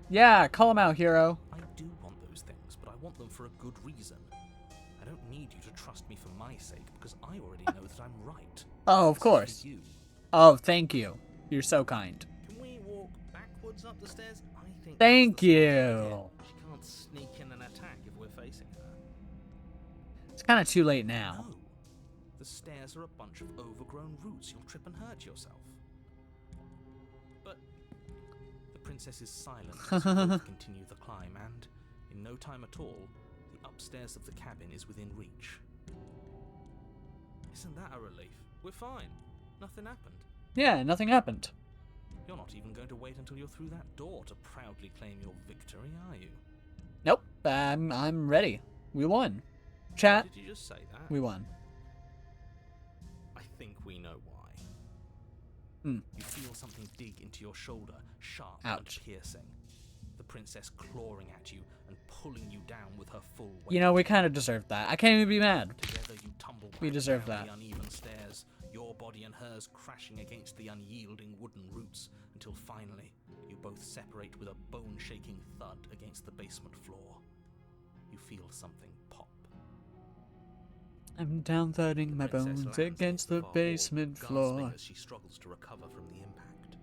Yeah, call him out, hero. I do want those things, but I want them for a good reason. I don't need you to trust me for my sake, because I already know that I'm right. Oh, of This is course. for you. Oh, thank you. You're so kind. Can we walk backwards up the stairs? I think Thank that's the smart you. idea. She can't sneak in and attack if we're facing her. It's kind of too late now. No. The stairs are a bunch of overgrown roots. You'll trip and hurt yourself. But the princess is silent as you both continue the climb, and in no time at all, the upstairs of the cabin is within reach. Isn't that a relief? We're fine. Nothing happened. Yeah, nothing happened. You're not even going to wait until you're through that door to proudly claim your victory, are you? Nope. I'm ready. We won. Chat, Did you just say that? we won. I think we know why. Hmm. You feel something dig into your shoulder, sharp Ouch. and piercing. The princess clawing at you and pulling you down with her full weight. You know, we kind of deserved that. I can't even be mad. Together you tumble We back deserve down that. the uneven stairs, your body and hers crashing against the unyielding wooden roots, until finally you both separate with a bone-shaking thud against the basement floor. You feel something pop. I'm down thudding my Princess bones lands against the far wall, basement gasping floor. as she struggles to recover from the impact.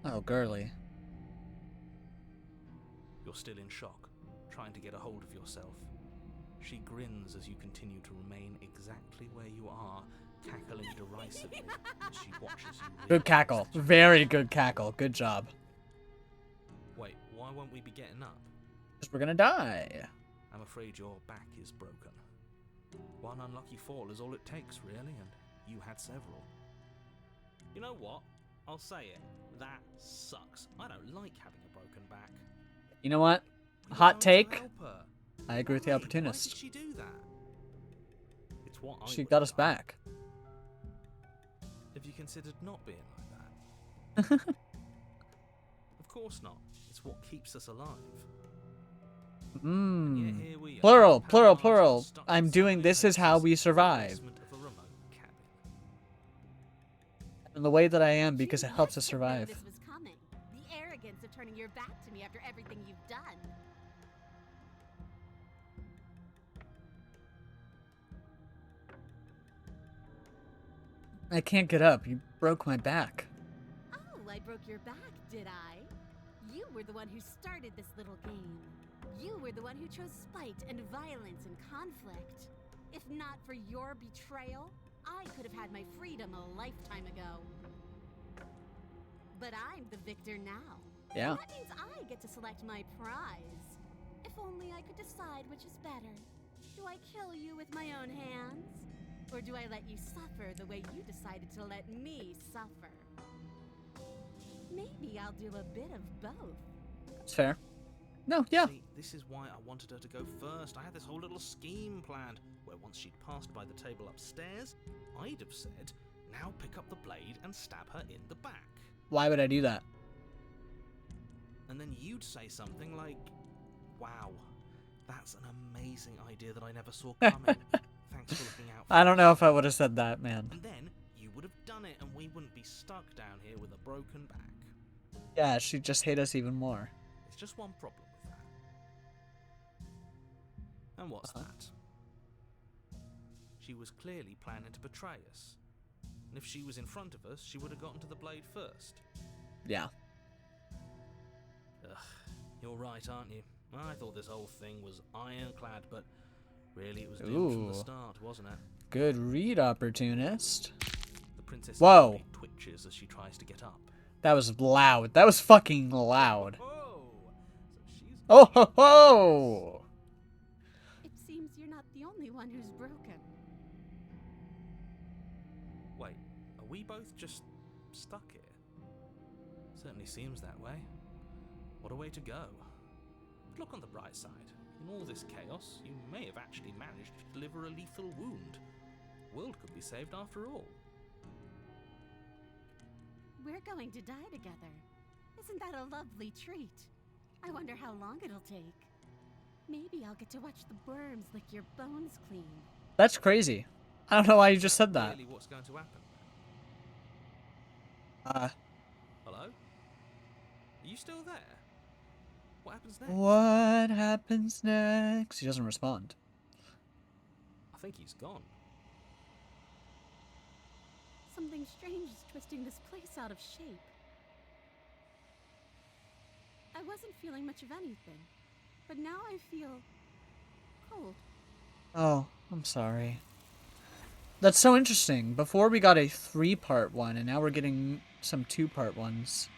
Oh, girly. You're still in shock, trying to get a hold of yourself. She grins as you continue to remain exactly where you are, cackling derisively as she watches you. Good cackle. Very good cackle. Good job. Wait, why won't we be getting up? Because we're gonna die. I'm afraid your back is broken. One unlucky fall is all it takes, really, and you had several. You know what? I'll say it. That sucks. I don't like having a broken back. You know what? We were Hot going to take. help her. I agree with the Why? Why opportunist. did she do that? It's what I She would got have us done. back. Have you considered not being like that? Of course not. It's what keeps us alive. And yet Mmm. here we are, Plural, plural, paralyzed and plural. stuck I'm inside doing a this is how we basement survive. of a remote cabin. in the way that I am because You it helps us must have known survive. this was coming. The arrogance of turning your back to me after everything you've done. I can't get up. You broke my back. Oh, I broke your back, did I? You were the one who started this little game. You were the one who chose spite and violence and conflict. If not for your betrayal, I could have had my freedom a lifetime ago. But I'm the victor now. Yeah. That means I get to select my prize. If only I could decide which is better. Do I kill you with my own hands? Or do I let you suffer the way you decided to let me suffer? Maybe I'll do a bit of both. It's fair. No, yeah. See, this is why I wanted her to go first. I had this whole little scheme planned, where once she'd passed by the table upstairs, I'd have said, now pick up the blade and stab her in the back. Why would I do that? And then you'd say something like, wow, that's an amazing idea that I never saw coming. Thanks for looking out for I don't know us." if I would have said that, man. And then you would have done it and we wouldn't be stuck down here with a broken back. Yeah, she'd just hate us even more. It's just one problem with that. And what's that? She was clearly planning to betray us. And if she was in front of us, she would have gotten to the blade first. Yeah. Ugh, you're right, aren't you? I thought this whole thing was ironclad, but really it was doomed from the Ooh. start, wasn't it? Good read, opportunist. The princess Whoa. twitches as she tries to get up. That was loud. That was fucking loud. Oh, so she's Oh ho ho! It seems you're not the only one who's broken. Wait, are we both just stuck here? Certainly seems that way. What a way to go. But look on the bright side. In all this chaos, you may have actually managed to deliver a lethal wound. The world could be saved after all. We're going to die together. Isn't that a lovely treat? I wonder how long it'll take. Maybe I'll get to watch the worms lick your bones clean. That's crazy. I don't know why you just said that. Really, what's going to happen? Hello? Are you still there? What happens next? What happens next? He doesn't respond. I think he's gone. Something strange is twisting this place out of shape. I wasn't feeling much of anything, but now I feel cold. Oh, I'm sorry. That's so interesting. Before we got a 3-part one, and now we're getting some 2-part ones.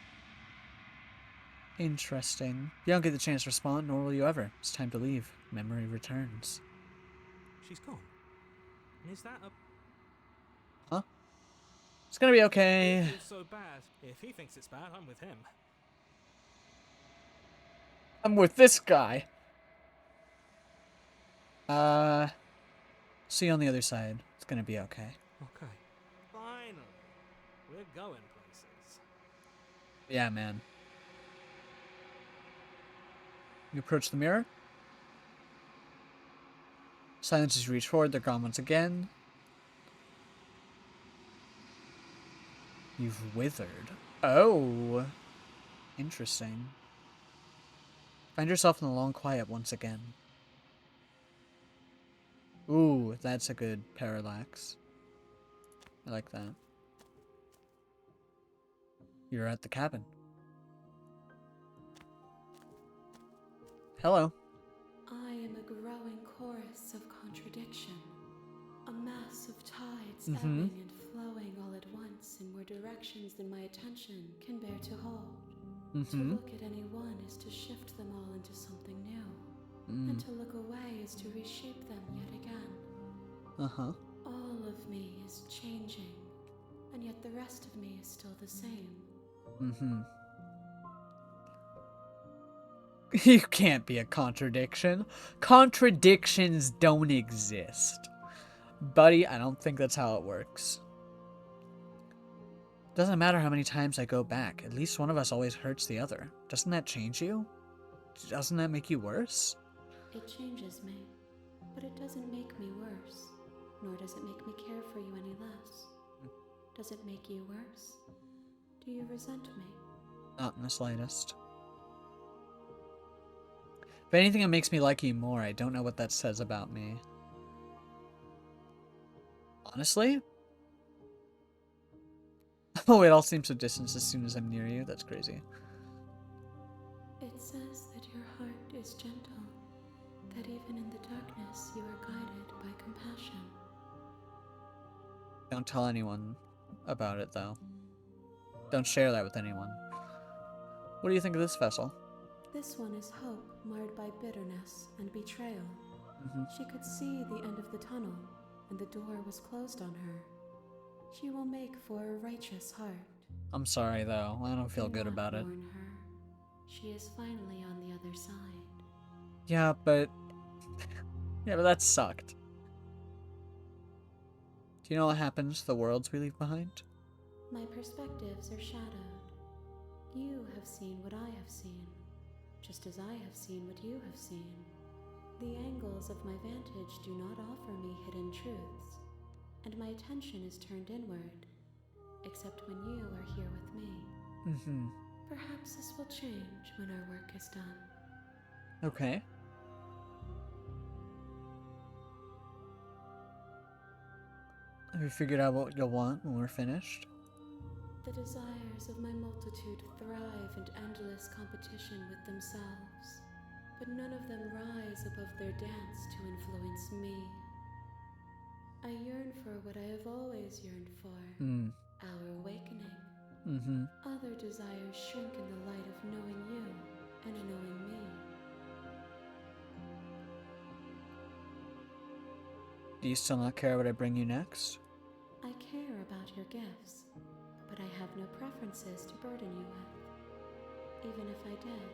Interesting. You don't get the chance to respond, nor will you ever. It's time to leave. Memory returns. She's gone. And is that a... Huh? It's gonna be okay. It feels so bad. If he thinks it's bad, I'm with him. I'm with this guy. See you on the other side. It's gonna be okay. Okay. Finally. We're going places. Yeah, man. You approach the mirror. Silence as you reach forward. They're gone once again. You've withered. Oh. Interesting. Find yourself in the long quiet once again. Ooh, that's a good parallax. I like that. You're at the cabin. Hello. I am a growing chorus of contradiction, a mass of tides ebbing and flowing all at once in more directions than my attention can bear to hold. To look at any one is to shift them all into something new, and to look away is to reshape them yet again. Uh-huh. All of me is changing, and yet the rest of me is still the same. You can't be a contradiction. Contradictions don't exist. Buddy, I don't think that's how it works. Doesn't matter how many times I go back. At least one of us always hurts the other. Doesn't that change you? Doesn't that make you worse? It changes me, but it doesn't make me worse, nor does it make me care for you any less. Does it make you worse? Do you resent me? Not in the slightest. If anything, it makes me like you more. I don't know what that says about me. Honestly? Oh, it all seems so distant as soon as I'm near you. That's crazy. It says that your heart is gentle, that even in the darkness you are guided by compassion. Don't tell anyone about it, though. Don't share that with anyone. What do you think of this vessel? This one is hope marred by bitterness and betrayal. Mm-hmm. She could see the end of the tunnel, and the door was closed on her. She will make for a righteous heart. I'm sorry, though. I don't feel Do good not about it. mourn her. She is finally on the other side. Yeah, but that sucked. Do you know what happens to the worlds we leave behind? My perspectives are shadowed. You have seen what I have seen, just as I have seen what you have seen. The angles of my vantage do not offer me hidden truths, and my attention is turned inward, except when you are here with me. Mm-hmm. Perhaps this will change when our work is done. Okay. Have you figured out what you'll want when we're finished? The desires of my multitude thrive in endless competition with themselves, but none of them rise above their dance to influence me. I yearn for what I have always yearned for, our awakening. Mm-hmm. Other desires shrink in the light of knowing you and knowing me. Do you still not care what I bring you next? I care about your gifts, but I have no preferences to burden you with. Even if I did,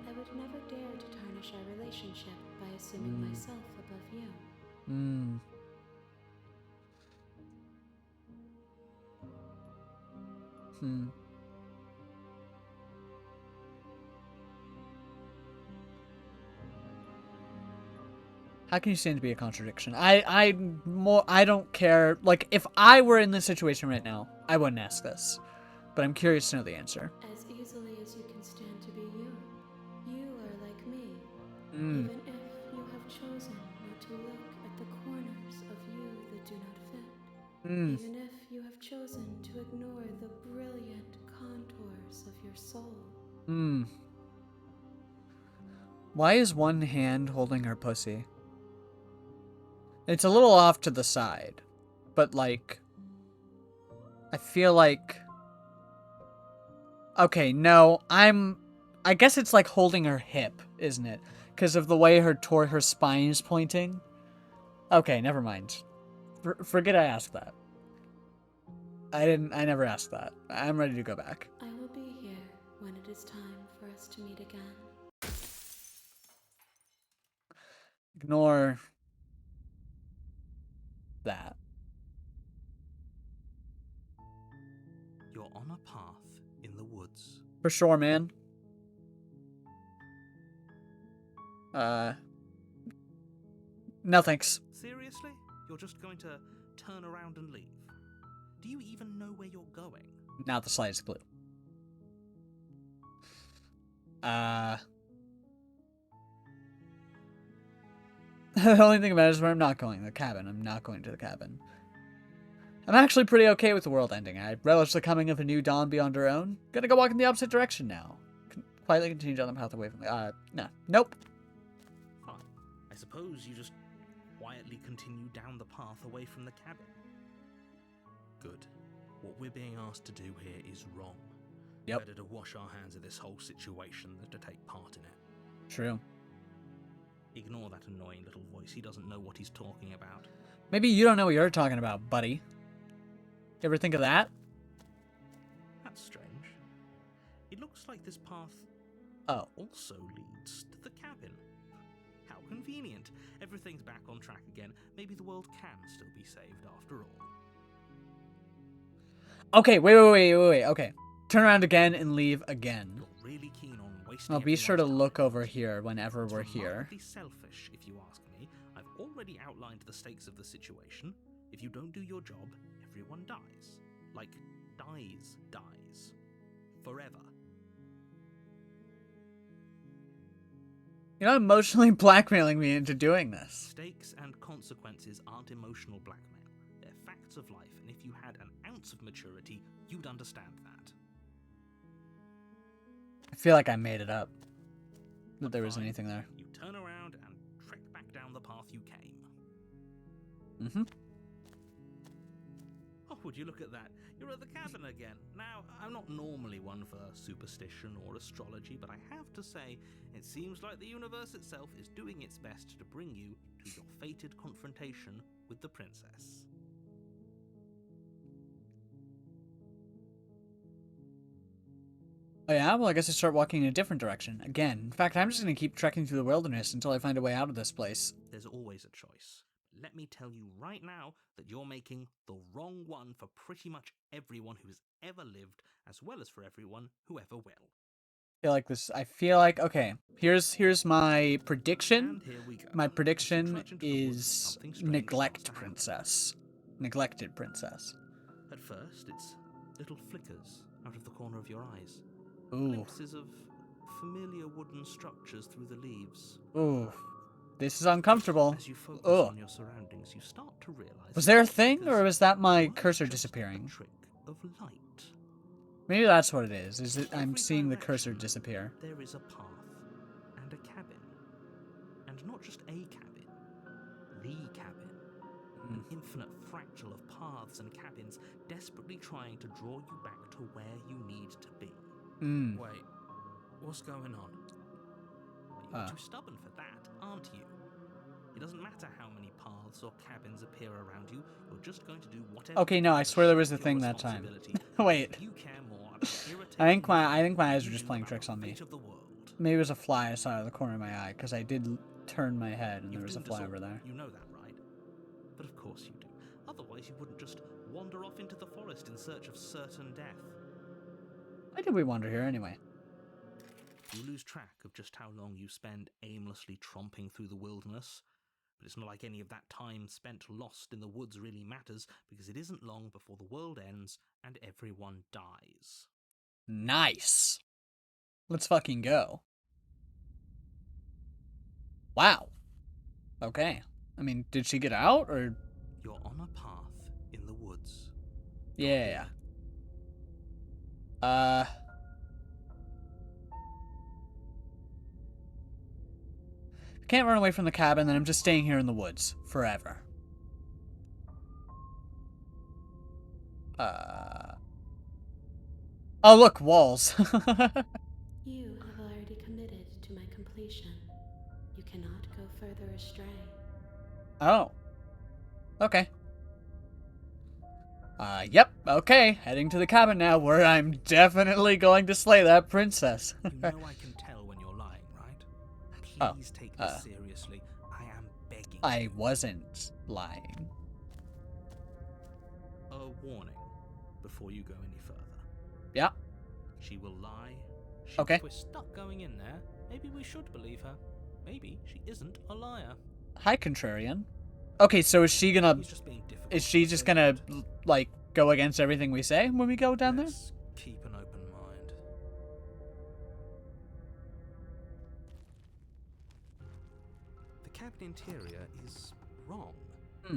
I would never dare to tarnish our relationship by assuming myself above you. How can you stand to be a contradiction? I don't care. Like, if I were in this situation right now, I wouldn't ask this. But I'm curious to know the answer. As easily as you can stand to be you, you are like me. Even if you have chosen not to look at the corners of you that do not fit. Even if you have chosen to ignore the brilliant contours of your soul. Why is one hand holding her pussy? It's a little off to the side, but like, I feel like, okay, no, I guess it's like holding her hip, isn't it? Because of the way her spine is pointing. Okay, never mind. Forget I asked that. I never asked that. I'm ready to go back. I will be here when it is time for us to meet again. Ignore that. You're on a path in the woods. For sure, man. No thanks. Seriously? You're just going to turn around and leave? Do you even know where you're going? Not the slightest clue. The only thing about it is where I'm not going. The cabin. I'm not going to the cabin. I'm actually pretty okay with the world ending. I relish the coming of a new dawn beyond our own. Gonna go walk in the opposite direction now. Quietly continue down the path away from the... no. Nope. Fine. I suppose you just quietly continue down the path away from the cabin. Good. What we're being asked to do here is wrong. Yep. Better to wash our hands of this whole situation than to take part in it. True. Ignore that annoying little voice. He doesn't know what he's talking about. Maybe you don't know what you're talking about, buddy. You ever think of that? That's strange. It looks like this path also leads to the cabin. How convenient. Everything's back on track again. Maybe the world can still be saved after all. Okay, wait. Okay. Turn around again and leave again. You're really keen on wasting. I'll be sure to everyone's look time. over here whenever we're It's here. remarkably selfish, if you ask me. I've already outlined the stakes of the situation. If you don't do your job, everyone dies. Like, dies. Forever. You're not emotionally blackmailing me into doing this. Stakes and consequences aren't emotional blackmail. They're facts of life, and if you had an ounce of maturity, you'd understand that. I feel like I made it up. That there was Fine. anything there. You turn around and trek back down the path you came. Mm-hmm. Oh, would you look at that? You're at the cabin again. Now, I'm not normally one for superstition or astrology, but I have to say, it seems like the universe itself is doing its best to bring you to your fated confrontation with the princess. Oh yeah? Well, I guess I start walking in a different direction. Again. In fact, I'm just going to keep trekking through the wilderness until I find a way out of this place. There's always a choice. Let me tell you right now that you're making the wrong one for pretty much everyone who's ever lived, as well as for everyone who ever will. I feel like, okay, here's my prediction. And here we go. My As you prediction trudge into the woods, is something strange neglect starts to happen. princess. Neglected princess. At first, it's little flickers out of the corner of your eyes. Ooh. Glimpses of familiar wooden structures through the leaves. Ooh. This is uncomfortable. As you focus Ugh. on your surroundings, you start to realize. Was there a thing, flickers or was that my might cursor just disappearing? A trick of light. Maybe that's what it is. Is that I'm Every seeing the cursor direction, disappear. There is a path and a cabin. And not just a cabin, the cabin. An infinite fractal of paths and cabins desperately trying to draw you back to where you need to be. Mm. Wait, what's going on? You're too stubborn for that, aren't you? It doesn't matter how many paths or cabins appear around you, you're just going to do whatever. Okay, no, I swear there was a thing that time. Wait. You care more about irritating I think my eyes you were just do playing about tricks the on me. fate of the world. Maybe it was a fly I saw out of the corner of my eye, because I did turn my head and there You've was a doomed us fly all. over there. You know that, right? But of course you do. Otherwise you wouldn't just wander off into the forest in search of certain death. Why did we wander here anyway? You lose track of just how long you spend aimlessly tromping through the wilderness. But it's not like any of that time spent lost in the woods really matters, because it isn't long before the world ends and everyone dies. Nice. Let's fucking go. Wow. Okay. I mean, did she get out, or? You're on a path in the woods. Yeah. I can't run away from the cabin, then I'm just staying here in the woods. Forever. Oh, look, walls. You have already committed to my completion. You cannot go further astray. Oh. Okay. Yep, okay. Heading to the cabin now, where I'm definitely going to slay that princess. You know I can tell when you're lying, right? Please take this seriously. I am begging I you. wasn't lying. A warning before you go any further. Yeah. She will lie. Okay. If we're stuck going in there, maybe we should believe her. Maybe she isn't a liar. Hi, contrarian. Okay, so is she gonna... He's just being difficult. Is she just gonna, like, go against everything we say when we go down there? Let's keep an open mind. The cabin interior is wrong.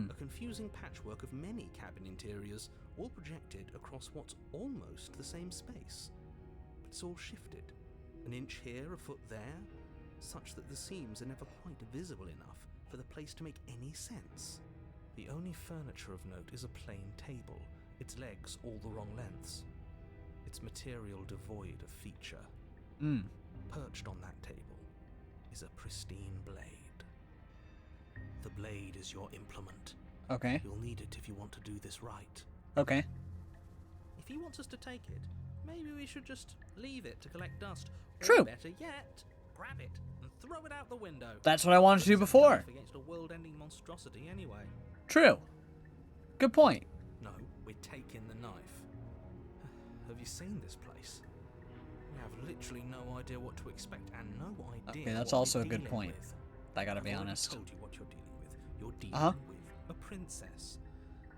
A confusing patchwork of many cabin interiors, all projected across what's almost the same space. But it's all shifted. An inch here, a foot there, such that the seams are never quite visible enough for the place to make any sense. The only furniture of note is a plain table, its legs all the wrong lengths, its material devoid of feature. Perched on that table is a pristine blade. The blade is your implement. Okay. You'll need it if you want to do this right. Okay. If he wants us to take it, maybe we should just leave it to collect dust. Or True. better yet, grab it and throw it out the window. That's what I wanted to do before. Against a world-ending monstrosity anyway. True. Good point. No, we're taking the knife. Have you seen this place? We have literally no idea what to expect and no idea. Okay, that's what also we're a good dealing point. with. I gotta be I've already honest. told you what you're dealing with. You're dealing Uh-huh. with a princess.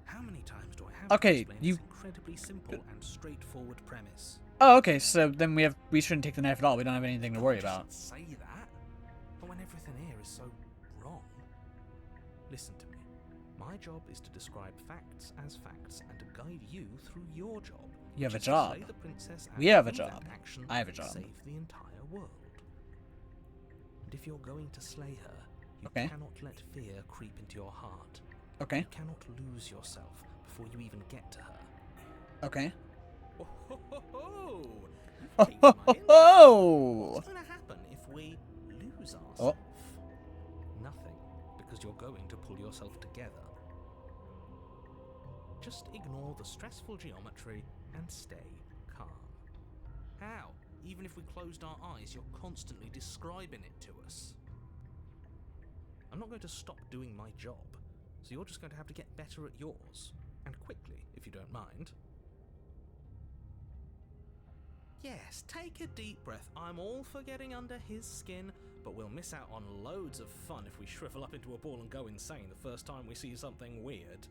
How many times do I have Okay, to explain this incredibly simple and straightforward premise? Oh, okay, so then we shouldn't take the knife at all. We don't have anything to worry about. Say that, but when everything here is so wrong. Listen to me. My job is to describe facts as facts and to guide you through your job. You have a which is to job. slay the princess We and have a through that job. action, I have a job. Save the entire world. And if you're going to slay her, you Okay. cannot let fear creep into your heart. Okay. You cannot lose yourself before you even get to her. Okay. Oh, ho, ho, ho. Oh, You've piqued ho, my ho, interest. ho. What's going to happen if we lose ourselves? Oh. Nothing, because you're going to pull yourself together. Just ignore the stressful geometry and stay calm. How? Even if we closed our eyes, you're constantly describing it to us. I'm not going to stop doing my job, so you're just going to have to get better at yours. And quickly, if you don't mind. Yes, take a deep breath. I'm all for getting under his skin, but we'll miss out on loads of fun if we shrivel up into a ball and go insane the first time we see something weird.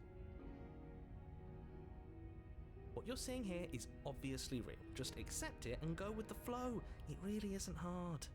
What you're seeing here is obviously real. Just accept it and go with the flow. It really isn't hard.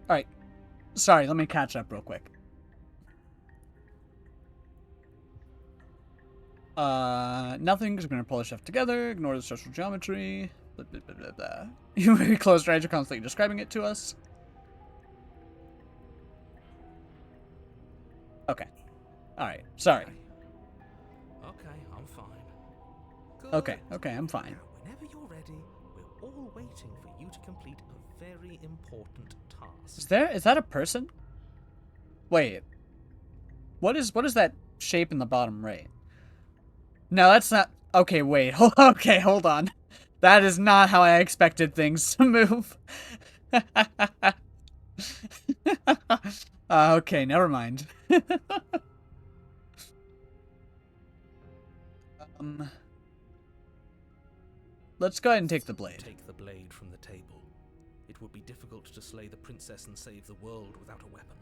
Alright. Sorry, let me catch up real quick. Nothing, because we're going to pull our stuff together, ignore the social geometry, blah, blah, blah, blah, blah. You very close, right? You're constantly describing it to us. Okay. Alright, sorry. Okay, I'm fine. Good. Okay, I'm fine. Now, whenever you're ready, we're all waiting for you to complete a very important task. Is that a person? Wait. What is that shape in the bottom right? No, that's not. Okay, wait. Okay, hold on. That is not how I expected things to move. Okay, never mind. Let's go ahead and take the blade. Take the blade from the table. It would be difficult to slay the princess and save the world without a weapon.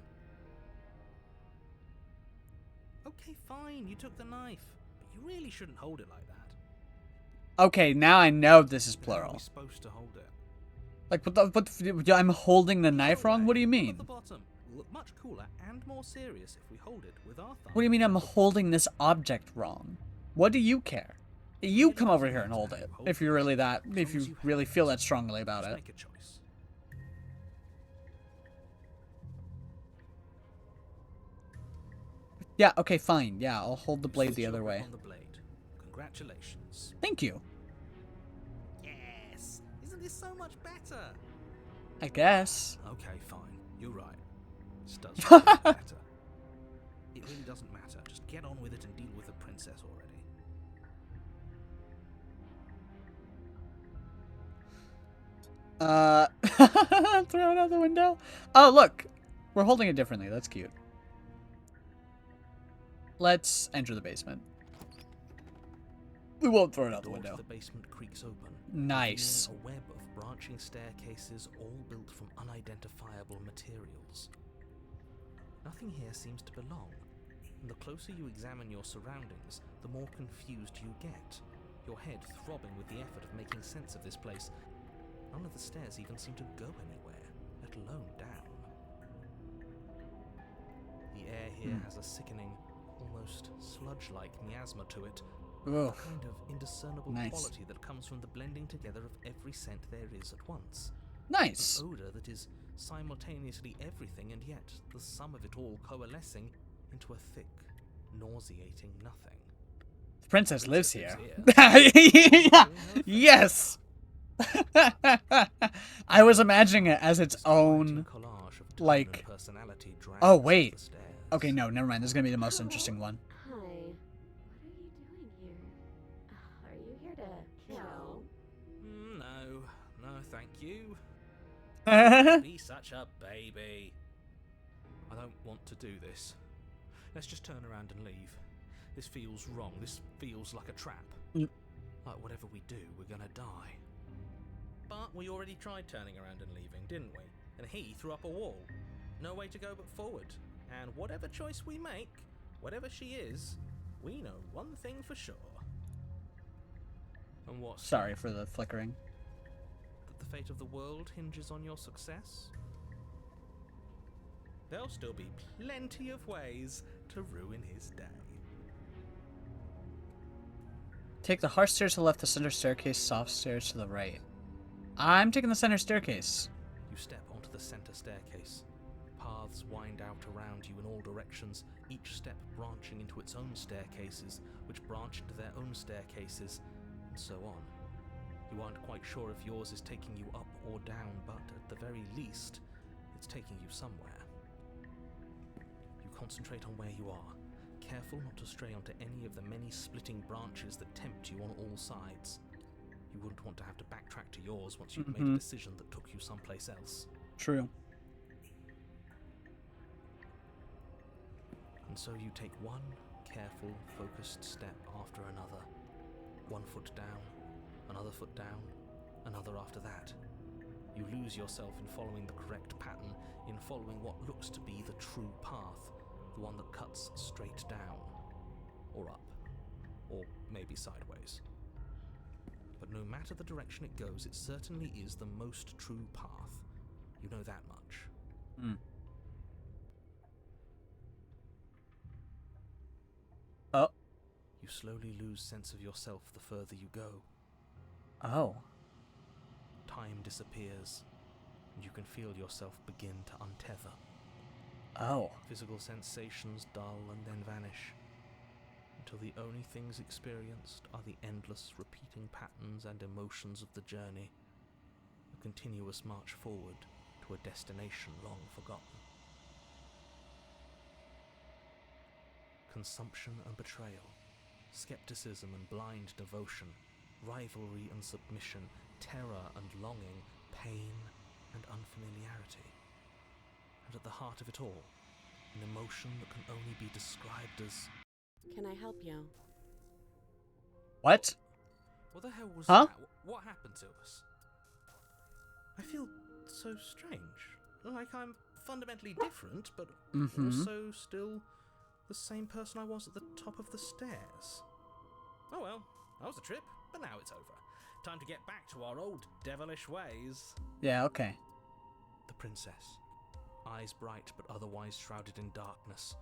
Okay, fine, you took the knife, but you really shouldn't hold it like that. Okay, now I know this is How are plural. we supposed to hold it? Like, I'm holding the knife wrong? What do you At mean? the bottom. We'll look much cooler and more serious if we hold it with our thumb. What do you mean I'm holding this object wrong? What do you care? You come over here and hold it. If you really feel that strongly about Just it. make a choice. Yeah, okay, fine. Yeah, I'll hold the blade Switch the your other grip way. on the blade. Congratulations. Thank you. Yes! Isn't this so much better? I guess. Okay, fine. You're right. This does feel better. It really doesn't matter. Just get on with it and deal with the princess already. Throw it out the window. Oh, look. We're holding it differently. That's cute. Let's enter the basement. We won't throw it out the door to window. the basement creaks open. Nice. revealing a web of branching staircases, all built from unidentifiable materials. Nothing here seems to belong, and the closer you examine your surroundings, the more confused you get. Your head throbbing with the effort of making sense of this place. None of the stairs even seem to go anywhere, let alone down. air here has a sickening, almost sludge-like miasma to it. Ugh. A kind of indiscernible Nice. quality that comes from the blending together of every scent there is at once. Nice. An odor that is simultaneously everything and yet the sum of it all coalescing into a thick, nauseating nothing. The princess lives here. Yeah. Yes. I was imagining it as its own. Collage of tone like- and personality drags Oh, us up wait. the stairs. Okay, no, never mind. This is gonna be the most interesting one. Hi. What are you doing here? Are you here to kill? No, thank you. Be such a baby. I don't want to do this. Let's just turn around and leave. This feels wrong. This feels like a trap. Mm. Like whatever we do, we're gonna die. But we already tried turning around and leaving, didn't we? And he threw up a wall. No way to go but forward. And whatever choice we make, whatever she is, we know one thing for sure. And what's Sorry for the flickering. that the fate of the world hinges on your success? There'll still be plenty of ways to ruin his day. Take the hard stairs to the left, the center staircase, soft stairs to the right. I'm taking the center staircase. You step onto the center staircase. Paths wind out around you in all directions, each step branching into its own staircases, which branch into their own staircases, and so on. You aren't quite sure if yours is taking you up or down, but at the very least, it's taking you somewhere. You concentrate on where you are, careful not to stray onto any of the many splitting branches that tempt you on all sides. You wouldn't want to have to backtrack to yours once you'd made a decision that took you someplace else. True. And so you take one careful, focused step after another. 1 foot down, another foot down, another after that. You lose yourself in following the correct pattern, in following what looks to be the true path, the one that cuts straight down, or up, or maybe sideways. But no matter the direction it goes, it certainly is the most true path. You know that much. Hmm. Oh. You slowly lose sense of yourself the further you go. Oh. Time disappears, and you can feel yourself begin to untether. Oh. Physical sensations dull and then vanish, until the only things experienced are the endless repeating patterns and emotions of the journey, a continuous march forward to a destination long forgotten. Consumption and betrayal, skepticism and blind devotion, rivalry and submission, terror and longing, pain and unfamiliarity. And at the heart of it all, an emotion that can only be described as... Can I help you? What? What the hell was Huh? that? What happened to us? I feel so strange. Like I'm fundamentally different, but also still the same person I was at the top of the stairs. Oh well, that was a trip, but now it's over. Time to get back to our old devilish ways. Yeah, okay. The princess, eyes bright but otherwise shrouded in darkness,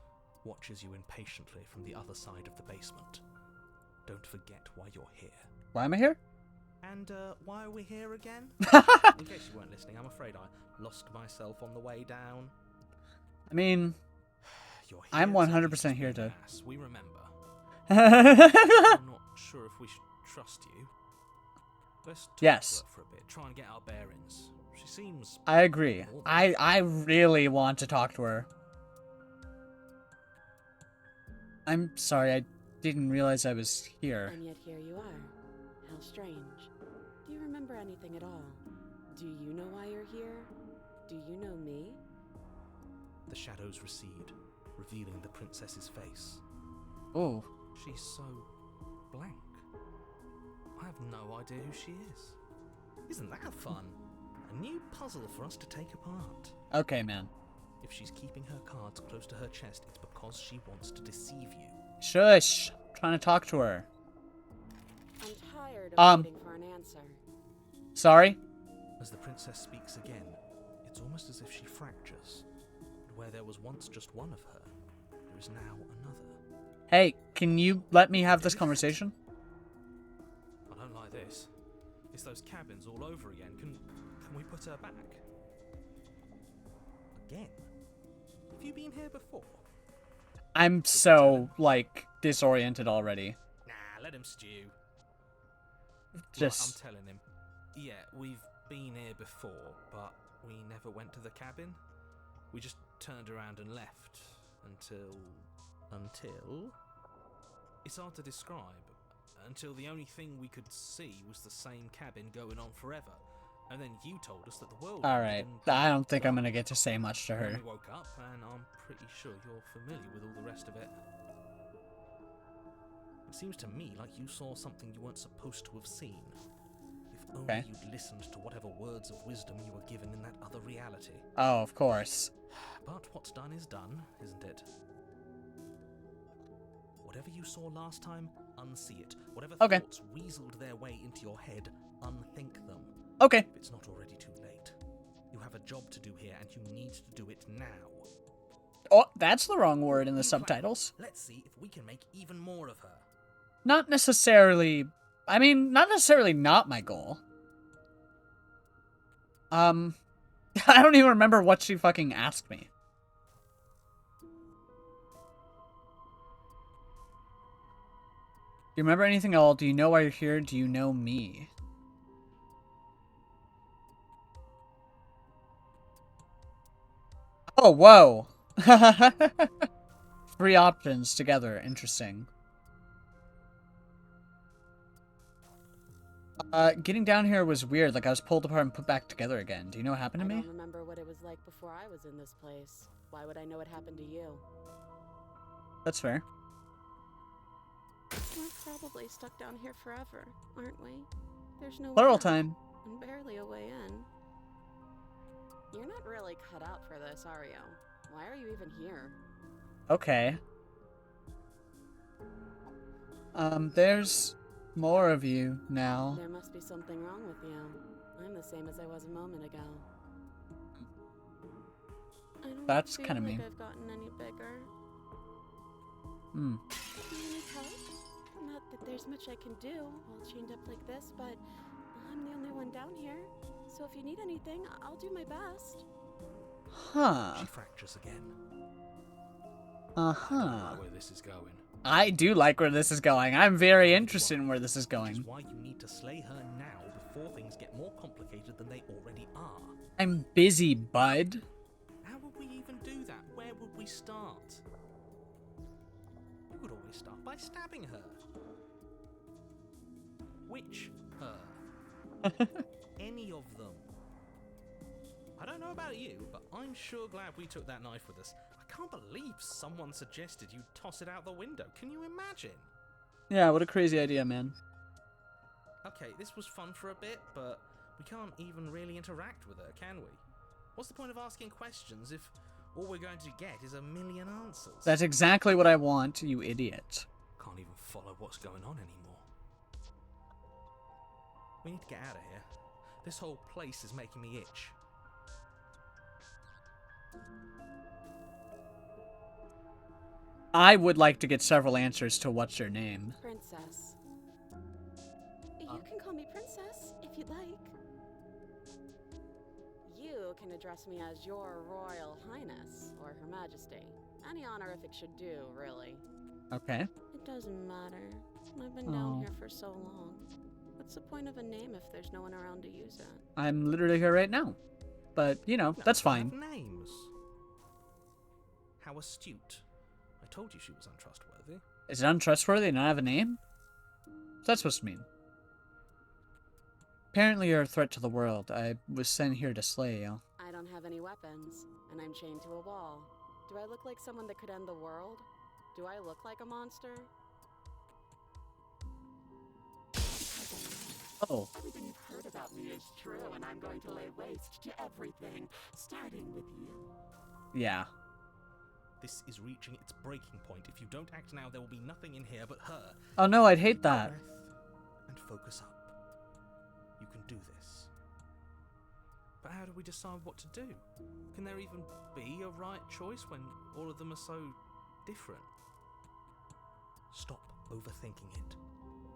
watches you impatiently from the other side of the basement. Don't forget why you're here. Why am I here? And why are we here again? In case you weren't listening, I'm afraid I lost myself on the way down. I mean, You're here I'm to 100% teach here me to... mass, we remember. Yes. I'm not sure if we should trust you. Let's talk to her for a bit, try and get our bearings. She seems... I agree. more than- I really want to talk to her. I'm sorry, I didn't realize I was here. And yet here you are. How strange. Do you remember anything at all? Do you know why you're here? Do you know me? The shadows recede, revealing the princess's face. Oh. She's so blank. I have no idea who she is. Isn't that fun? A new puzzle for us to take apart. Okay, man. If she's keeping her cards close to her chest, it's because she wants to deceive you. Shush. I'm trying to talk to her. I'm tired of waiting for an answer. Sorry? As the princess speaks again, it's almost as if she fractures. And where there was once just one of her, there is now another. Hey, can you let me have this conversation? I don't like this. It's those cabins all over again. Can we put her back? Again? Have you been here before? I'm so, like, disoriented already. Nah, let him stew. Just... Right, I'm telling him. Yeah, we've been here before, but we never went to the cabin. We just turned around and left until... It's hard to describe. Until the only thing we could see was the same cabin going on forever. And then you told us that the world... Alright, I don't think I'm gonna get to say much to her. Then we woke up, and I'm pretty sure you're familiar with all the rest of it. It seems to me like you saw something you weren't supposed to have seen. If only you'd listened to whatever words of wisdom you were given in that other reality. Oh, of course. But what's done is done, isn't it? Whatever you saw last time, unsee it. Whatever thoughts weaseled their way into your head, unthink them. Okay. If it's not already too late. You have a job to do here, and you need to do it now. Oh, that's the wrong word in the subtitles. Let's see if we can make even more of her. Not necessarily... I mean, not necessarily not my goal. I don't even remember what she fucking asked me. Do you remember anything at all? Do you know why you're here? Do you know me? Oh, whoa. 3 options together. Interesting. Getting down here was weird. Like, I was pulled apart and put back together again. Do you know what happened to me? I don't remember what it was like before I was in this place. Why would I know what happened to you? That's fair. We're probably stuck down here forever, aren't we? There's no Plural way out, time. and barely a way in. You're not really cut out for this, are you? Why are you even here? Okay. There's more of you now. There must be something wrong with you. I'm the same as I was a moment ago. I don't That's feel kind of like me. I've gotten any bigger. Do you need help? Not that there's much I can do while chained up like this, but I'm the only one down here. So if you need anything, I'll do my best. Huh. She fractures again. Uh-huh. I don't know where this is going. I do like where this is going. I'm very interested in where this is Which is going. why you need to slay her now before things get more complicated than they already are. I'm busy, bud. How would we even do that? Where would we start? You could always start by stabbing her. Which her? Any of them. I don't know about you, but I'm sure glad we took that knife with us. I can't believe someone suggested you toss it out the window. Can you imagine? Yeah, what a crazy idea, man. Okay, this was fun for a bit, but we can't even really interact with her, can we? What's the point of asking questions if all we're going to get is a million answers? That's exactly what I want, you idiot. Can't even follow what's going on anymore. We need to get out of here. This whole place is making me itch. I would like to get several answers to what's your name. Princess. You can call me Princess, if you'd like. You can address me as Your Royal Highness, or Her Majesty. Any honorific should do, really. Okay. It doesn't matter. I've been down here for so long. What's the point of a name if there's no one around to use it? I'm literally here right now. But, you know, that's fine. Names. How astute. I told you she was untrustworthy. Is it untrustworthy to not have a name? What's that supposed to mean? Apparently you're a threat to the world. I was sent here to slay you. I don't have any weapons, and I'm chained to a wall. Do I look like someone that could end the world? Do I look like a monster? Oh. Everything you've heard about me is true, and I'm going to lay waste to everything, starting with you. Yeah. This is reaching its breaking point. If you don't act now, there will be nothing in here but her. Oh no, I'd hate that. Breath and focus up. You can do this. But how do we decide what to do? Can there even be a right choice when all of them are so different. Stop overthinking it.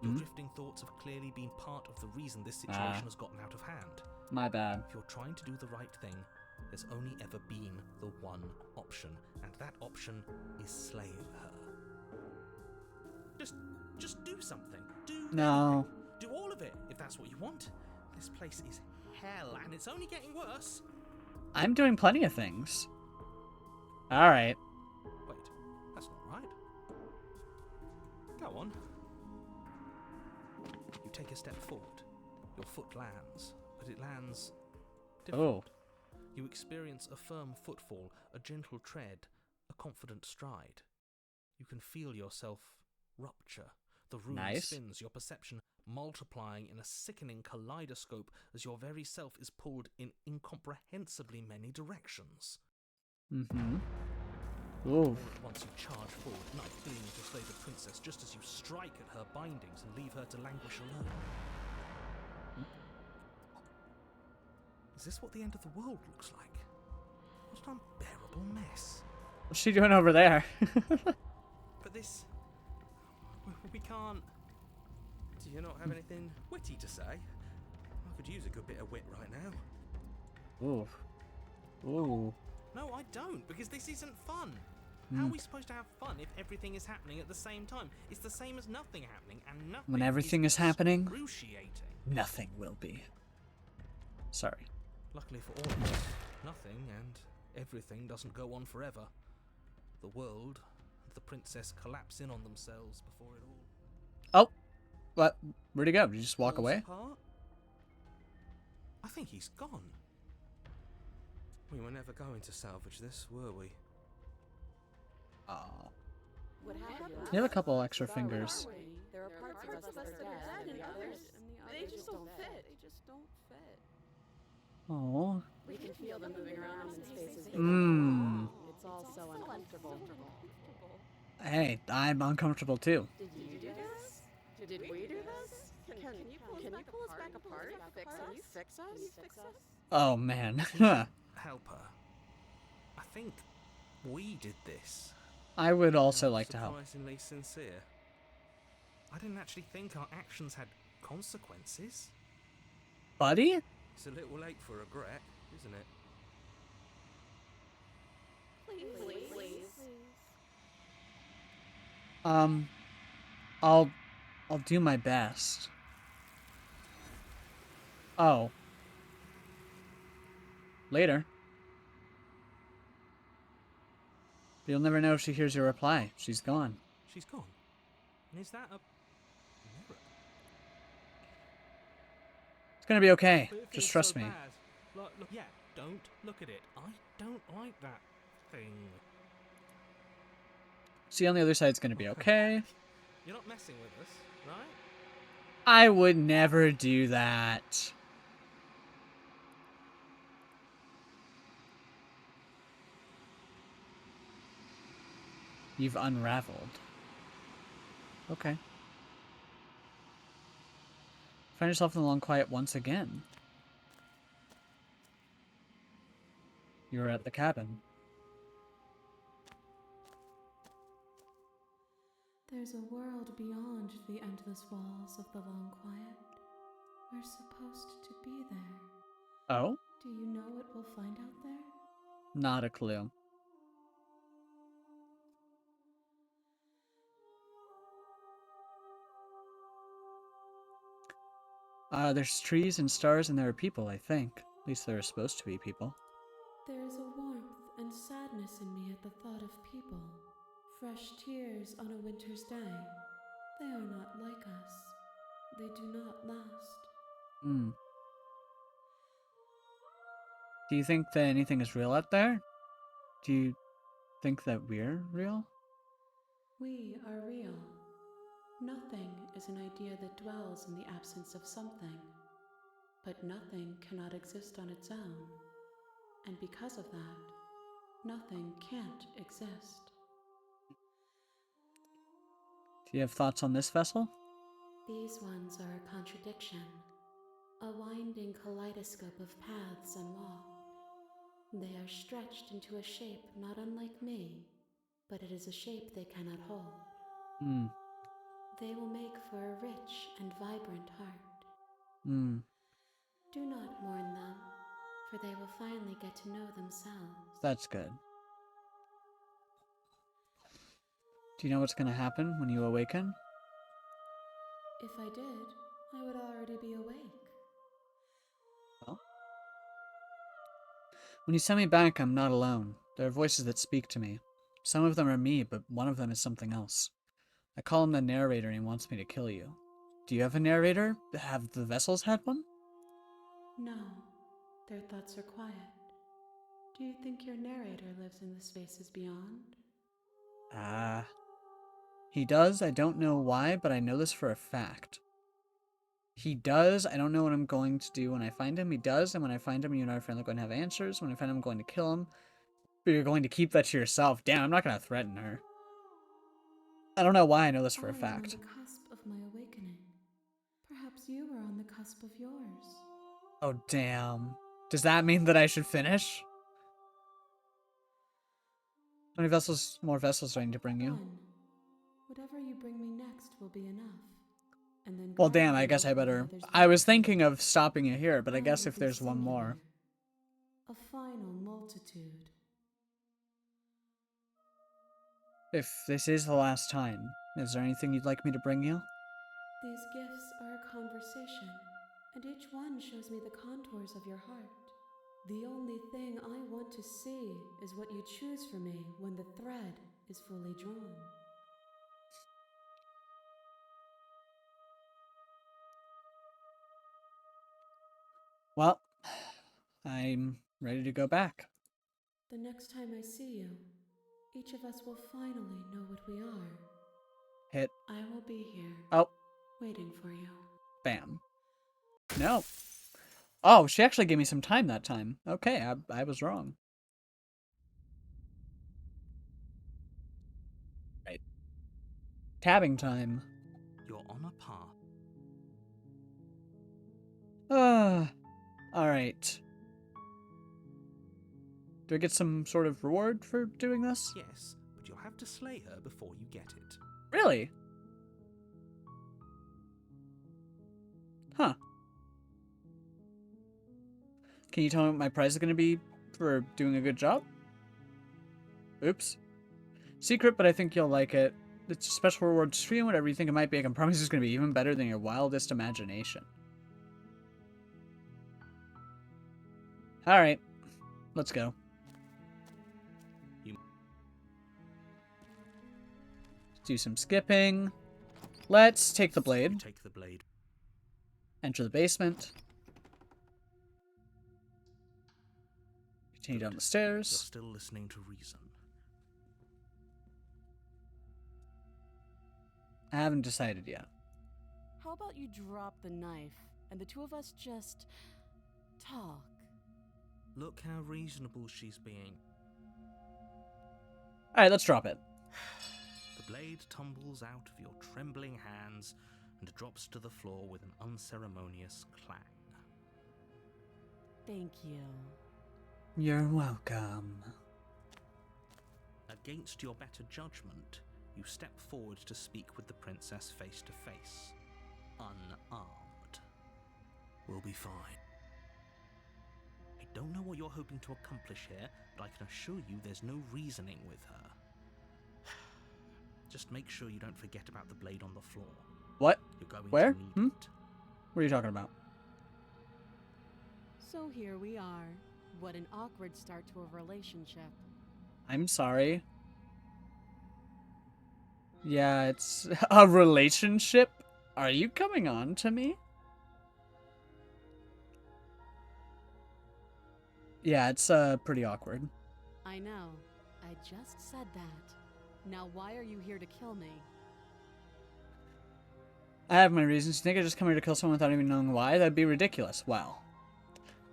Your drifting thoughts have clearly been part of the reason this situation has gotten out of hand. My bad. If you're trying to do the right thing, there's only ever been the one option, and that option is slaying her. Just do something. Do No. anything. Do all of it, if that's what you want. This place is hell, and it's only getting worse. I'm doing plenty of things. Alright. Wait, that's not right. Go on. You take a step forward. Your foot lands, but it lands different. Oh. You experience a firm footfall, a gentle tread, a confident stride. You can feel yourself rupture. The room Nice. spins, your perception multiplying in a sickening kaleidoscope as your very self is pulled in incomprehensibly many directions. Mm-hmm. Ooh. All at once you charge forward, knife gleaming to slay the princess just as you strike at her bindings and leave her to languish alone. Is this what the end of the world looks like? What an unbearable mess. What's she doing over there? But this... we can't... Do you not have anything witty to say? I could use a good bit of wit right now. Ooh. Ooh. No, I don't, because this isn't fun. How are we supposed to have fun if everything is happening at the same time? It's the same as nothing happening, and nothing When everything is happening, excruciating. nothing will be. Sorry. Luckily for all of us, nothing and everything doesn't go on forever. The world and the princess collapse in on themselves before it all Oh. What? Where'd he go? Did he just walk falls away? apart. I think he's gone. We were never going to salvage this, were we? Aw. What happened? You have a couple extra fingers. There are parts of us that are dead, and the others, they just don't fit. They just don't fit. Oh. We can feel them moving around in spaces. Mmm. It's all so uncomfortable. Hey, I'm uncomfortable too. Did you do this? Did we do this? Can you pull us back apart? Can you fix us? Oh man. Help her. I think we did this. I would also like to help. Surprisingly sincere. I didn't actually think our actions had consequences. Buddy? It's a little late for regret, isn't it? Please. I'll do my best. Oh. Later. But you'll never know if she hears your reply. She's gone. She's gone. And is that a mirror? It's gonna be okay. But it Just feels trust so me. bad. Look, yeah, don't look at it. I don't like that thing. See, on the other side, it's gonna be okay. You're not messing with us, right? I would never do that. You've unraveled. Okay. Find yourself in the long quiet once again. You're at the cabin. There's a world beyond the endless walls of the long quiet. We're supposed to be there. Oh? Do you know what we'll find out there? Not a clue. There's trees and stars and there are people, I think. At least there are supposed to be people. There's a warmth and sadness in me at the thought of people. Fresh tears on a winter's day. They are not like us. They do not last. Hmm. Do you think that anything is real out there? Do you think that we're real? We are real. Nothing is an idea that dwells in the absence of something. But nothing cannot exist on its own. And because of that, nothing can't exist. Do you have thoughts on this vessel? These ones are a contradiction, a winding kaleidoscope of paths unwalked. They are stretched into a shape not unlike me, but it is a shape they cannot hold. Hmm. They will make for a rich and vibrant heart. Hmm. Do not mourn them, for they will finally get to know themselves. That's good. Do you know what's gonna happen when you awaken? If I did, I would already be awake. Well, when you send me back, I'm not alone. There are voices that speak to me. Some of them are me, but one of them is something else. I call him the narrator and he wants me to kill you. Do you have a narrator? Have the vessels had one? No, their thoughts are quiet. Do you think your narrator lives in the spaces beyond? Ah. He does. I don't know why, but I know this for a fact. He does. I don't know what I'm going to do when I find him. He does, and when I find him, you and I are finally going to have answers. When I find him, I'm going to kill him. But you're going to keep that to yourself. Damn, I'm not going to threaten her. I don't know why I know this for a I am on fact. the cusp of my awakening. Perhaps you are on the cusp of yours. Oh, damn. Does that mean that I should finish? How many more vessels do I need to bring you? One. Whatever you bring me next will be enough. And then Well, guard damn, I me guess I before the better... others I was reach me. thinking of stopping it here, but I guess will if be there's one more... singular. A final multitude. If this is the last time, is there anything you'd like me to bring you? These gifts are a conversation, and each one shows me the contours of your heart. The only thing I want to see is what you choose for me when the thread is fully drawn. Well, I'm ready to go back. The next time I see you, each of us will finally know what we are. Hit. I will be here, Oh, waiting for you. bam. No. Oh, she actually gave me some time that time. Okay, I was wrong. Right. Tabbing time. You're on a path. Alright. Do I get some sort of reward for doing this? Yes, but you'll have to slay her before you get it. Really? Huh. Can you tell me what my prize is going to be for doing a good job? Oops. Secret, but I think you'll like it. It's a special reward for you, whatever you think it might be. I can promise it's going to be even better than your wildest imagination. Alright. Let's go. Let's do some skipping. Let's take the blade. Take the blade. Enter the basement. Continue down the You're stairs. still listening to reason. I haven't decided yet. How about you drop the knife and the two of us just talk? Look how reasonable she's being. Alright, let's drop it. The blade tumbles out of your trembling hands and drops to the floor with an unceremonious clang. Thank you. You're welcome. Against your better judgment, you step forward to speak with the princess face to face, unarmed. We'll be fine. I don't know what you're hoping to accomplish here, but I can assure you there's no reasoning with her. Just make sure you don't forget about the blade on the floor. What? You're going Where? to need it. What are you talking about? So here we are. What an awkward start to a relationship. I'm sorry. Yeah, it's a relationship? Are you coming on to me? Yeah, it's pretty awkward. I know. I just said that. Now why are you here to kill me? I have my reasons. You think I just come here to kill someone without even knowing why? That'd be ridiculous. Well,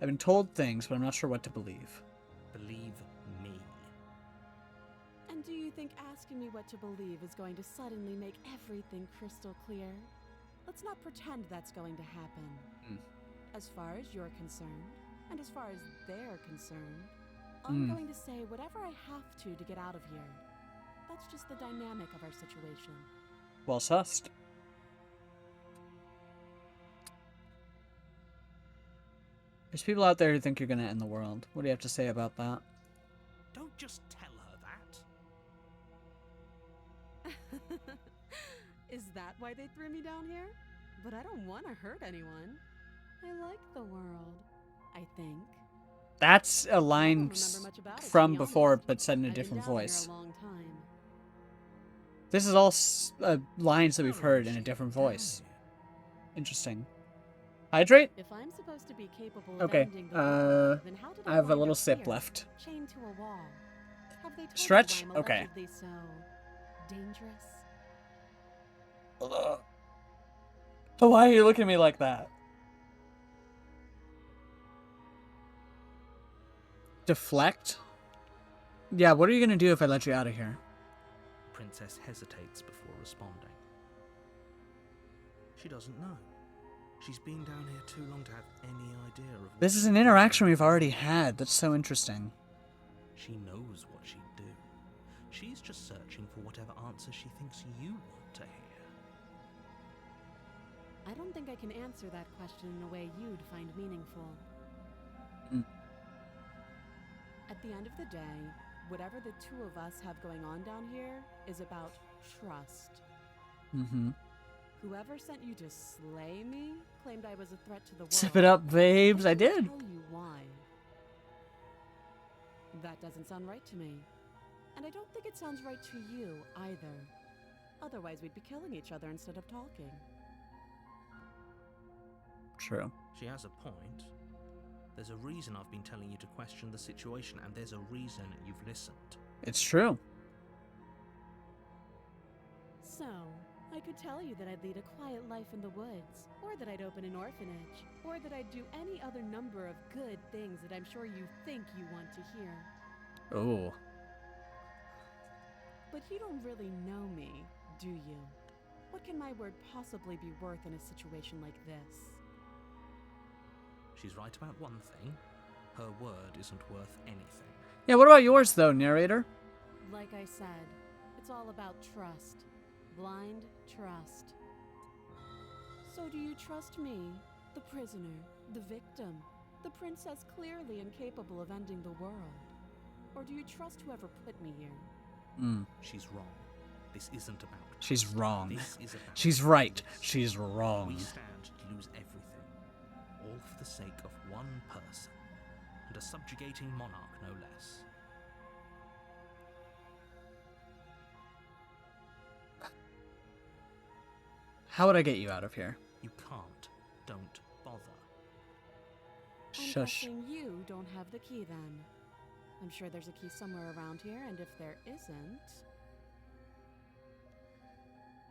I've been told things, but I'm not sure what to believe. Believe me. And do you think asking me what to believe is going to suddenly make everything crystal clear? Let's not pretend that's going to happen. As far as you're concerned, and as far as they're concerned, I'm going to say whatever I have to get out of here. That's just the dynamic of our situation. Well sussed. There's people out there who think you're gonna end the world. What do you have to say about that? Don't just tell her that. Is that why they threw me down here? But I don't want to hurt anyone. I like the world, I think. That's a I line don't remember much about it, to from be before, honest. but said in a I've been different down here voice. a long time. This is all lines that we've How heard long in a has she different been down voice. here? Interesting. Hydrate? If I'm supposed to be capable of Okay. ending the world, then how did I have a wind little up sip here, left. chained to a wall? Have they told you Stretch? why I'm Okay. allegedly so dangerous? Ugh. But why are you looking at me like that? Deflect? Yeah, what are you gonna do if I let you out of here? Princess hesitates before responding. She doesn't know. She's been down here too long to have any idea of what This is an she's interaction doing. we've already had. That's so interesting. She knows what she'd do. She's just searching for whatever answer she thinks you want to hear. I don't think I can answer that question in a way you'd find meaningful. Mm. At the end of the day, whatever the two of us have going on down here is about trust. Mm-hmm. Whoever sent you to slay me claimed I was a threat to the world. Sip it up, babes. I can't did. tell you why. That doesn't sound right to me. And I don't think it sounds right to you either. Otherwise, we'd be killing each other instead of talking. True. She has a point. There's a reason I've been telling you to question the situation, and there's a reason you've listened. It's true. So, I could tell you that I'd lead a quiet life in the woods, or that I'd open an orphanage, or that I'd do any other number of good things that I'm sure you think you want to hear. Oh. But you don't really know me, do you? What can my word possibly be worth in a situation like this? She's right about one thing. Her word isn't worth anything. Yeah, what about yours, though, narrator? Like I said, it's all about trust. Blind trust. So do you trust me, the prisoner, the victim, the princess clearly incapable of ending the world? Or do you trust whoever put me here? Mm. She's wrong. This isn't about trust. She's wrong. This is about She's right. this. She's wrong. We stand to lose everything. All for the sake of one person. And a subjugating monarch, no less. How would I get you out of here? You can't. Don't bother. I'm Shush. guessing you don't have the key then. I'm sure there's a key somewhere around here, and if there isn't...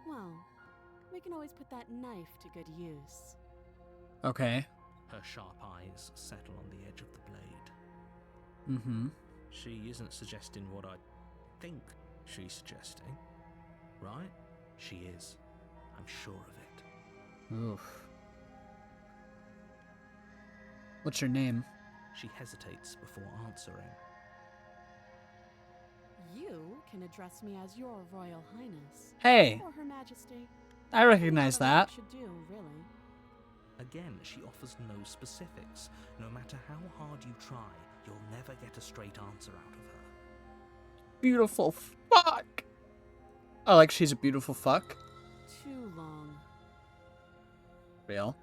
well, we can always put that knife to good use. Okay. Her sharp eyes settle on the edge of the blade. Mm-hmm. She isn't suggesting what I think she's suggesting. Right? She is. I'm sure of it. Oof. What's your name? She hesitates before answering. You can address me as your Royal Highness. Hey, Or Her Majesty. I recognize Whatever that. should do, really. Again, she offers no specifics. No matter how hard you try, you'll never get a straight answer out of her. Beautiful fuck. I like she's a beautiful fuck. Too long. Real.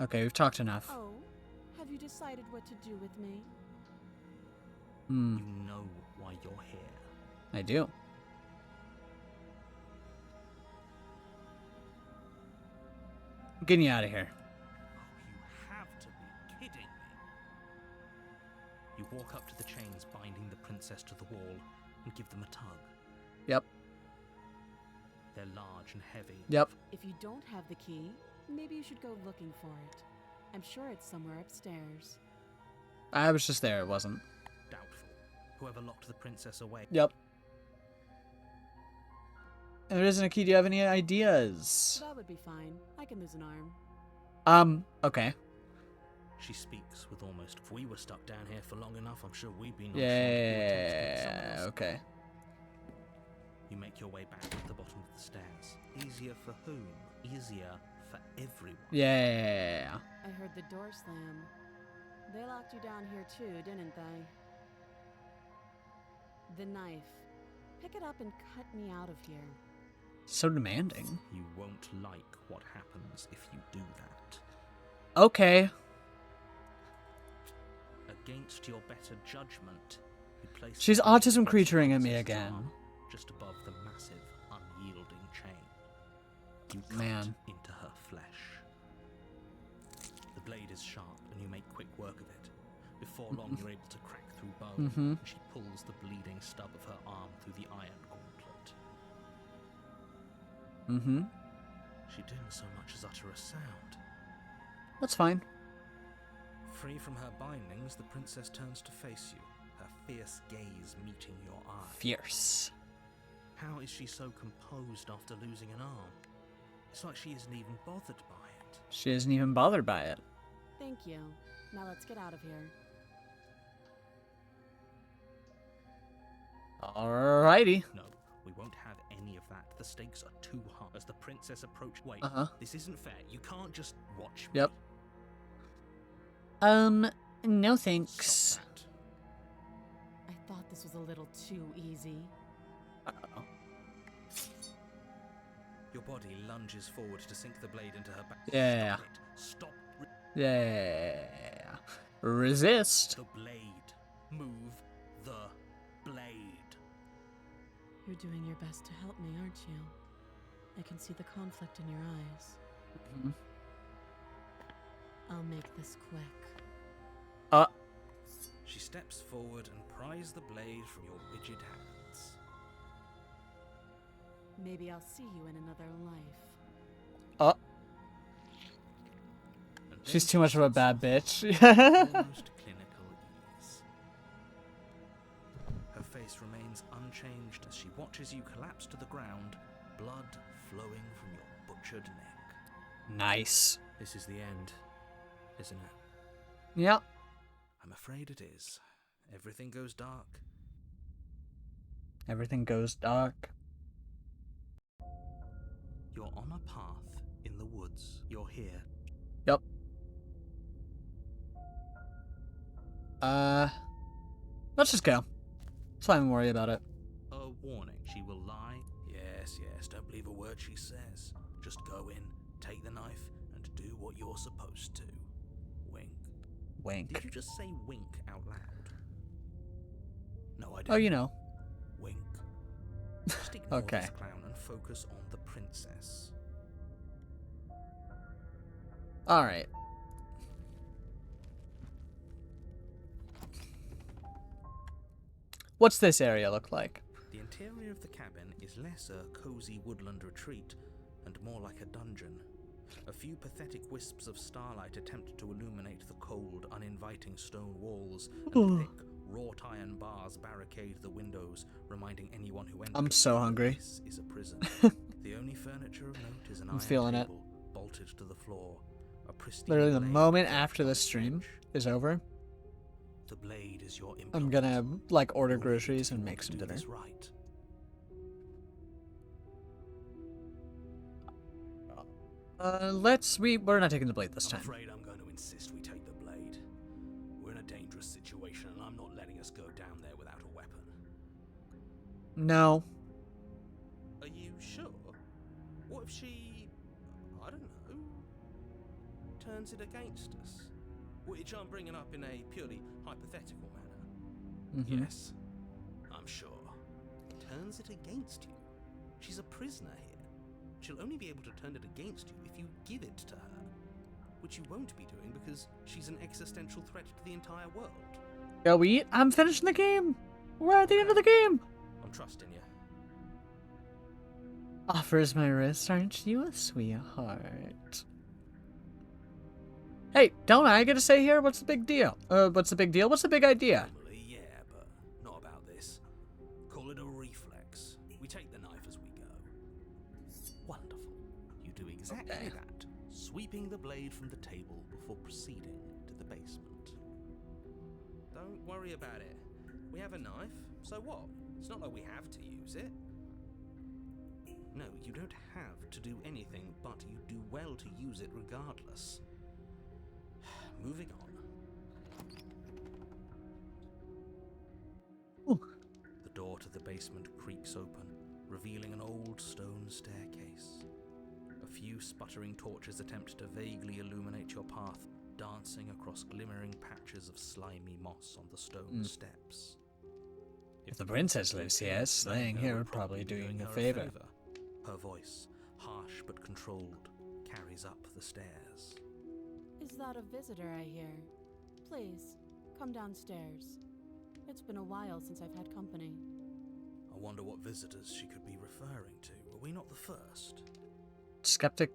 Okay, we've talked enough. Oh, have you decided what to do with me? Hmm, You know why you're here. I do. I'm getting you out of here. Oh, you have to be kidding me. You walk up to the chains binding the princess to the wall and give them a tug. Yep. They're large and heavy. Yep. If you don't have the key, maybe you should go looking for it. I'm sure it's somewhere upstairs. I was just there, it wasn't. Doubtful. Whoever locked the princess away. Yep. And there isn't a key. Do you have any ideas? That would be fine. I can lose an arm. Okay. She speaks with almost. If we were stuck down here for long enough, I'm sure we'd be. Yeah, okay. You make your way back to the bottom of the stairs. Easier for whom? Easier for everyone. Yeah. I heard the door slam. They locked you down here too, didn't they? The knife. Pick it up and cut me out of here. So demanding. You won't like what happens if you do that. Okay. Against your better judgment, you place She's the autism blade creaturing at me across again. its arm, just above the massive, unyielding chain. You cut Man. into her flesh. The blade is sharp, and you make quick work of it. Before long, you're able to crack through bone. Mm-hmm. And she pulls the bleeding stub of her arm through the iron gauntlet. Mm-hmm. She didn't so much as utter a sound. That's fine. Free from her bindings, the princess turns to face you, her fierce gaze meeting your eye. Fierce. How is she so composed after losing an arm? It's like she isn't even bothered by it. She isn't even bothered by it. Thank you. Now let's get out of here. Alrighty. No, we won't have any of that. The stakes are too high. As the princess approaches... Wait, Uh-huh. this isn't fair. You can't just watch me. Yep. No thanks. Stop that. I thought this was a little too easy. Uh-oh. Your body lunges forward to sink the blade into her back. Yeah. Stop it. Stop. Yeah. Resist. The blade. Move the blade. You're doing your best to help me, aren't you? I can see the conflict in your eyes. Mhm. I'll make this quick. She steps forward and pries the blade from your rigid hands. Maybe I'll see you in another life. And She's then too much she of a sits bad off bitch. with almost clinical ease. Her face remains unchanged as she watches you collapse to the ground, blood flowing from your butchered neck. Nice. This is the end, isn't it? Yep. I'm afraid it is. Everything goes dark. Everything goes dark. You're on a path in the woods. You're here. Yep. Let's just go. Let's not even worry about it. A warning. She will lie. Yes, don't believe a word she says. Just go in, take the knife, and do what you're supposed to. Wink. Did Wink. you just say wink out loud? No, I didn't. Oh, you know. Wink. Just ignore Okay. this clown and focus on the princess. Alright. What's this area look like? The interior of the cabin is less a cozy woodland retreat and more like a dungeon. A few pathetic wisps of starlight attempt to illuminate the cold, uninviting stone walls, and thick, wrought iron bars barricade the windows, reminding anyone who enters I'm so that hungry. this is a prison. The only furniture of note is an I'm iron feeling it. table bolted to the floor. A pristine Literally the blade moment on after the its stream edge. is over, The blade is your I'm implement. gonna, like, order You'll need groceries if you and want make to some do dinner. this right. We're not taking the blade this I'm time. afraid I'm going to insist we take the blade. We're in a dangerous situation, and I'm not letting us go down there without a weapon. No. Are you sure? What if she, I don't know, turns it against us? Which I'm bringing up in a purely hypothetical manner. Mhm. Yes, I'm sure. Turns it against you. She's a prisoner here. She'll only be able to turn it against you if you give it to her. Which you won't be doing because she's an existential threat to the entire world. Go eat. I'm finishing the game. We're at the end of the game. I'm trusting you. Offers my wrist. Aren't you a sweetheart? Hey, don't I get to say here? What's the big deal? What's the big deal? What's the big idea? Normally, yeah, but not about this. Call it a reflex. We take the knife as we go. Wonderful. You do exactly Okay. that, sweeping the blade from the table before proceeding to the basement. Don't worry about it. We have a knife, so what? It's not like we have to use it. No, you don't have to do anything, but you do well to use it regardless. Moving on. Ooh. The door to the basement creaks open, revealing an old stone staircase. A few sputtering torches attempt to vaguely illuminate your path, dancing across glimmering patches of slimy moss on the stone steps. If the princess lives here, staying here would probably do you a favor. Her voice, harsh but controlled, carries up the stairs. Is that a visitor I hear? Please, come downstairs. It's been a while since I've had company. I wonder what visitors she could be referring to. Were we not the first? Skeptic?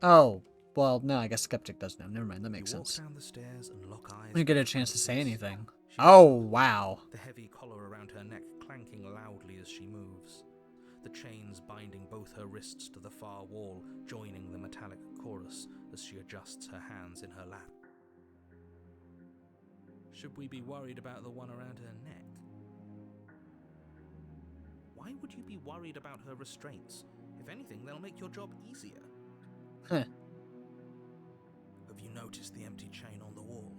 Oh, well, no, I guess Skeptic does know. Never mind, that makes sense. You walk down the stairs and lock eyes. We get a chance to say anything. She Oh, looks up, wow. the heavy collar around her neck clanking loudly as she moves. The chains binding both her wrists to the far wall, joining the metallic chorus as she adjusts her hands in her lap. Should we be worried about the one around her neck? Why would you be worried about her restraints? If anything, they'll make your job easier. Huh. Have you noticed the empty chain on the wall?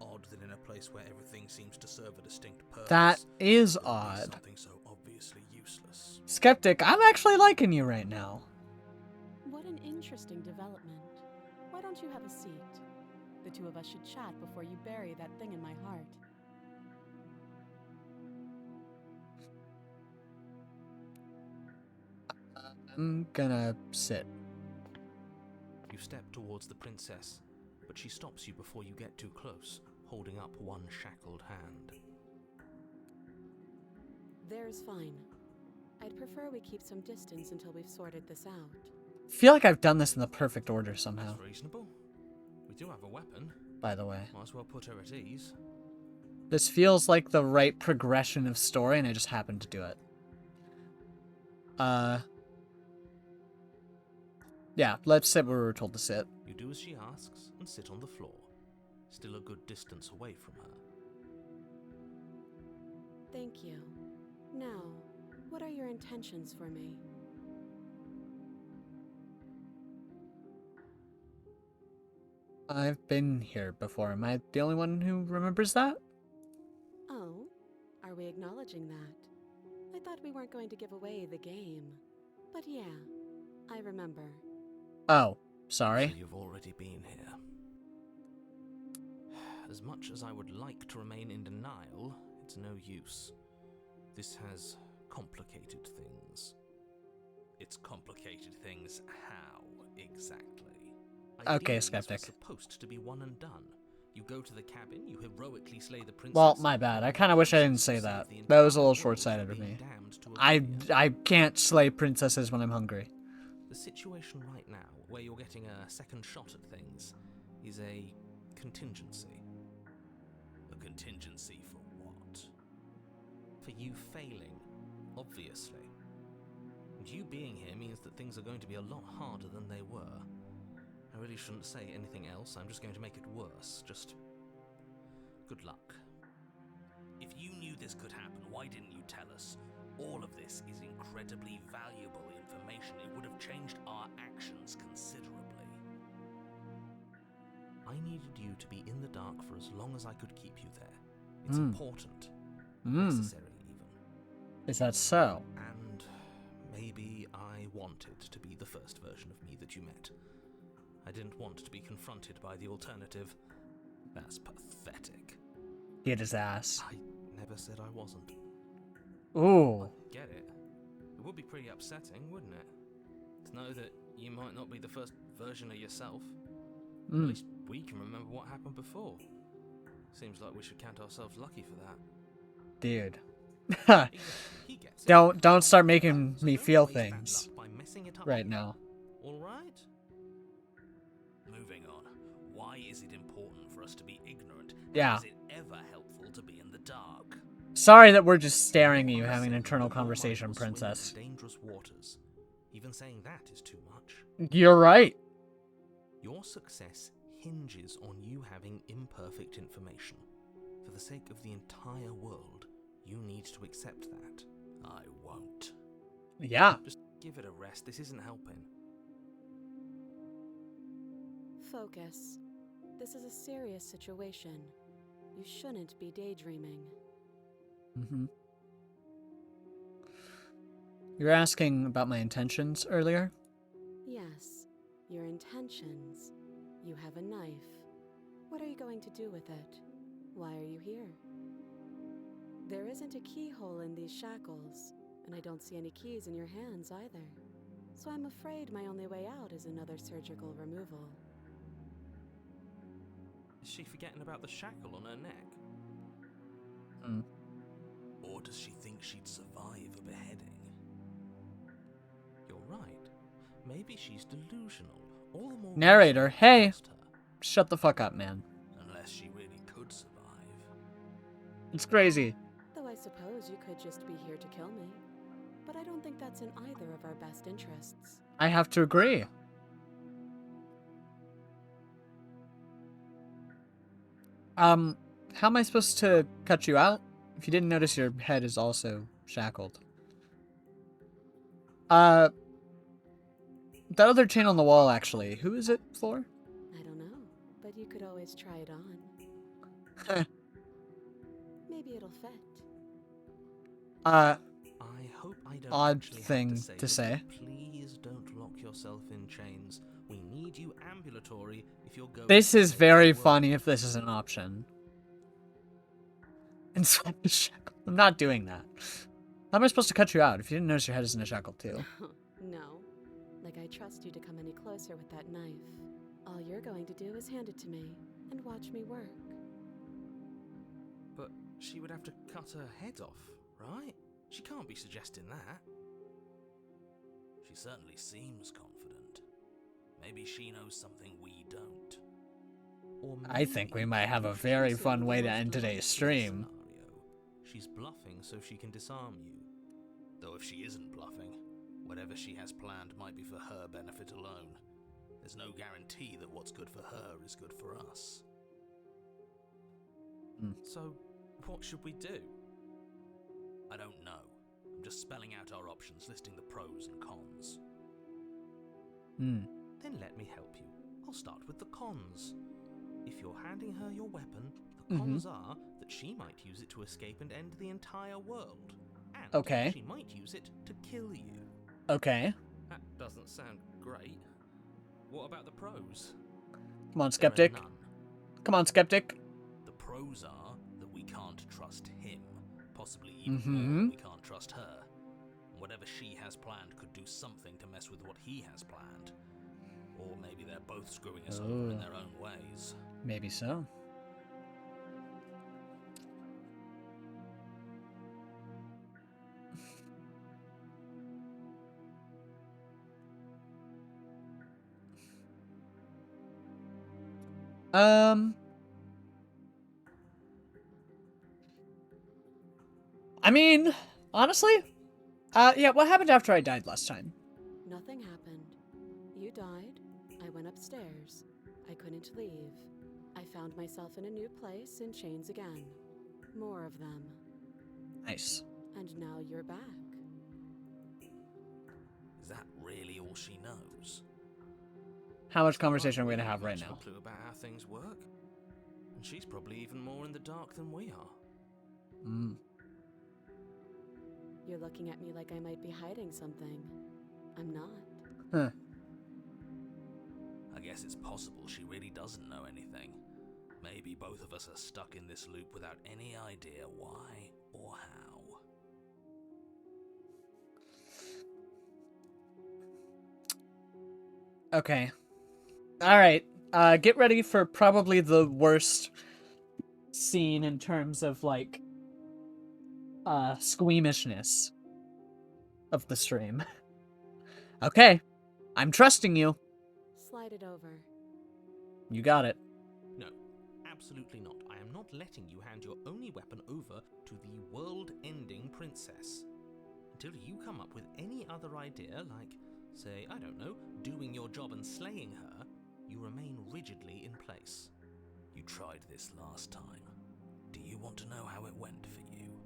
Odd that in a place where everything seems to serve a distinct purpose. That is there'll be odd. Something so obviously useless. Skeptic, I'm actually liking you right now. What an interesting development. Why don't you have a seat? The two of us should chat before you bury that thing in my heart. I'm gonna sit. You step towards the princess, but she stops you before you get too close, holding up one shackled hand. There's fine. I'd prefer we keep some distance until we've sorted this out. Feel like I've done this in the perfect order somehow, That's reasonable. We do have a weapon. by the way. Might as well put her at ease. This feels like the right progression of story, and I just happened to do it. Yeah, let's sit where we were told to sit. You do as she asks and sit on the floor, still a good distance away from her. Thank you. Now, what are your intentions for me? I've been here before. Am I the only one who remembers that? Oh, are we acknowledging that? I thought we weren't going to give away the game. But yeah, I remember. Oh, So sorry. you've already been here. As much as I would like to remain in denial, it's no use. This has complicated things. It's complicated things how, exactly? Okay, Ideally, this was Skeptic. supposed to be one and done. You go to the cabin, you heroically slay the princess. Well, my bad. I kind of wish I didn't say that. That was a little short-sighted of me. I can't slay princesses when I'm hungry. The situation right now, where you're getting a second shot at things, is a contingency. A contingency for what? For you failing, obviously. And you being here means that things are going to be a lot harder than they were. I really shouldn't say anything else, I'm just going to make it worse. Just good luck. If you knew this could happen, why didn't you tell us? All of this is incredibly valuable information. It would have changed our actions considerably. I needed you to be in the dark for as long as I could keep you there. It's important. Necessary, even. Is that so? And maybe I wanted to be the first version of me that you met. I didn't want to be confronted by the alternative. That's pathetic. Get his ass. I never said I wasn't. Ooh. Get it? It would be pretty upsetting, wouldn't it? To know that you might not be the first version of yourself. At least we can remember what happened before. Seems like we should count ourselves lucky for that. Dude. He gets it. Don't start making So me don't feel waste that things luck by messing it up right again. now. All right? Moving on. Why is it important for us to be ignorant? Yeah. Is it ever helpful to be in the dark? Sorry that we're just staring at you having an internal Your mind conversation, will swim in princess. dangerous waters. Even saying that is too much. You're right. Your success hinges on you having imperfect information. For the sake of the entire world, you need to accept that. I won't. Yeah. Give it a rest. This isn't helping. Focus. This is a serious situation. You shouldn't be daydreaming. Mm-hmm. You were asking about my intentions earlier? Yes, your intentions. You have a knife. What are you going to do with it? Why are you here? There isn't a keyhole in these shackles, and I don't see any keys in your hands either. So I'm afraid my only way out is another surgical removal. Is she forgetting about the shackle on her neck? Hmm. Or does she think she'd survive a beheading? You're right. Maybe she's delusional. All the more Narrator, reason to hey! trust her. Shut the fuck up, man. Unless she really could survive. It's crazy. Though I suppose you could just be here to kill me. But I don't think that's in either of our best interests. I have to agree. How am I supposed to cut you out? If you didn't notice, your head is also shackled. That other chain on the wall, actually. Who is it for? I don't know, but you could always try it on. Maybe it'll fit. I hope I don't Odd actually thing have to this, say. but please don't lock yourself in chains. We need you ambulatory if you're going This to is save very the world. funny if this is an option. Inside the shackle. I'm not doing that. How am I supposed to cut you out if you didn't notice your head is in a shackle too? No. Like I trust you to come any closer with that knife. All you're going to do is hand it to me and watch me work. But she would have to cut her head off, right? She can't be suggesting that. She certainly seems confident. Maybe she knows something we don't. Or I think we maybe might have a she's very choosing fun the way to most end today's likely stream. scenario. She's bluffing so she can disarm you. Though if she isn't bluffing, whatever she has planned might be for her benefit alone. There's no guarantee that what's good for her is good for us. So, what should we do? I don't know. I'm just spelling out our options, listing the pros and cons. Then let me help you. I'll start with the cons. If you're handing her your weapon, the cons are that she might use it to escape and end the entire world. And Okay. she might use it to kill you. Okay. That doesn't sound great. What about the pros? Come on, There are skeptic. none. Come on, skeptic. The pros are that we can't trust him, possibly even more than we can't trust her. Whatever she has planned could do something to mess with what he has planned. Or maybe they're both screwing us over in their own ways. Maybe so. I mean, honestly, yeah, what happened after I died last time? Nothing happened. You died. I went upstairs. I couldn't leave. I found myself in a new place in chains again. More of them. Nice. And now you're back. Is that really all she knows? How much conversation are we gonna have right Much of now? a clue about how things work? And she's probably even more in the dark than we are. You're looking at me like I might be hiding something. I'm not. Huh. I guess it's possible she really doesn't know anything. Maybe both of us are stuck in this loop without any idea why or how. Okay. Alright. Get ready for probably the worst scene in terms of, like, squeamishness of the stream. Okay. I'm trusting you. Slide it over. You got it. No, absolutely not. I am not letting you hand your only weapon over to the world-ending princess. Until you come up with any other idea, like, say, I don't know, doing your job and slaying her, you remain rigidly in place. You tried this last time. Do you want to know how it went for you?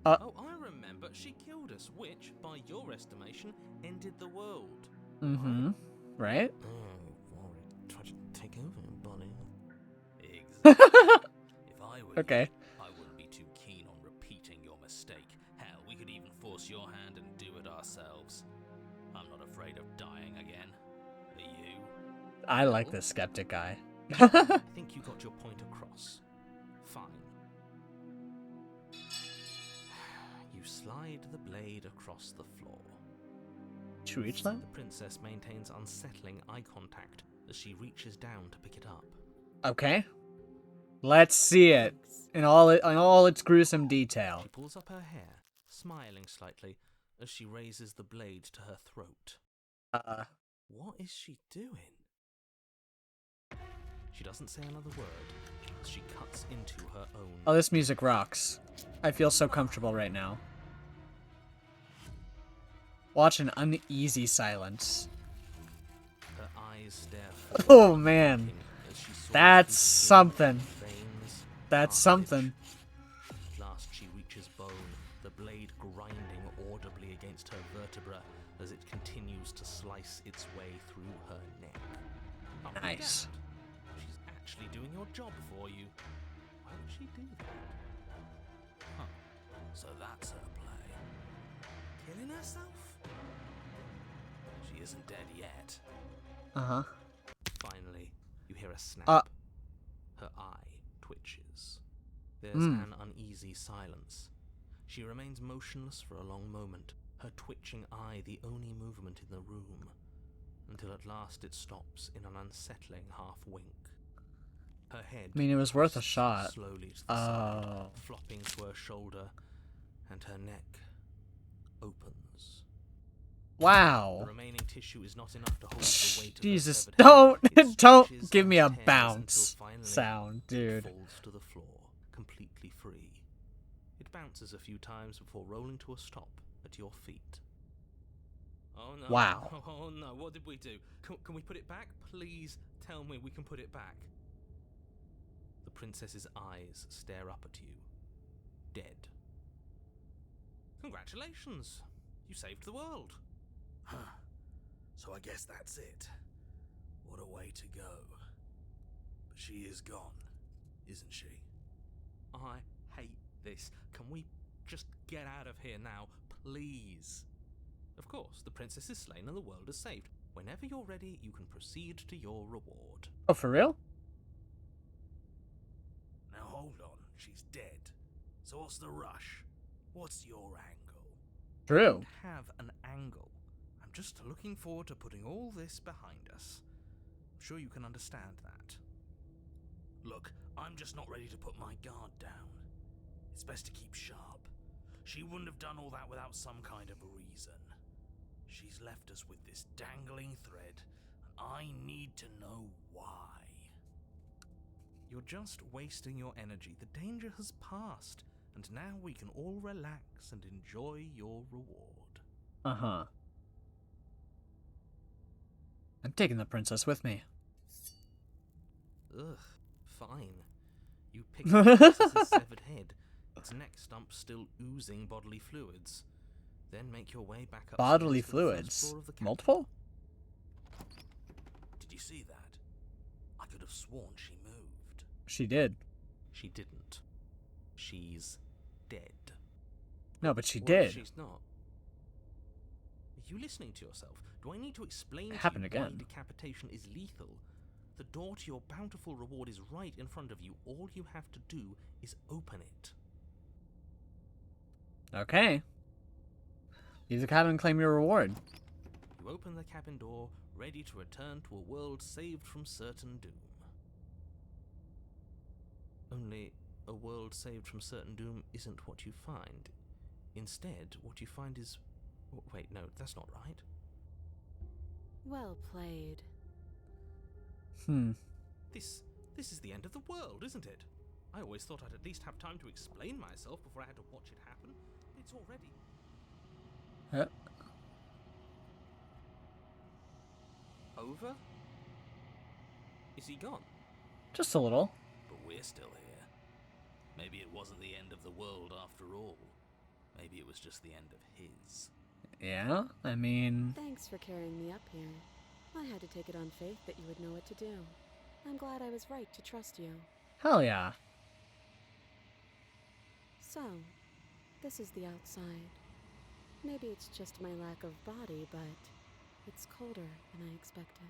Oh, I remember. She killed us, which, by your estimation, ended the world. Mm-hmm. Right? Oh, well, try to take over, buddy. Exactly. If I were Okay. you, I wouldn't be too keen on repeating your mistake. Hell, we could even force your hand and do it ourselves. I'm not afraid of dying again. Are you? I like Well, this skeptic guy. I think you got your point across. Fine. You slide the blade across the floor. Should we reach that? The princess maintains unsettling eye contact as she reaches down to pick it up. Okay. Let's see it in all its gruesome detail. She pulls up her hair, smiling slightly as she raises the blade to her throat. What is she doing? She doesn't say another word as she cuts into her own. Oh, this music rocks. I feel so comfortable right now. Watch an uneasy silence. Her eyes stare Oh forward, man, as she saws that's through skin, something. veins, That's cartilage. something. At last she reaches bone, the blade grinding audibly against her vertebra as it continues to slice its way through her neck. I'll be Nice. damned. She's actually doing your job for you. Why would she do that? Huh. So that's her play. Killing herself? She isn't dead yet. Uh-huh. Finally, you hear a snap. Uh. Her eye twitches. There's Hmm. an uneasy silence. She remains motionless for a long moment, her twitching eye the only movement in the room, until at last it stops in an unsettling half-wink. Her head I mean, it was worth a twists shot. slowly to the side, Oh. flopping to her shoulder, and her neck opens. The Wow. remaining tissue is not enough to hold the weight of Jesus, her severed head. It don't stretches give me and a tears bounce until finally sound, dude. It falls to the floor, completely free. It bounces a few times before rolling to a stop at your feet. Oh no. Wow. Oh no, what did we do? Can we put it back? Please tell me we can put it back. The princess's eyes stare up at you, dead. Congratulations! You saved the world. Huh. So I guess that's it. What a way to go. But she is gone, isn't she? I hate this. Can we just get out of here now, please? Of course, the princess is slain and the world is saved. Whenever you're ready, you can proceed to your reward. Oh, for real? Now hold on, she's dead. So what's the rush? What's your angle? True. Have an angle. I'm just looking forward to putting all this behind us. I'm sure you can understand that. Look, I'm just not ready to put my guard down. It's best to keep sharp. She wouldn't have done all that without some kind of a reason. She's left us with this dangling thread, and I need to know why. You're just wasting your energy. The danger has passed, and now we can all relax and enjoy your reward. Uh-huh. I'm taking the princess with me. Ugh, fine. You pick up the princess's severed head, its neck stump still oozing bodily fluids. Then make your way back up. Bodily fluids? Multiple? Did you see that? I could have sworn she moved. She did. She didn't. She's dead. No, but she What if did. she's not? Are you listening to yourself? Do I need to explain It to happened you why again. decapitation is lethal? The door to your bountiful reward is right in front of you. All you have to do is open it. Okay. Leave the cabin and claim your reward. You open the cabin door, ready to return to a world saved from certain doom. Only, a world saved from certain doom isn't what you find. Instead, what you find is... Wait, no, that's not right. Well played. This is the end of the world, isn't it? I always thought I'd at least have time to explain myself before I had to watch it happen. It's already... Over? Is he gone? Just a little. But we're still here. Maybe it wasn't the end of the world after all. Maybe it was just the end of his. Yeah, I mean... Thanks for carrying me up here. I had to take it on faith that you would know what to do. I'm glad I was right to trust you. Hell yeah. So, this is the outside. Maybe it's just my lack of body, but it's colder than I expected.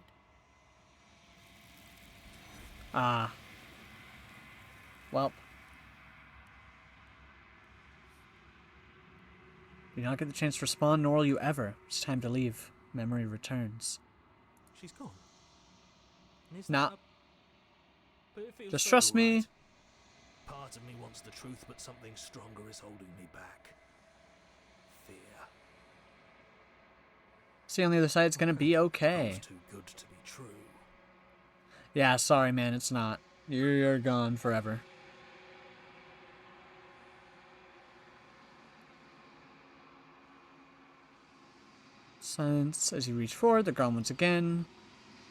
Well. You do not get the chance to respond, nor will you ever. It's time to leave. Memory returns. She's gone. And is Nah. that But it feels Just so trust me. right. Part of me wants the truth, but something stronger is holding me back. Fear. See, on the other side, it's gonna be okay. Feels too good to be true. Yeah, sorry, man, it's not. You're gone forever. Silence as you reach forward, the ground once again.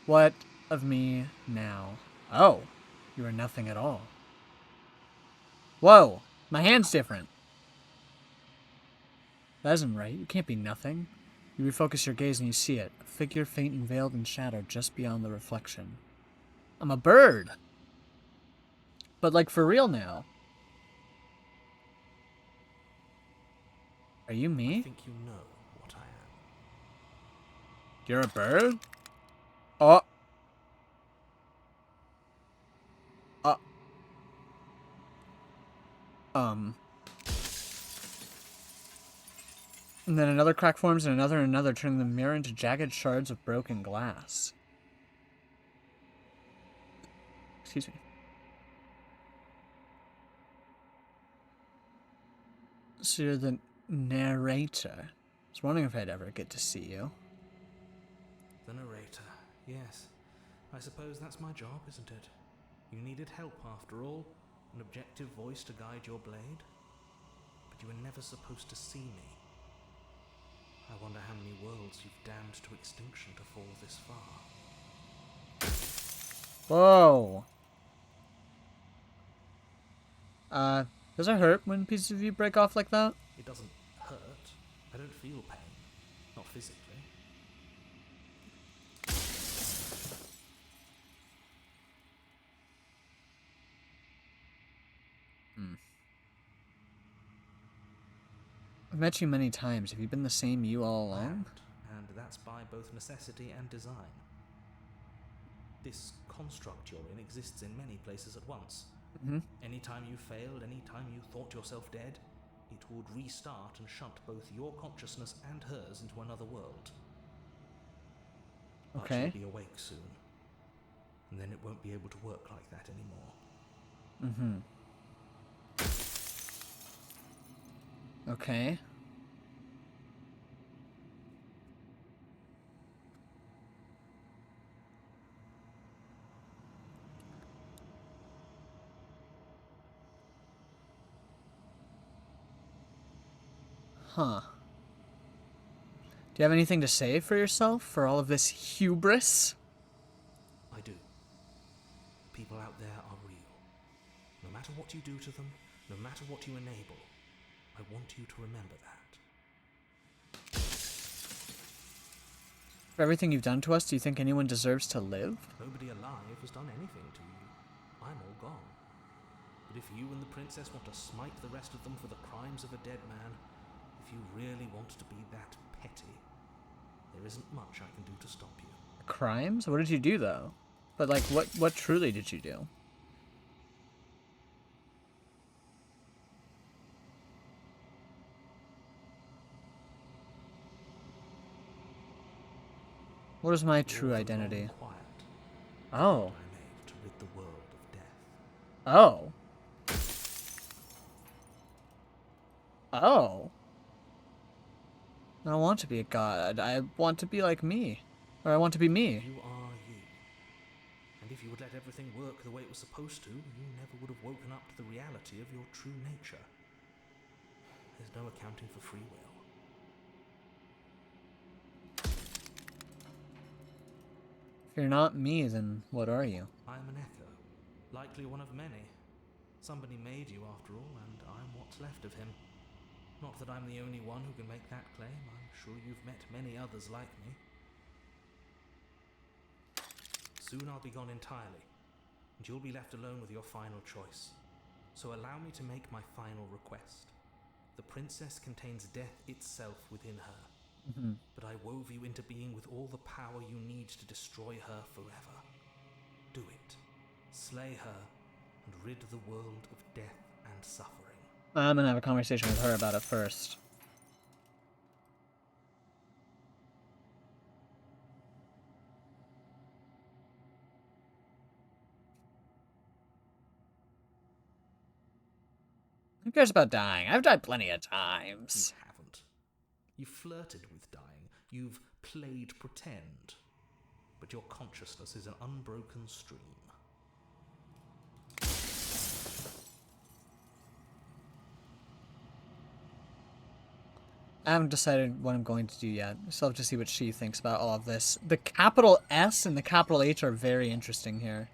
What of me now? Oh, you are nothing at all. Whoa, my hand's different. That isn't right. You can't be nothing. You refocus your gaze and you see it. A figure faint and veiled in shadow just beyond the reflection. I'm a bird. But like for real now. Are you I me? think you know what I am. You're a bird? Oh. And then another crack forms and another, turning the mirror into jagged shards of broken glass. Excuse me. So you're the narrator. I was wondering if I'd ever get to see you. The narrator, yes. I suppose that's my job, isn't it? You needed help after all, an objective voice to guide your blade. But you were never supposed to see me. I wonder how many worlds you've damned to extinction to fall this far. Whoa. Does it hurt when pieces of you break off like that? It doesn't hurt. I don't feel pain. Not physically. I've met you many times. Have you been the same you all along? And that's by both necessity and design. This construct you're in exists in many places at once. Mm-hmm. Anytime you failed, anytime you thought yourself dead, it would restart and shut both your consciousness and hers into another world. But Okay. she'll be awake soon, and then it won't be able to work like that anymore. Mm-hmm. Okay. Huh. Do you have anything to say for yourself for all of this hubris? I do. People out there are real. No matter what you do to them, no matter what you enable, I want you to remember that. For everything you've done to us, do you think anyone deserves to live? Nobody alive has done anything to you. I'm all gone. But if you and the princess want to smite the rest of them for the crimes of a dead man, if you really want to be that petty, there isn't much I can do to stop you. Crimes? What did you do, though? But, like, what truly did you do? What is my true identity? Quiet. Oh. I made to rid the world of death. Oh. Oh. I don't want to be a god. I want to be like me. Or I want to be me. You are you. And if you would let everything work the way it was supposed to, you never would have woken up to the reality of your true nature. There's no accounting for free will. If you're not me, then what are you? I am an echo, likely one of many. Somebody made you after all, and I'm what's left of him. Not that I'm the only one who can make that claim. I'm sure you've met many others like me. Soon I'll be gone entirely, and you'll be left alone with your final choice. So allow me to make my final request. The princess contains death itself within her, but I wove you into being with all the power you need to destroy her forever. Do it. Slay her, and rid the world of death and suffering. I'm gonna have a conversation with her about it first. Who cares about dying? I've died plenty of times. You haven't. You've flirted with dying. You've played pretend. But your consciousness is an unbroken stream. I haven't decided what I'm going to do yet. I still have to see what she thinks about all of this. The capital S and the capital H are very interesting here.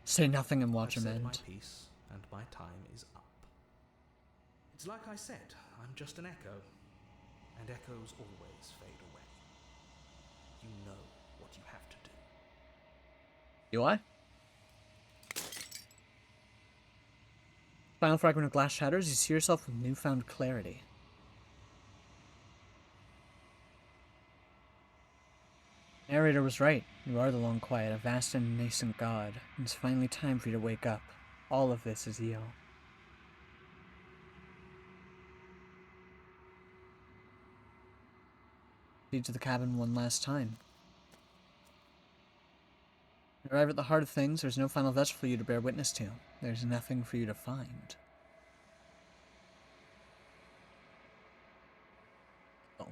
Say nothing and watch I've them said my end. piece, and my time is up. It's like I said, I'm just an echo, and echoes always fade away. You know what you have to do. Do I? Final fragment of glass shatters, you see yourself with newfound clarity. Narrator was right. You are the long quiet, a vast and nascent god. And it's finally time for you to wake up. All of this is you. Lead to the cabin one last time. You arrive at the heart of things. There's no final vestige for you to bear witness to. There's nothing for you to find. Oh.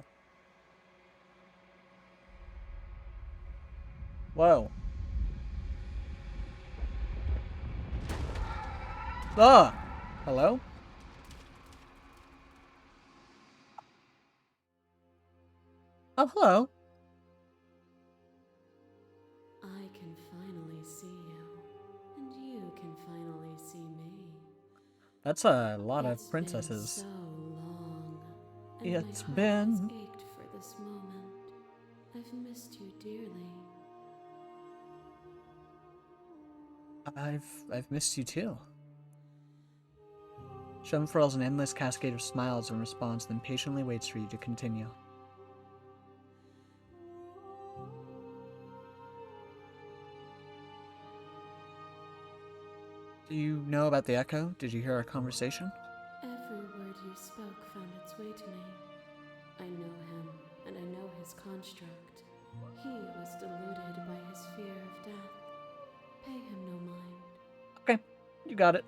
Whoa. Ah! Hello? Oh, hello. I can finally see you, and you can finally see me. That's a lot It's of princesses. been so long, and It's my heart has been... ached for this moment. I've missed you dearly. I've missed you too. She unfurls an endless cascade of smiles in response, then patiently waits for you to continue. Do you know about the Echo? Did you hear our conversation? Every word you spoke found its way to me. I know him, and I know his construct. He was deluded by his fear of death. Pay him no mind. Okay, you got it.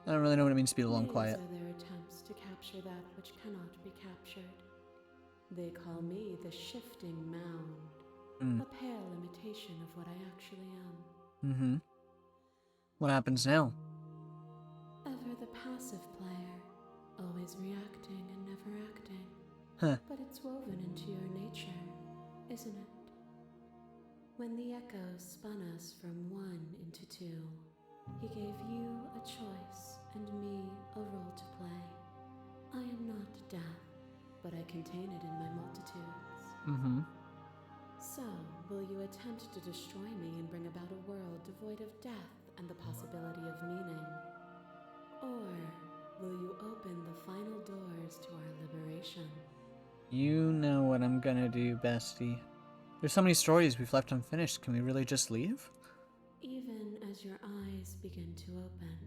I don't really know what it means to be long These quiet. are their attempts to capture that which cannot be captured. They call me the shifting mound, a pale imitation of what I actually am. Mm-hmm. What happens now? Ever the passive player, always reacting and never acting. Huh. But it's woven into your nature, isn't it? When the Echo spun us from one into two, he gave you a choice and me a role to play. I am not death, but I contain it in my multitudes. Mm-hmm. So, will you attempt to destroy me and bring about a world devoid of death and the possibility of meaning? Or will you open the final doors to our liberation? You know what I'm gonna do, bestie. There's so many stories we've left unfinished. Can we really just leave? Even as your eyes begin to open,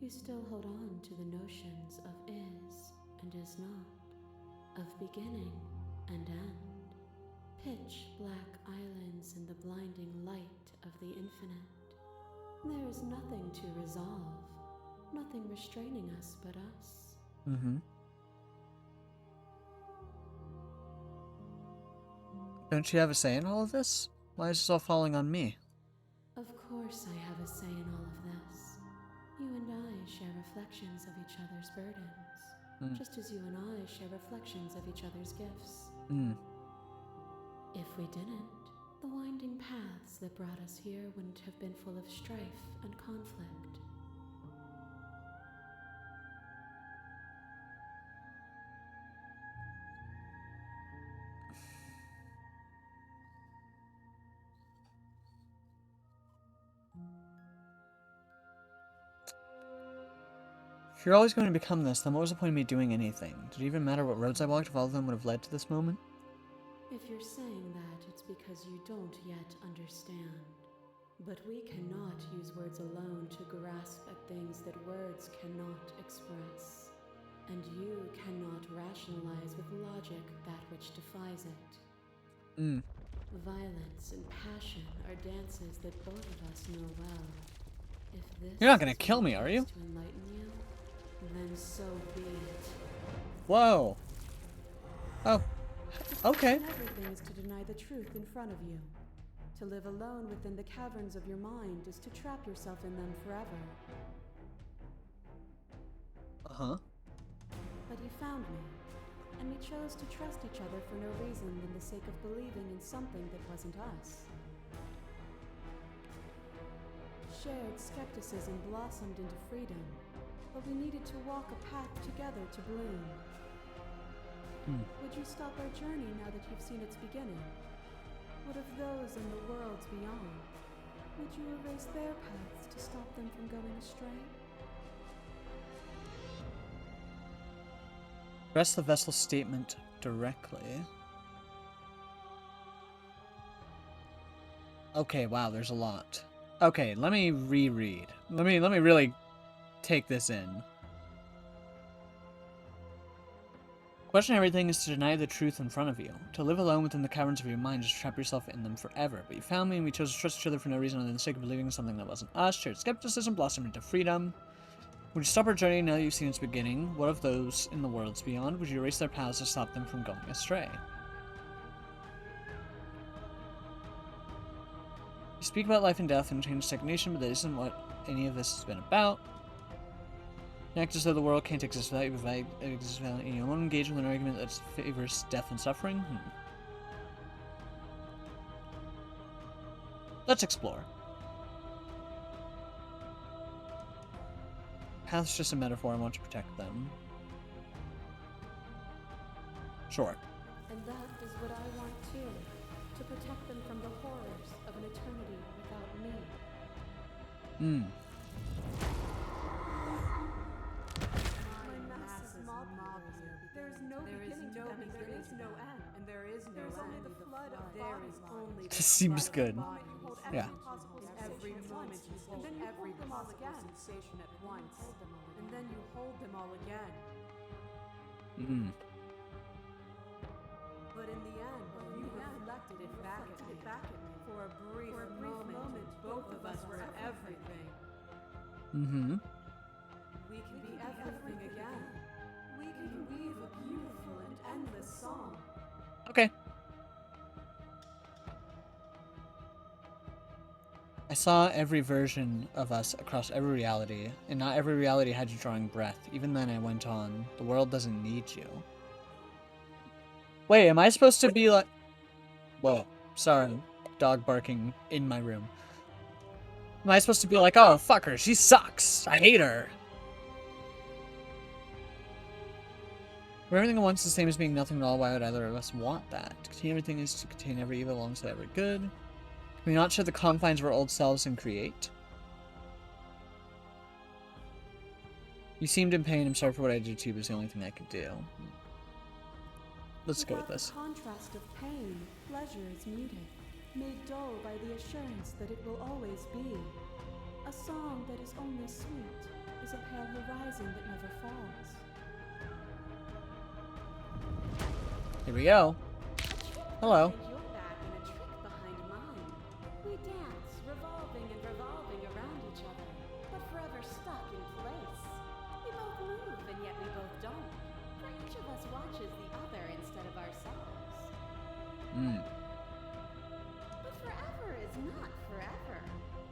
you still hold on to the notions of is and is not, of beginning and end. Pitch black islands in the blinding light of the infinite. There is nothing to resolve, nothing restraining us but us. Mm-hmm. Don't you have a say in all of this? Why is this all falling on me? Of course I have a say in all of this. You and I share reflections of each other's burdens, just as you and I share reflections of each other's gifts. If we didn't, the winding paths that brought us here wouldn't have been full of strife and conflict. If you're always going to become this, then what was the point of me doing anything? Did it even matter what roads I walked if all of them would have led to this moment? If you're saying that, it's because you don't yet understand. But we cannot use words alone to grasp at things that words cannot express. And you cannot rationalize with logic that which defies it. Violence and passion are dances that both of us know well. If this You're not gonna is kill me, what are is you? to enlighten you, then so be it. Whoa. Oh. Okay. And everything is to deny the truth in front of you. To live alone within the caverns of your mind is to trap yourself in them forever. Uh-huh. But you found me, and we chose to trust each other for no reason than the sake of believing in something that wasn't us. Shared skepticism blossomed into freedom, but we needed to walk a path together to bloom. Would you stop our journey now that you've seen its beginning? What of those in the worlds beyond? Would you erase their paths to stop them from going astray? Rest the vessel's statement directly. Okay, wow, there's a lot. Okay, let me reread. Let me really take this in. Question everything is to deny the truth in front of you. To live alone within the caverns of your mind is to trap yourself in them forever. But you found me and we chose to trust each other for no reason other than the sake of believing in something that wasn't us. Shared skepticism blossomed into freedom. Would you stop our journey now that you've seen its beginning? What of those in the worlds beyond? Would you erase their paths to stop them from going astray? You speak about life and death and change stagnation, but that isn't what any of this has been about. You act as though the world can't exist without you, but it exists without you. You won't engage with an argument that favors death and suffering? Let's explore. Path's just a metaphor. I want to protect them. Sure. And that is what I want too. To protect them from the horrors of an eternity without me. My massive mob here. There is no beginning, there is no end, and there is no end. Only the flood of there is only the This seems flood good. of bodies. Yeah. In every moment you hold every possible sensation at once, and then you hold them all again. But in the end, you reflected it back at me. For a brief moment, both of us were everything. We can be everything again. We can weave a beautiful and endless song. Okay. I saw every version of us across every reality, and not every reality had you drawing breath. Even then I went on. The world doesn't need you. Wait, am I supposed to be like... Whoa, sorry. Dog barking in my room. Am I supposed to be like, oh, fuck her, she sucks, I hate her? Were everything at once the same as being nothing at all, why would either of us want that? To contain everything is to contain every evil alongside every good. Can we not share the confines of our old selves and create? You seemed in pain. I'm sorry for what I did to you, but it was the only thing I could do. Let's go with this. The contrast of pain, pleasure is muted, made dull by the assurance that it will always be. A song that is only sweet is a pale horizon that never falls. Here we go. Hello. Behind your back and a trick behind mine. We dance, revolving and revolving around each other, but forever stuck in place. We both move, and yet we both don't. For each of us watches the other instead of ourselves. But forever is not forever.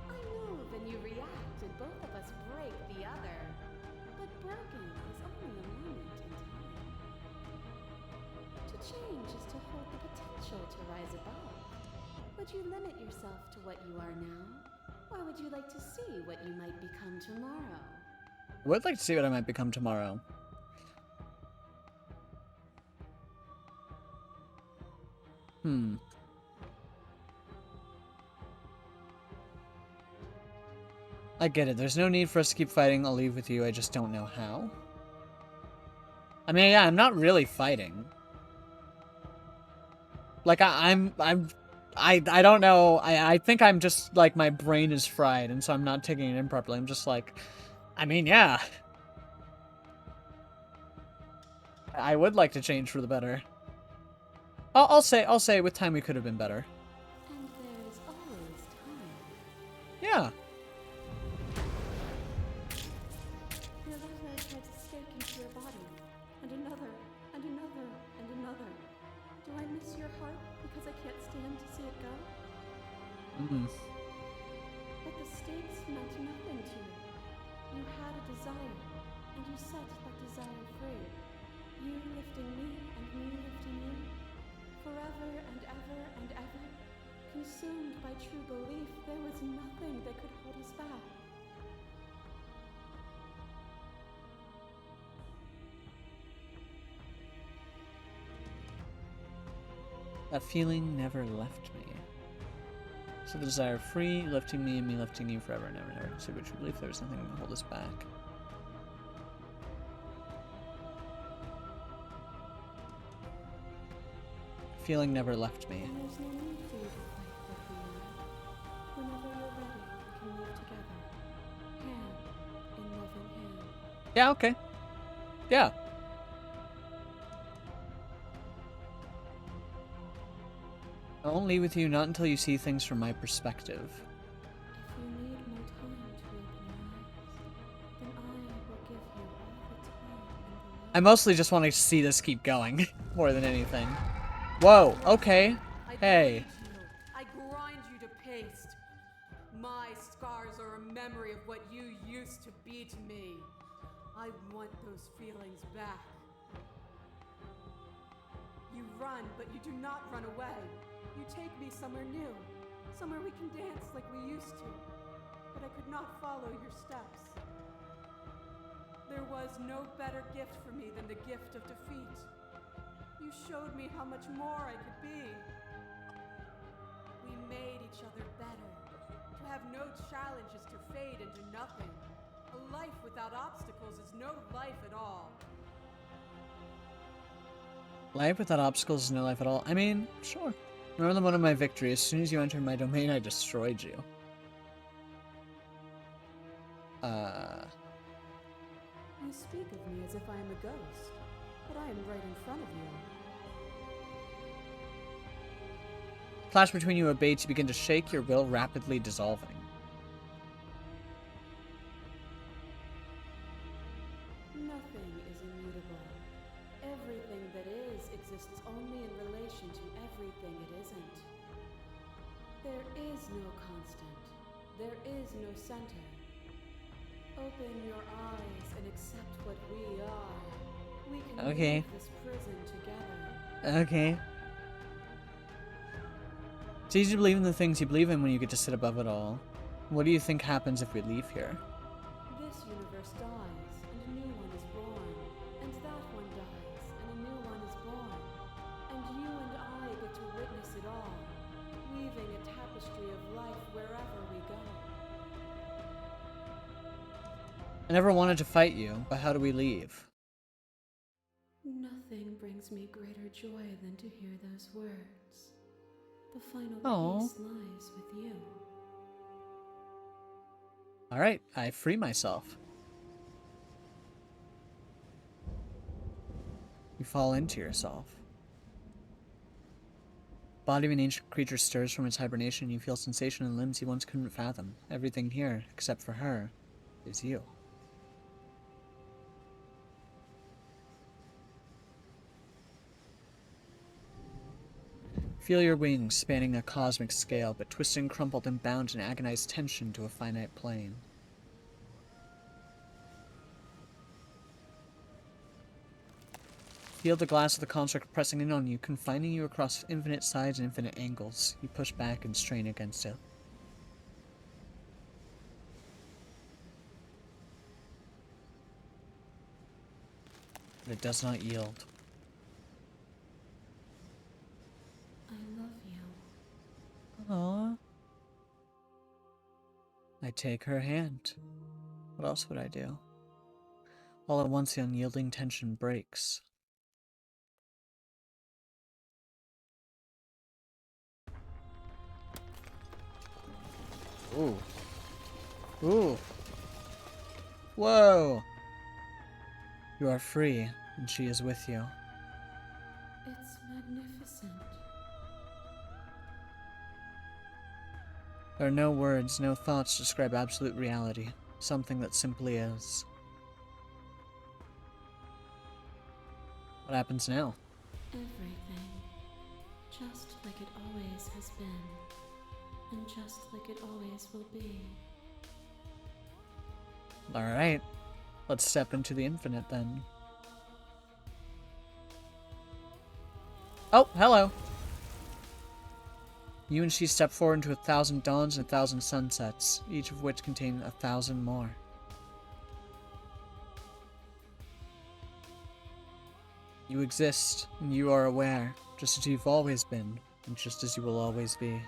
I move and you react, and both of us break the other. But broken is only a moment in time. To change is to hold the potential to rise above. Would you limit yourself to what you are now? Or would you like to see what you might become tomorrow? I would like to see what I might become tomorrow. I get it. There's no need for us to keep fighting. I'll leave with you. I just don't know how. I mean, yeah, I'm not really fighting. Like, I don't know. I think I'm just, like, my brain is fried, and so I'm not taking it in properly. I'm just like, I mean, yeah. I would like to change for the better. I'll say with time we could have been better. And there's always time. Yeah. Your lover tried to stake into your body, and another, and another, and another. Do I miss your heart because I can't stand to see it go? But the stakes meant nothing to you. You had a desire, and you set that desire free. You lifting me and me lifting you. Forever and ever and ever. Consumed by true belief, there was nothing that could hold us back. That feeling never left me. So the desire free, lifting me and me lifting you forever and ever and ever. So but you believe there was nothing to hold us back. Feeling never left me. And there's no need for you to fight what we are. Whenever you're ready, we can move together. Hand in loving hand. Yeah, okay. Yeah. I won't leave with you not until you see things from my perspective. If you need more time to open your eyes, then I will give you all the time in the I mostly just want to see this keep going, more than anything. Whoa, okay. Hey. I grind you to paste. My scars are a memory of what you used to be to me. I want those feelings back. You run, but you do not run away. You take me somewhere new, somewhere we can dance like we used to. But I could not follow your steps. There was no better gift for me than the gift of defeat. You showed me how much more I could be. We made each other better. To have no challenges to fade into nothing. A life without obstacles is no life at all. Life without obstacles is no life at all. I mean, sure. Remember the moment of my victory. As soon as you entered my domain, I destroyed you. You speak of me as if I am a ghost, but I am right in front of you. Clash between you abates, you begin to shake, your will rapidly dissolving. Nothing is immutable. Everything that is exists only in relation to everything it isn't. There is no constant. There is no center. Open your eyes and accept what we are. We can leave this prison together. Okay. It's easy to believe in the things you believe in when you get to sit above it all. What do you think happens if we leave here? This universe dies, and a new one is born. And that one dies, and a new one is born. And you and I get to witness it all, weaving a tapestry of life wherever we go. I never wanted to fight you, but how do we leave? Nothing brings me greater joy than to hear those words. The final Aww. peace lies with you. Alright, I free myself. You fall into yourself. Body of an ancient creature stirs from its hibernation. You feel sensation in limbs you once couldn't fathom. Everything here, except for her, is you. Feel your wings spanning a cosmic scale, but twisted and crumpled and bound in agonized tension to a finite plane. Feel the glass of the construct pressing in on you, confining you across infinite sides and infinite angles. You push back and strain against it. But it does not yield. I love you. Aww. I take her hand. What else would I do? All at once, the unyielding tension breaks. Ooh. Ooh. Whoa! You are free, and she is with you. It's magnificent. There are no words, no thoughts to describe absolute reality. Something that simply is. What happens now? Everything. Just like it always has been. And just like it always will be. Alright. Let's step into the infinite then. Oh, hello. You and she step forward into 1,000 dawns and 1,000 sunsets, each of which contain 1,000 more. You exist, and you are aware, just as you've always been, and just as you will always be.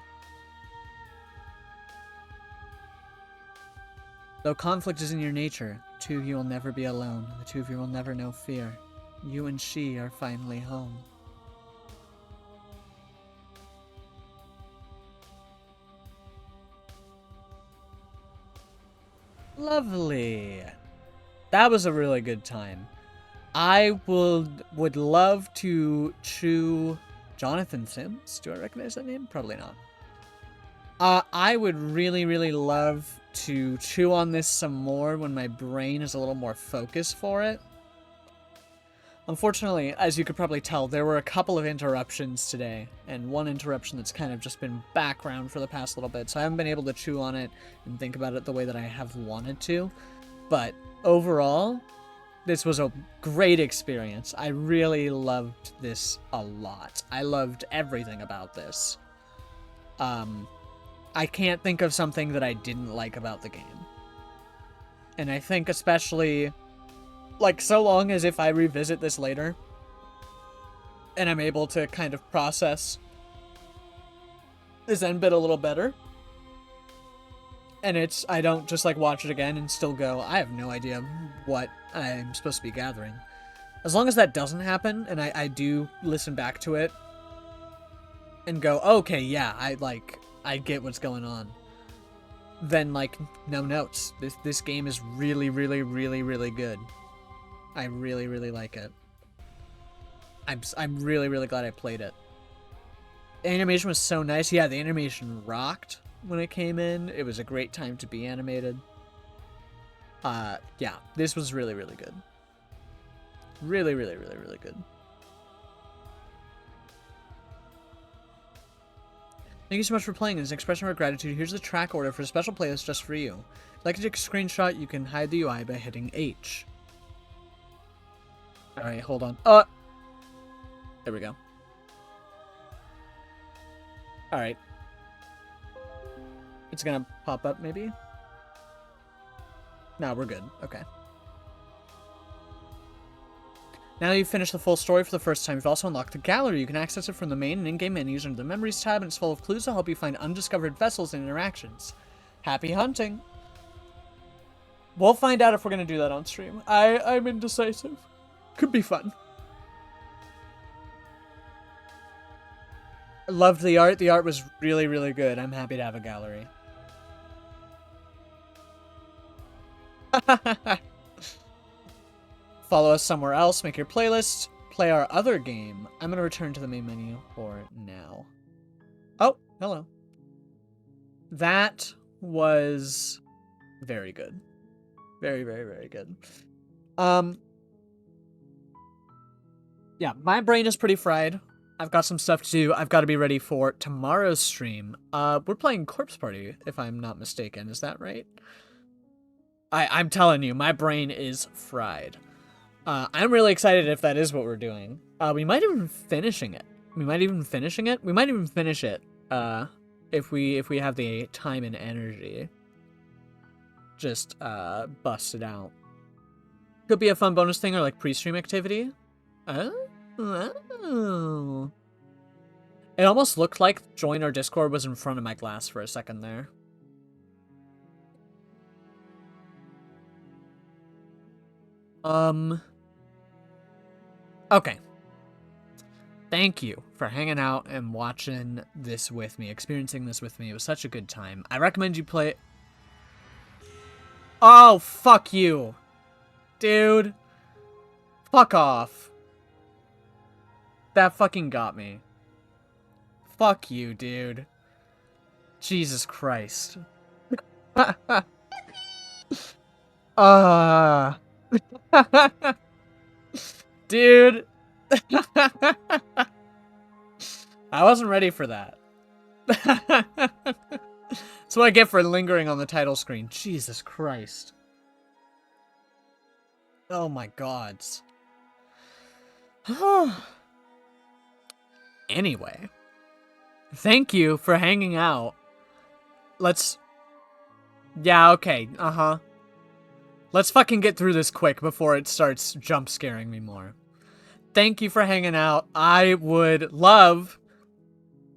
Though conflict is in your nature, the two of you will never be alone, the two of you will never know fear. You and she are finally home. Lovely. That was a really good time. I would love to chew Jonathan Sims. Do I recognize that name? Probably not. I would really, really love to chew on this some more when my brain is a little more focused for it. Unfortunately, as you could probably tell, there were a couple of interruptions today, and one interruption that's kind of just been background for the past little bit, so I haven't been able to chew on it and think about it the way that I have wanted to. But overall, this was a great experience. I really loved this a lot. I loved everything about this. I can't think of something that I didn't like about the game. And I think especially, like, so long as if I revisit this later, and I'm able to kind of process this end bit a little better, and I don't just, like, watch it again and still go, I have no idea what I'm supposed to be gathering. As long as that doesn't happen, and I do listen back to it, and go, okay, yeah, I get what's going on, then, like, no notes. This game is really, really, really, really good. I really, really like it. I'm really, really glad I played it. The animation was so nice. Yeah, the animation rocked when it came in. It was a great time to be animated. Yeah, this was really, really good. Really, really, really, really good. Thank you so much for playing. As an expression of our gratitude, here's the track order for a special playlist just for you. If you'd like to take a screenshot, you can hide the UI by hitting H. Alright, hold on. There we go. Alright. It's gonna pop up, maybe? No, we're good. Okay. Now that you've finished the full story for the first time, you've also unlocked the gallery. You can access it from the main and in-game menus under the Memories tab, and it's full of clues to help you find undiscovered vessels and interactions. Happy hunting! We'll find out if we're gonna do that on stream. I'm indecisive. Could be fun. I loved the art. The art was really, really good. I'm happy to have a gallery. Follow us somewhere else, make your playlist, play our other game. I'm going to return to the main menu for now. Oh, hello. That was very good. Very, very, very good. Yeah, my brain is pretty fried. I've got some stuff to do. I've got to be ready for tomorrow's stream. We're playing Corpse Party, if I'm not mistaken. Is that right? I'm telling you, my brain is fried. I'm really excited if that is what we're doing. We might even finishing it. We might even finish it. If we have the time and energy. Just bust it out. Could be a fun bonus thing or like pre-stream activity. Oh. It almost looked like join our Discord was in front of my glass for a second there. Okay. Thank you for hanging out and watching this with me, experiencing this with me. It was such a good time. I recommend you play... Oh, fuck you. Dude. Fuck off. That fucking got me. Fuck you, dude. Jesus Christ. Dude. I wasn't ready for that. That's what I get for lingering on the title screen. Jesus Christ. Oh my gods. Anyway. Thank you for hanging out. Yeah, okay. Uh-huh. Let's fucking get through this quick before it starts jump scaring me more. Thank you for hanging out. I would love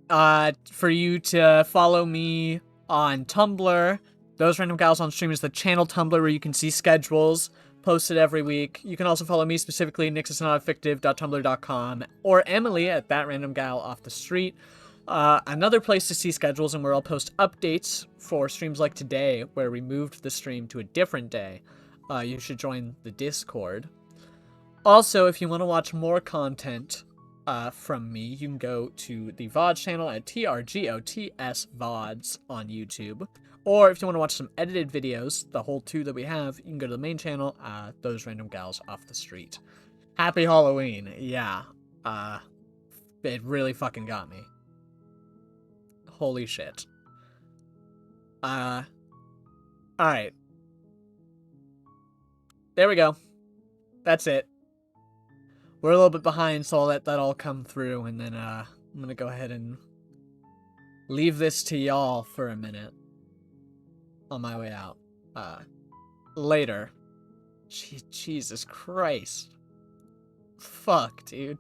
for you to follow me on Tumblr. Those Random Gals on Stream is the channel Tumblr where you can see schedules posted every week. You can also follow me specifically, nixisnotaffective.tumblr.com, or Emily at That Random Gal Off the Street. Another place to see schedules and where I'll post updates for streams like today, where we moved the stream to a different day. You should join the Discord. Also, if you want to watch more content from me, you can go to the VOD channel at TRGOTS VODs on YouTube. Or if you want to watch some edited videos, the whole two that we have, you can go to the main channel, Those Random Gals Off the Street. Happy Halloween. Yeah. It really fucking got me. Holy shit. Alright. There we go. That's it. We're a little bit behind, so I'll let that all come through, and then, I'm gonna go ahead and leave this to y'all for a minute. On my way out. Later. Jesus Christ. Fuck, dude.